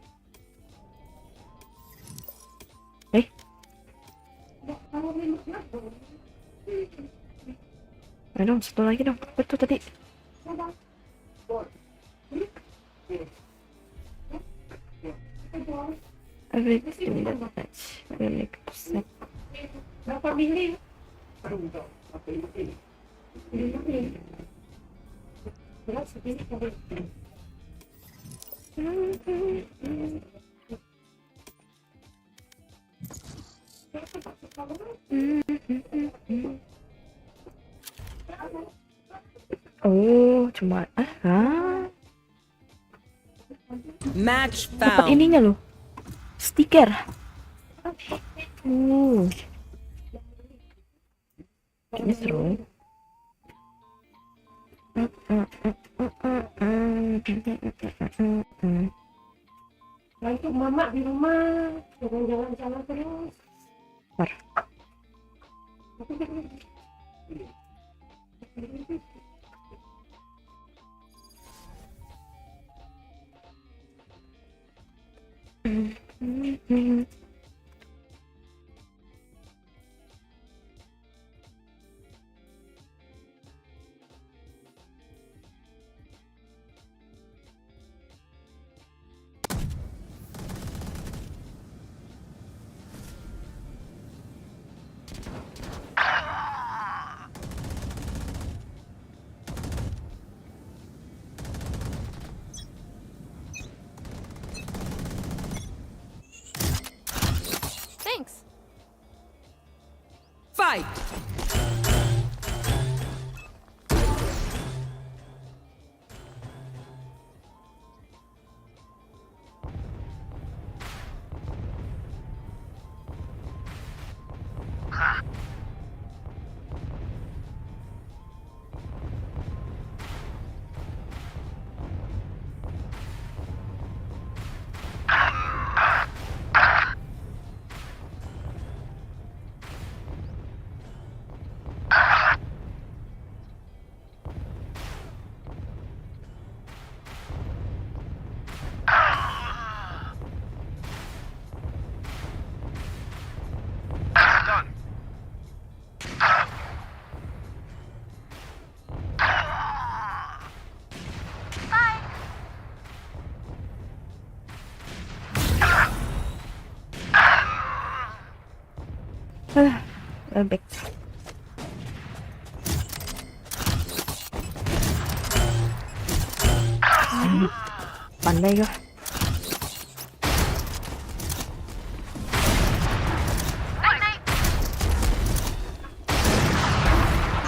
Ayo dong, satu lagi dong. Betul tadi. Everything that touch really upset. Berapa mili? Berat segini kali. Oh, cuma Match dapat found. ininya loh. Stiker. Kayaknya seru. Nah itu mama di rumah, jangan jalan-jalan terus. Bentar. Pandai kah?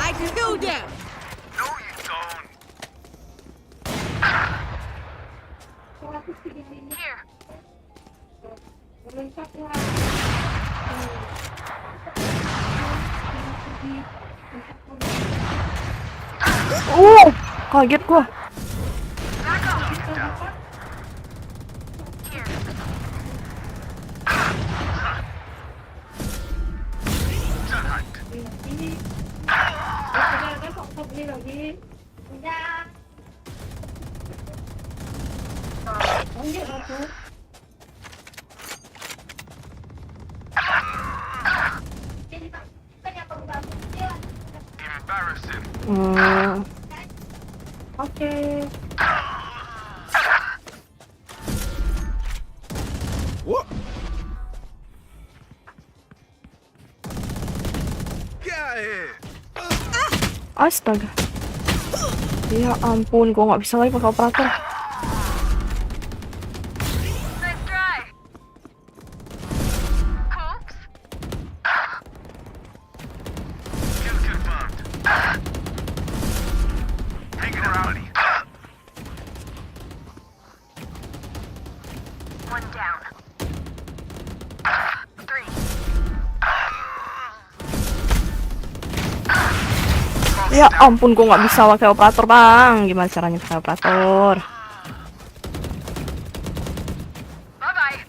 I killed them. Kaget gua. Oke. What? Get out of here! Astaga. Ya ampun, gua nggak bisa lagi pakai operator. Nice try. Oops. Kill confirmed. Hang around. One down. 3. Ya ampun, gua nggak bisa pakai operator, Bang. Gimana caranya pakai operator? Bye-bye.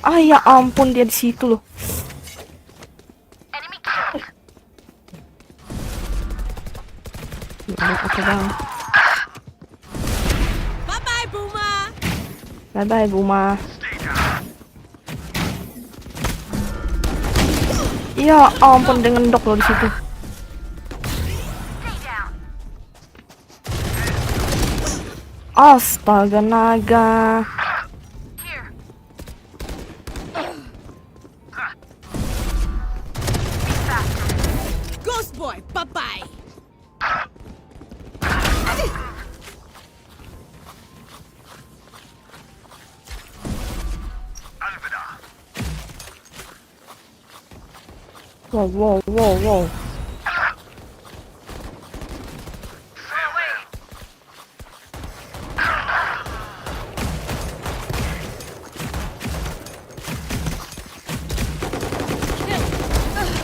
Ah, ya ampun, dia di situ loh. Enemy killed. Gimana pakai, Bang? Bye-bye, Boomer. Bye-bye, Buma. Ya ampun, dengan dok loh di situ. Stay down. Astaga naga. Here. Ghost boy, bye-bye. Wow, wow, wow, wow.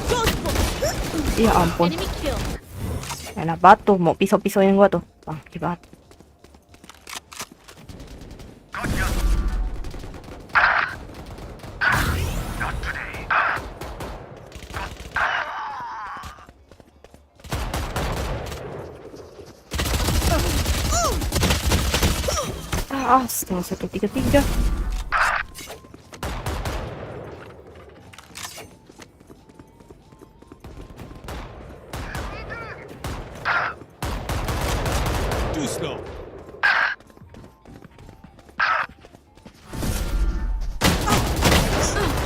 Ghost boy. Ya ampun. Enemy killed. Enak banget tuh, mau pisau-pisauin gua tuh. Bang, banget. Not today. Astaga, 133. Too slow.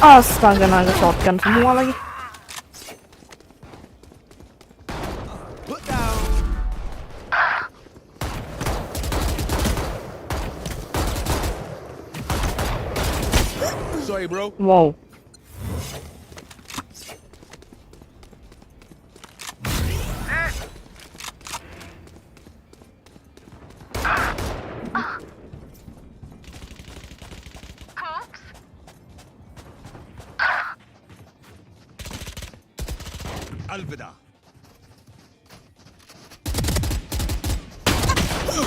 Astaga, naga shotgun semua lagi. Put down. Sorry, bro. Wow. Oops. Alvida.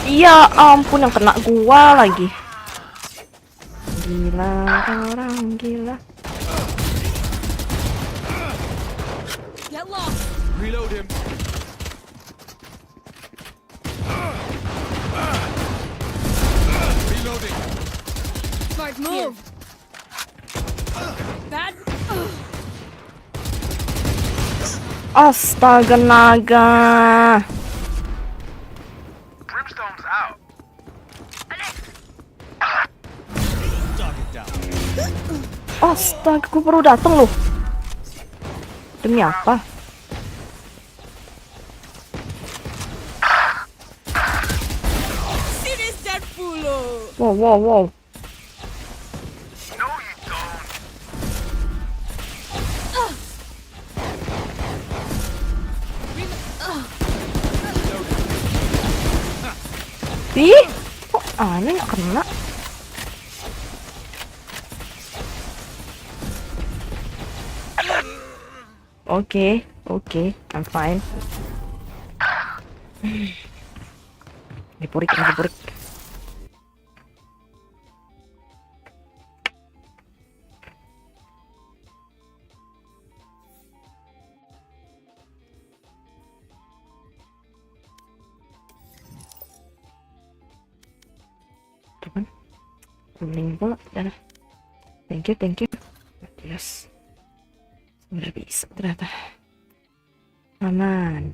Ya ampun, yang kena gua lagi. Gila, orang gila. Get lost. Reload him. Reloading. Smart move. Bad. Astaga naga. Brimstone's out. Target down. Astaga, gua baru dateng loh. Demi apa? Wow, wow, wow. Ih, kok aneh nggak kena? Oke, oke, I'm fine. Dipurik, dipurik. Tuh kan, kuning pula. Dan thank you, thank you. Yes, udah bisa ternyata. Aman.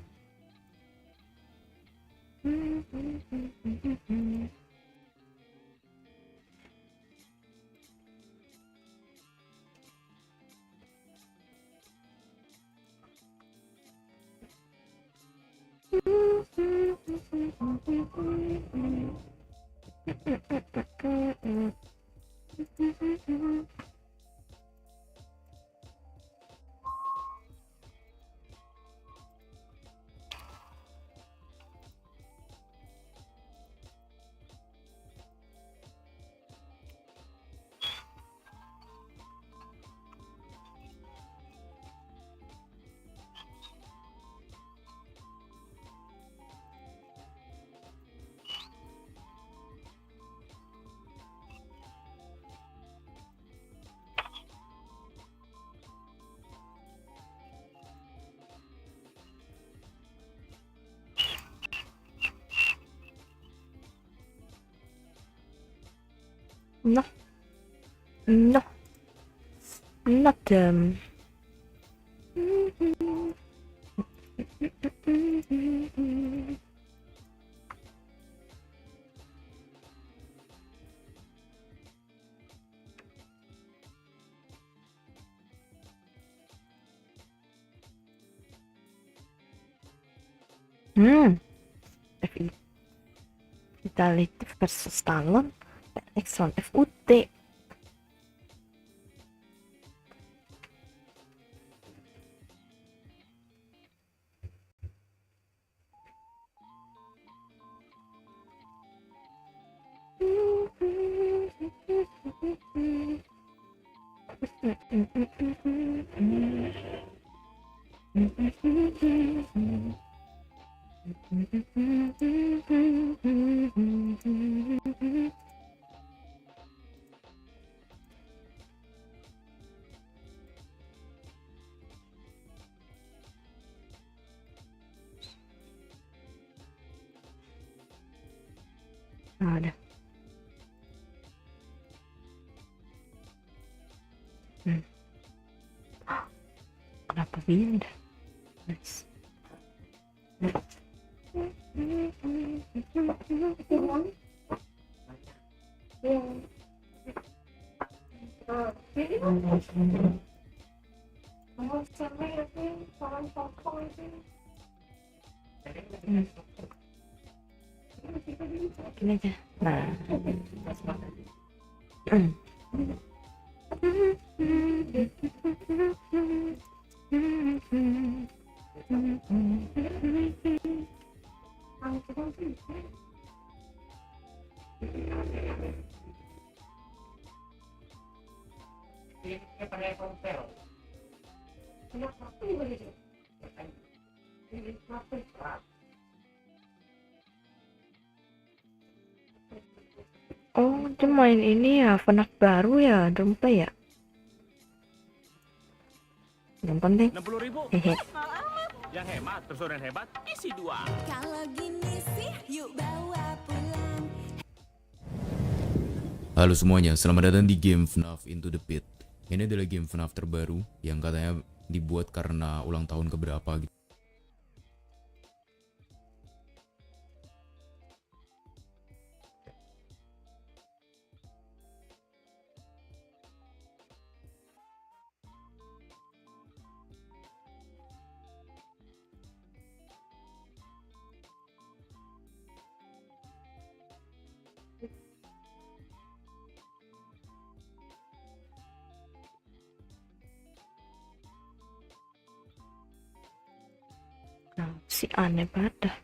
No, no, not them. Vitality versus Talon, Exxon FUT. Ada. Kenapa pindah? Nice. Gini aja. Nah. Oh, dia main ini ya, FNAF baru ya, dompet ya. Yang penting 60.000. hehe. Yang hemat, terus yang hebat, isi 2. Kalau gini sih, yuk bawa pulang. Halo semuanya, selamat datang di game FNAF Into the Pit. Ini adalah game FNAF terbaru yang katanya dibuat karena ulang tahun keberapa gitu. Nah, si aneh banget dah.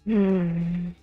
Hmm.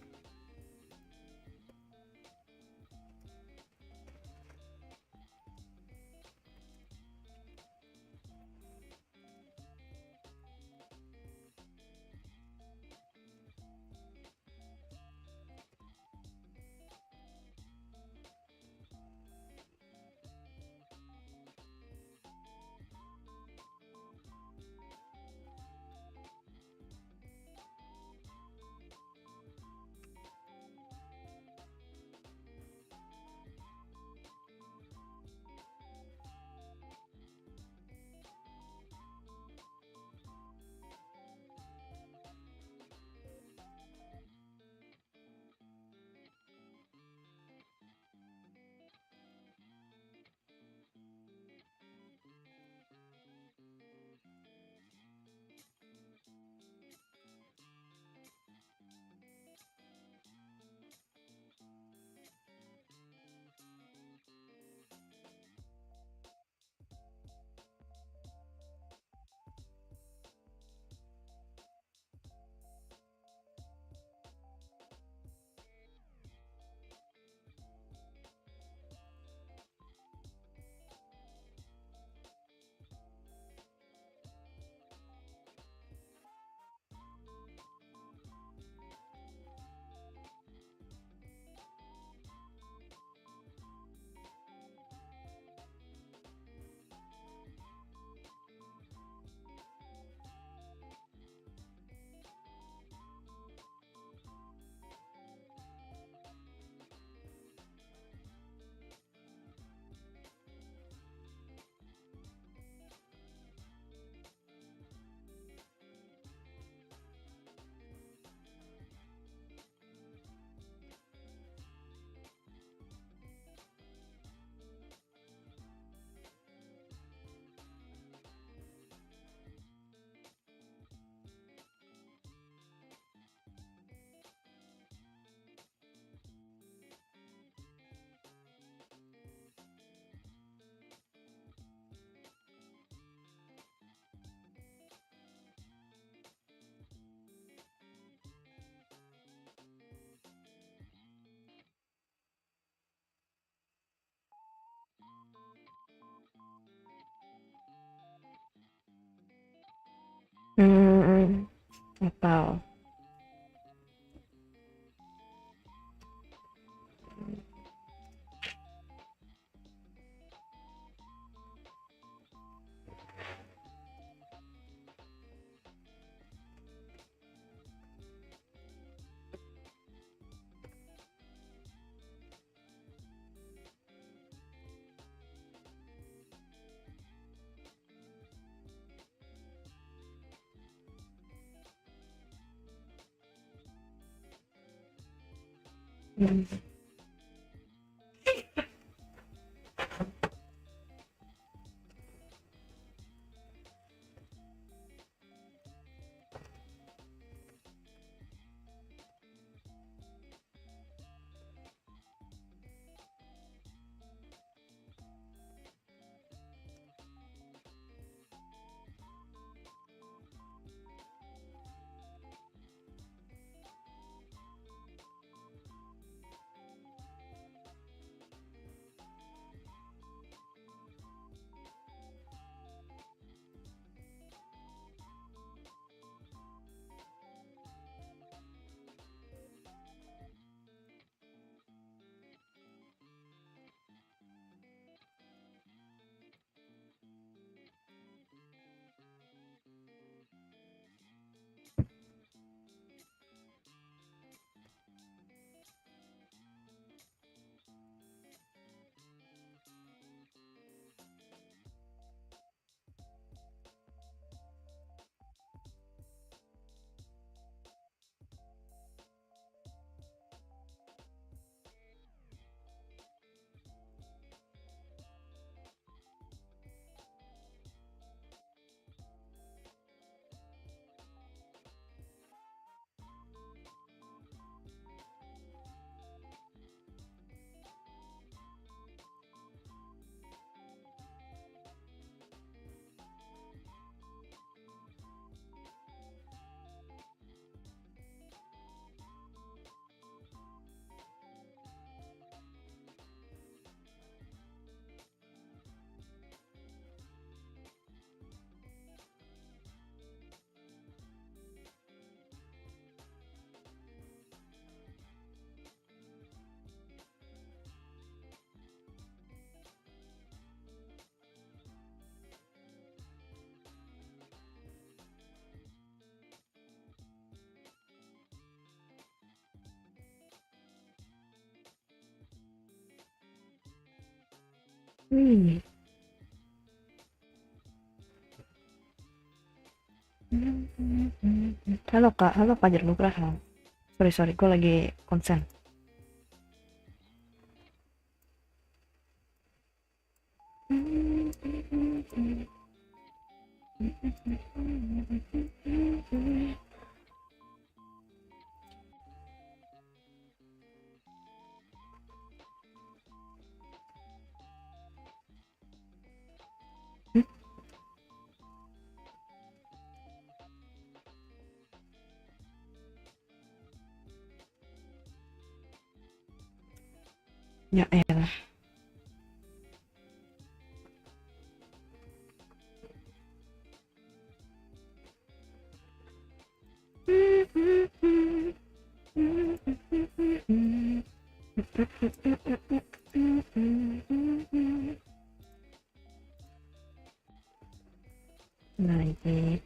Hmm. Apa? Hmm. Wih. Halo Kak Jernugraha. Sorry, gue lagi konsen. Ya elah. Lagi.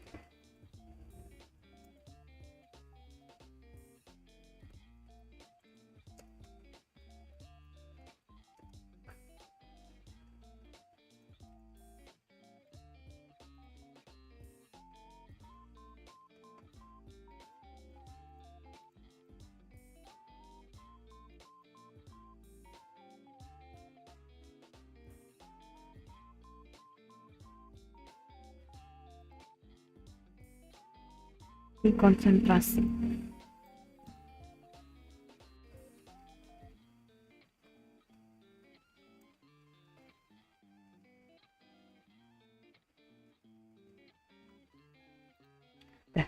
Konsentrasi. Dah.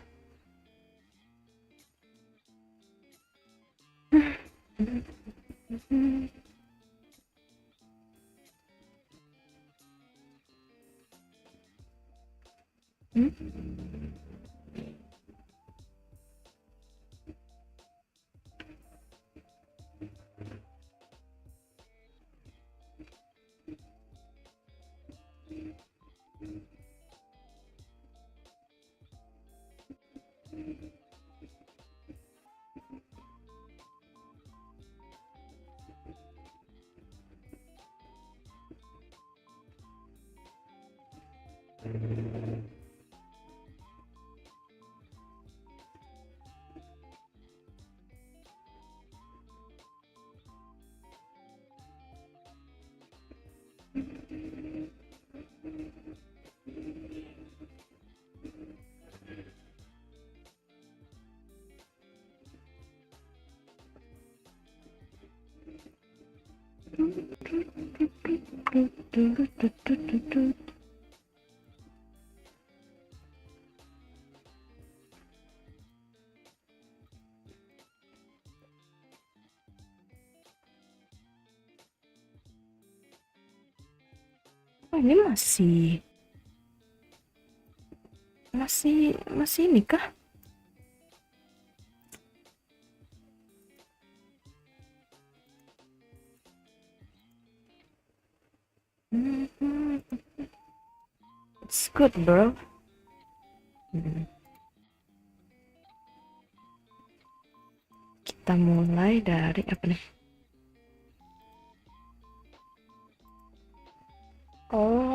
Oh, ini masih ini kah? It's good, bro. Kita mulai dari apa nih? Oh.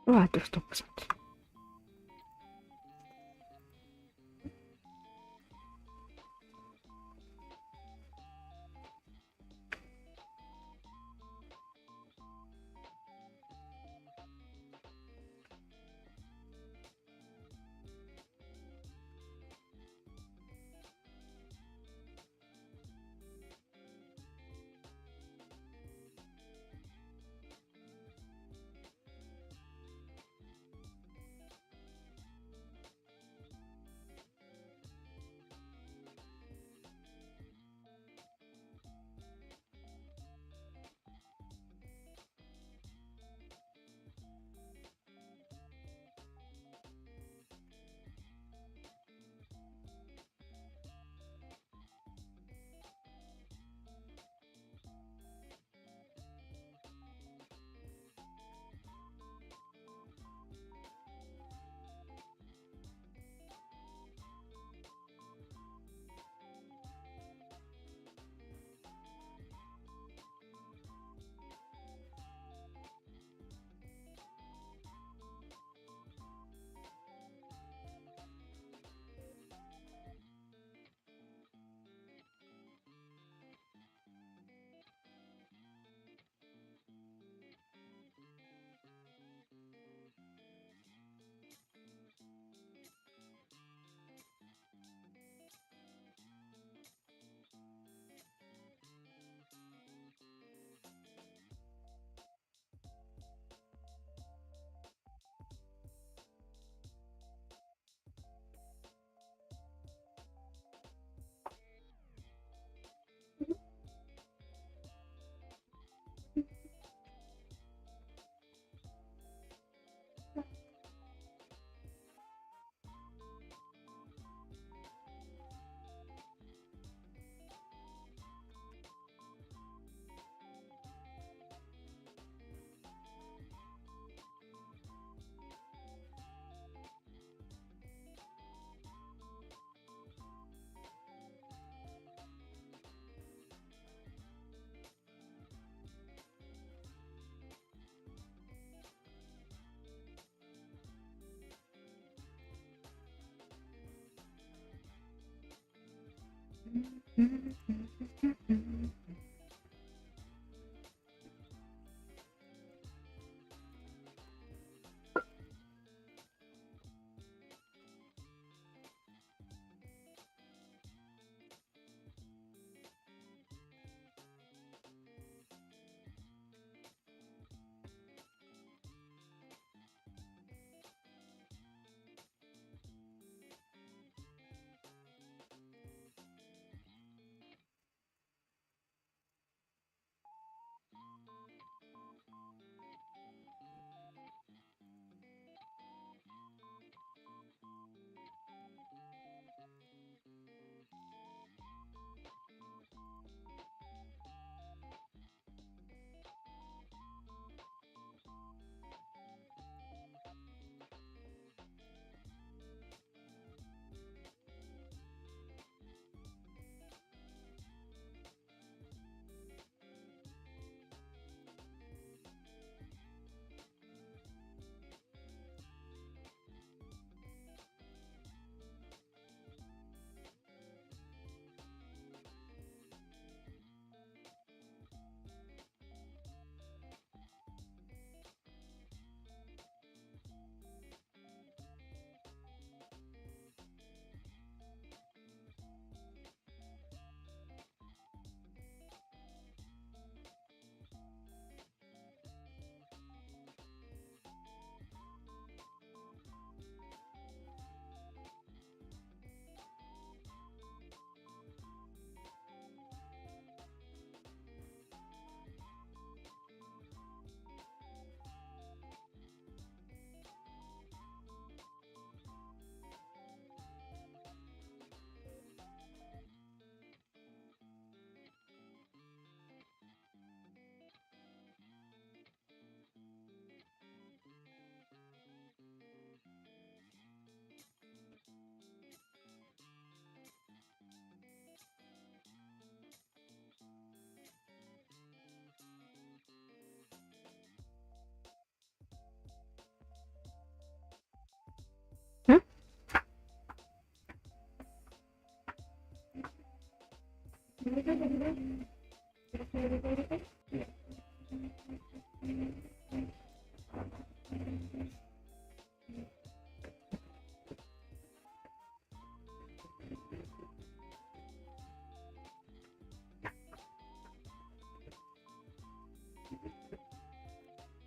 Waduh, stop.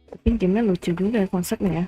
Tapi gamenya lucu juga ya konsepnya ya.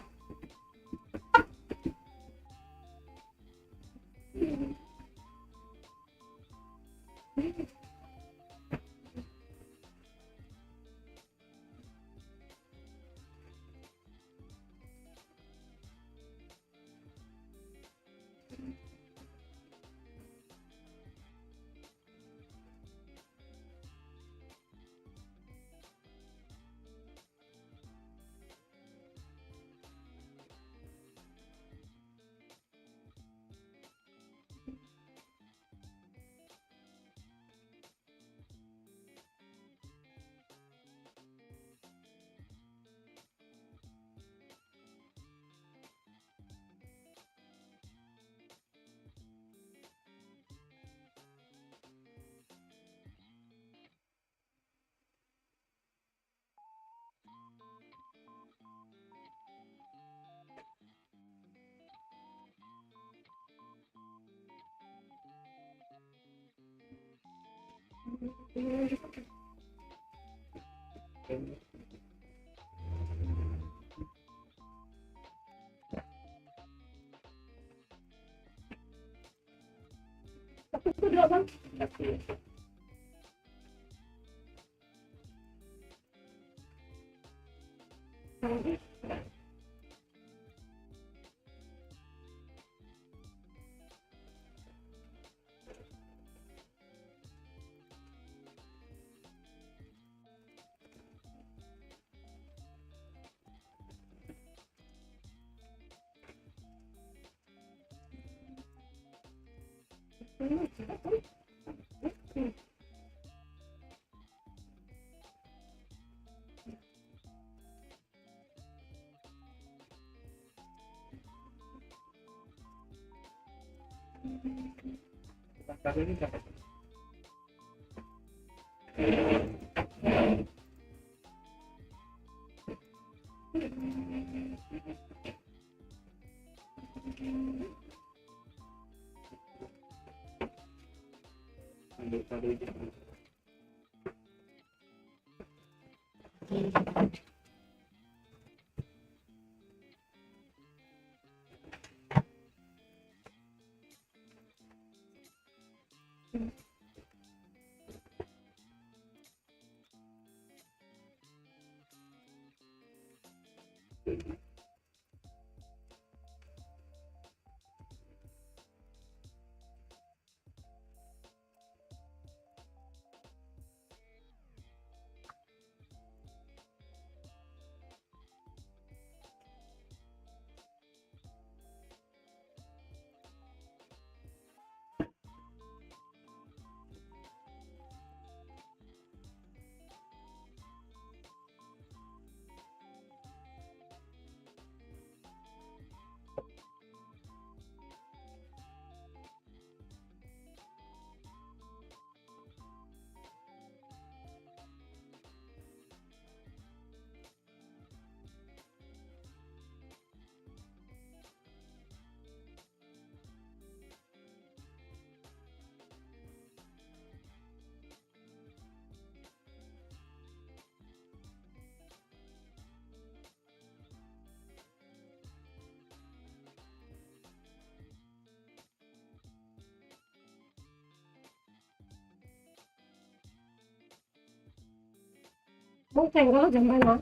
Bố thành đó chẳng phải nó.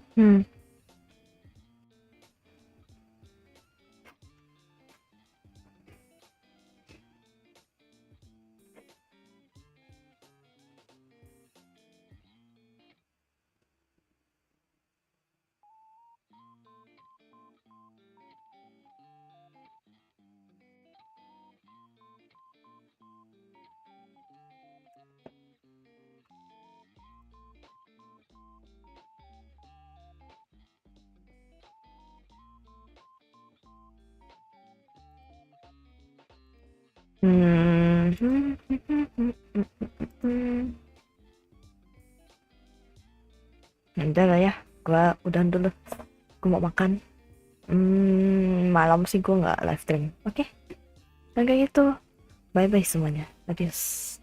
Udah lah ya, gua udahan dulu. Gua mau makan. Malam sih gua nggak live stream. Oke. Dan kayak gitu. Bye bye semuanya. Adios.